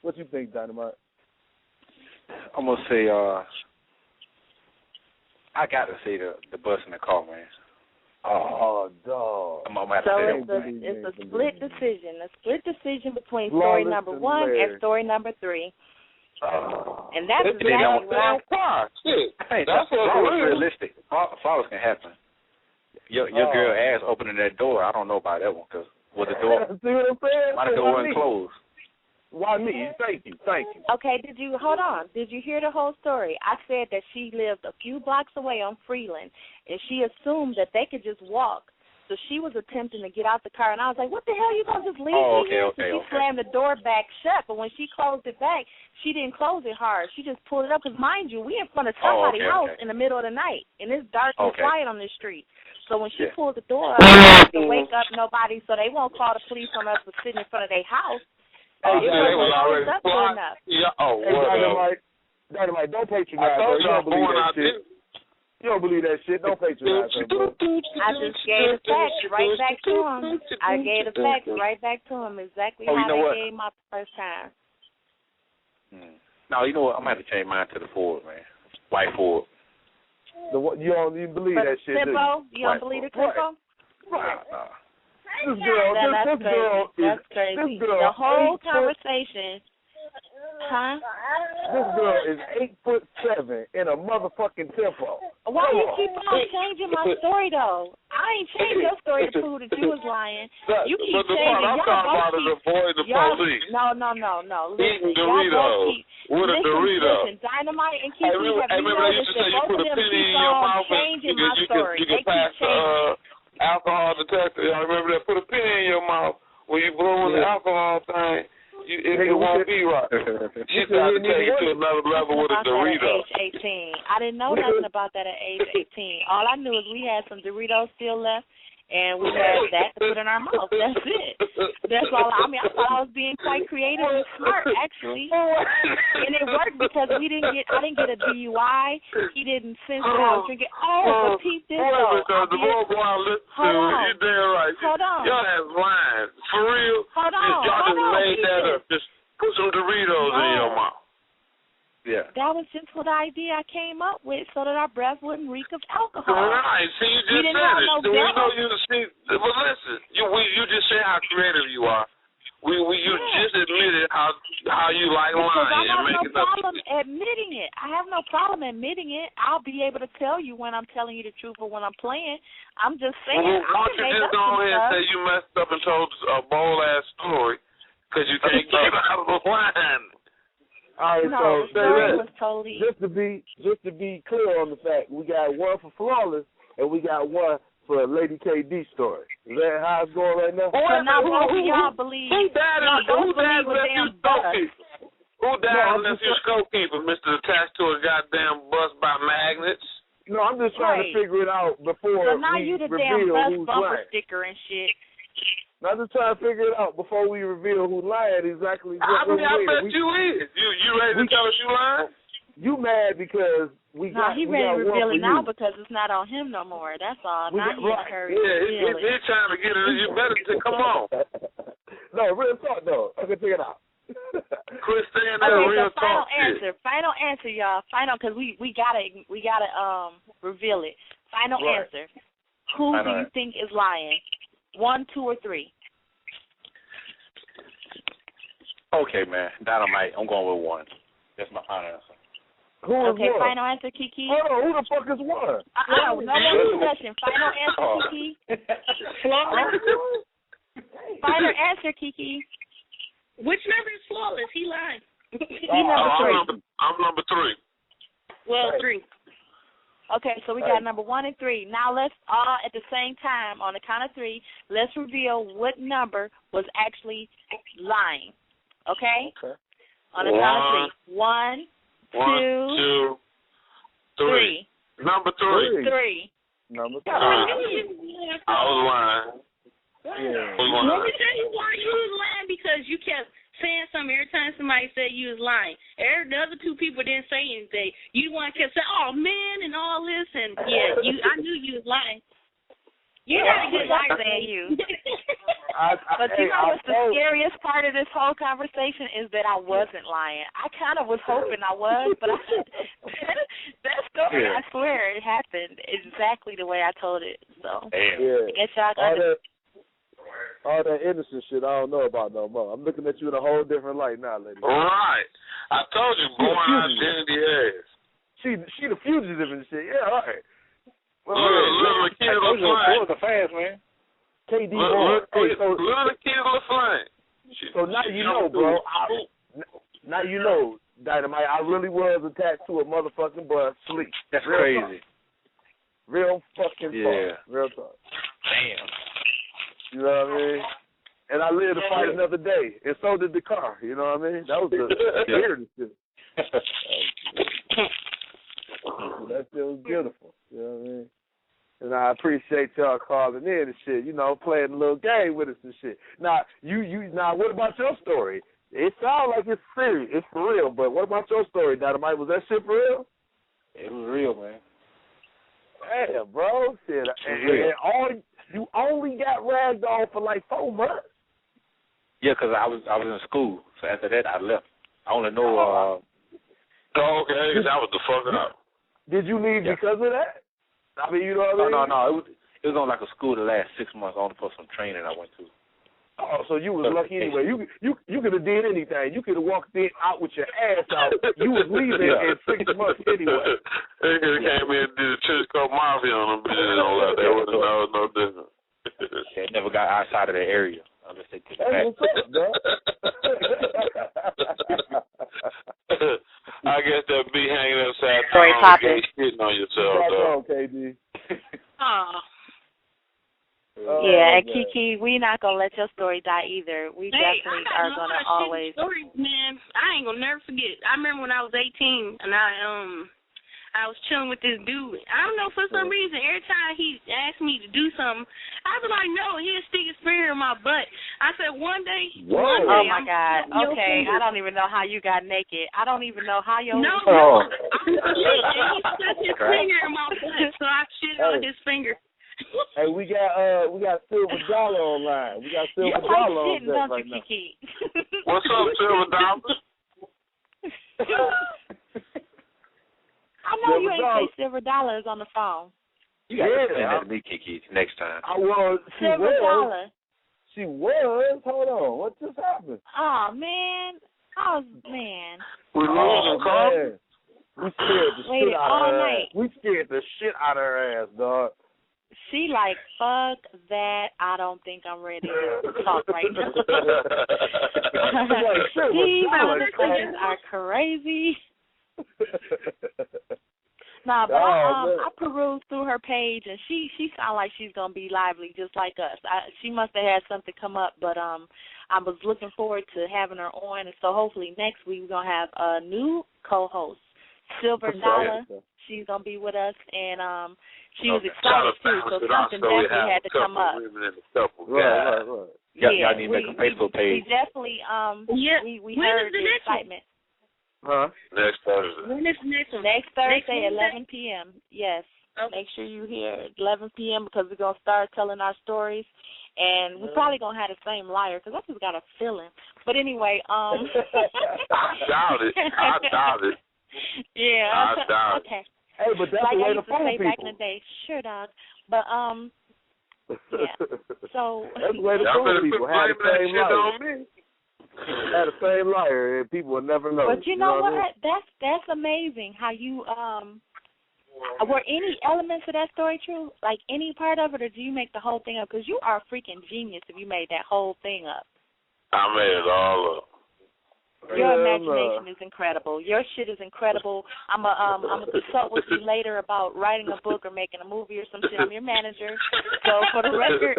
What you think, Dynamite? I'm gonna say I gotta say the bus in the car, man. Oh, dog. It's a split decision. A split decision between story number 1 and story number 3. And that's exactly what I think. That's what's realistic. Flowers can happen. Your girl ass opening that door. I don't know about that one because with the door, see what I'm saying? Might have wasn't closed. Why me? Thank you. Okay, hold on. Did you hear the whole story? I said that she lived a few blocks away on Freeland, and she assumed that they could just walk. So she was attempting to get out the car, and I was like, what the hell, you going to just leave me here? So she slammed the door back shut, but when she closed it back, she didn't close it hard. She just pulled it up, because mind you, we in front of somebody's house in the middle of the night, and it's dark and quiet on this street. So when she pulled the door up, to wake up nobody so they won't call the police on us for sitting in front of their house, it wasn't closed up good enough. Dynamite, don't patronize her. You don't believe that shit. You don't believe that shit. Don't patronize her, bro. I just gave the facts right back to him. I gave the facts right back to him exactly how they gave my first time. No, you know what? I'm going to have to change mine to the Ford, man. White Ford. You don't even believe that shit, do you? You don't believe the tempo? Right. This girl that's crazy. The whole conversation. Huh? This girl is 8'7" in a motherfucking tempo. Why you keep on changing my story though? I ain't changed your story to prove that you was lying. You keep changing. I'm talking about is avoid the police. No. Eating Doritos with a Dorito. Listen, Dynamite and Kiki have noticed that both of them keep on changing my story. You can pass the alcohol detector. Y'all remember that? Put a penny in your mouth when you blow in the alcohol thing. It won't be right. She's trying to take it to another level with a Dorito. At age 18. I didn't know nothing about that at age 18. All I knew is we had some Doritos still left, and we had that to put in our mouth. That's it. That's all. I thought I was being quite creative and smart, actually. And it worked because I didn't get a DUI. He didn't sense that I was drinking. But peep this, though. Because the more boy I listen to, you're damn right. Hold on. Y'all have lying. For real? Hold on. Y'all just made that up. Just put some Doritos in your mouth. Yeah. That was just what the idea I came up with so that our breath wouldn't reek of alcohol. Right. See, you just said it. We know you see. Well, listen. You just say how creative you are. You just admitted how you like lying. I have no problem admitting it. I have no problem admitting it. I'll be able to tell you when I'm telling you the truth or when I'm playing. I'm just saying. Well, why don't you just go ahead and say you messed up and told a bold ass story because you can't get out of the line. All right, no, so was totally... just to be clear on the fact, we got one for Flawless and we got one for Lady KD story. Is that how it's going right now? So now both of y'all believe... Who died unless you scorekeeper? Who died unless you scorekeeper, Mr. Attached to a goddamn bus by magnets? No, I'm just trying to figure it out before so now we you the reveal damn who's bus bumper lying. sticker and shit. I'm just trying to figure it out before we reveal who lied exactly. I bet you is. You ready to tell us you lying? You mad because we got he ready to reveal it now because it's not on him no more. That's all. Now he's hurry. Yeah, he's trying to get it. You better come on. No, real talk though. Okay, check it out. Quit saying that real talk. Final answer, y'all. Final, because we gotta reveal it. Final answer. Who do you think is lying? 1, 2, or 3? Okay, man. Dynamite. I'm going with 1. That's my final answer. Okay, final answer, Kiki. Hold on, who the fuck is 1? No more discussion. Final answer, Kiki. Final answer, Kiki. Which number is Flawless? He lied. I'm number 3. Well, 3. Okay, so we got number 1 and 3. Now let's all at the same time, on the count of 3, let's reveal what number was actually lying. Okay? On the count of 3. 1, 2, 3. Number 3. 3. Number 3. I was lying. Yeah. Let me tell you why you was lying, because you kept saying something every time somebody said you was lying. The other 2 people didn't say anything. You the one kept saying, "Oh man," and all this, and I knew you was lying. You're not a good liar than you. But you know what's the scariest part of this whole conversation is that I wasn't lying. I kind of was hoping I was, but that story, I swear, it happened exactly the way I told it. So, I guess y'all got all that innocent shit I don't know about no more. I'm looking at you in a whole different light now, lady. Right. I told you, born identity ass. She the fugitive and shit. Yeah, all right. Little kid LaFlame. The fans, man. KD, little kid LaFlame. So now you know, bro. Now you know, Dynamite. I really was attached to a motherfucking bus. Sleep. That's crazy. Real fucking talk. Real talk. Damn. You know what I mean? And I lived to fight another day, and so did the car. You know what I mean? That was the weirdest shit. That shit was beautiful. You know what I mean? And I appreciate y'all calling in and shit. You know, playing a little game with us and shit. Now, now, what about your story? It sounds like it's serious. It's for real. But what about your story, Dynamite? Was that shit for real? It was real, man. Damn, bro. Shit. And you only got ragged on for like 4 months. Yeah, because I was in school. So after that, I left. I only know. Okay, that was the fuck up. Did you leave because of that? I mean, you know what I mean? No. It was on like a school the last 6 months, only for some training I went to. Oh, so you was lucky anyway. You could have did anything. You could have walked out with your ass out. You was leaving in 6 months anyway. They could have came in and did a Chisco Mafia on them bitches and all that. That was no different. They never got outside of the area unless they took it back. What's up, bro? I guess that be hanging upside Story down popping. shitting on yourself, though. KD. Yeah, and Kiki, we not gonna let your story die either. We definitely are gonna always. Stories, man, I ain't gonna never forget. I remember when I was 18 and I was chilling with this dude. I don't know, for some reason, every time he asked me to do something, I was like, no, he'll stick his finger in my butt. I said, one day. Oh my God. Okay, I don't even know how you got naked. I don't even know how your. No. He stuck his finger in my butt, so I shit on his finger. Hey, we got Silver Dollar online. We got Silver Dollar on deck right now. What's up, Silver Dollar? I know you ain't say Silver Dollar is on the phone. You got to send that to me, Kiki, next time. I was. Silver Dollar. She was. Hold on. What just happened? Oh, man. Man. We losing coffee? We scared the shit out of her ass. We scared the shit out of her ass, dog. She like, fuck that. I don't think I'm ready to talk right now. These motherfuckers are crazy. Nah, but I perused through her page, and she sounds like she's gonna be lively, just like us. She must have had something come up, but I was looking forward to having her on, and so hopefully next week we're gonna have a new co-host, Silver Dollar. She's gonna be with us, and she was excited too, so something definitely had to come up. Right. Y'all need to make a Facebook page. We definitely we heard the excitement. Huh? Next Thursday. When is the next one? Next Thursday, 11 p.m. Yes. Okay. Make sure you're here at 11 p.m. because we're going to start telling our stories. And we're probably going to have the same liar because I just got a feeling. But anyway. I doubt it. Yeah. I doubt it. Okay. Hey, but that's like the way I used to fool say people. back in the day. Sure, dog. But, yeah. So. That's the way to fool people. Have the same liar. Had the same liar, and people will never know. But you know what? I mean? That's amazing how you were any elements of that story true? Like any part of it, or do you make the whole thing up? Because you are a freaking genius if you made that whole thing up. I made it all up. Your imagination is incredible. Your shit is incredible. I'm a consult with you later about writing a book or making a movie or some shit. I'm your manager. So for the record,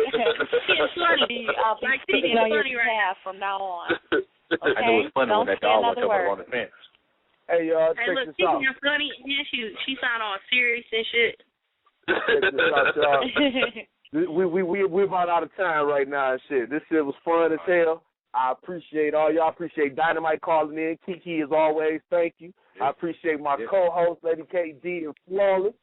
I'll be speaking on your behalf from now on. Okay? I know it's funny Don't when that say dog another went word. on the fence. Hey, Hey, check look, this she's out. being funny, and she sound all serious and shit. Check this out, y'all. We about out of time right now and shit. This shit was fun as hell. I appreciate all y'all. Appreciate Dynamite calling in. Kiki, as always, thank you. I appreciate my co-host, Lady KD and Flawless.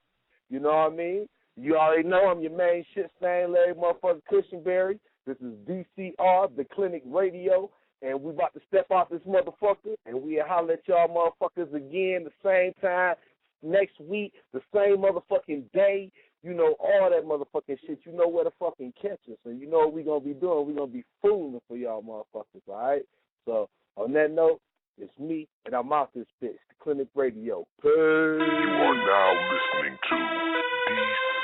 You know what I mean? You already know I'm your main shit stain, Larry motherfucking Kushingberry. This is DCR, the Clinic Radio, and we about to step off this motherfucker, and we'll holler at y'all motherfuckers again the same time next week, the same motherfucking day. You know, all that motherfucking shit. You know where to fucking catch us. And you know what we're going to be doing. We're going to be fooling for y'all motherfuckers, all right? So, on that note, it's me, and I'm out this bitch, the Clinic Radio. Peace. You are now listening to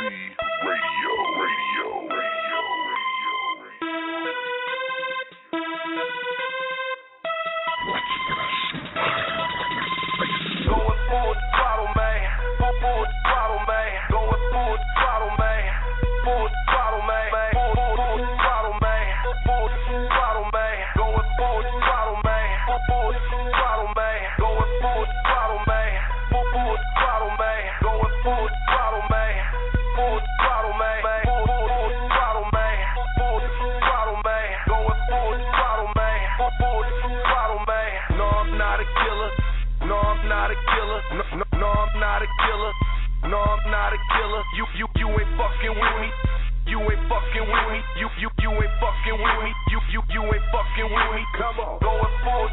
DC Radio. Going full throttle, man. Full throttle, man. Going full throttle, man. Full throttle, man. Full throttle, man. Full throttle, man. Going full throttle, man. Full throttle, man. Going full throttle, man. Full throttle, man. Going full throttle, man. Full throttle, man. Full throttle, man. Full throttle, man. Going full throttle, man. Full throttle, man. No, I'm not a killer. No, I'm not a killer. No, I'm not a killer. No, I'm not a killer. You ain't fucking with me. You ain't fucking with me. You ain't fucking with me. You ain't fucking with me. Come on. Going full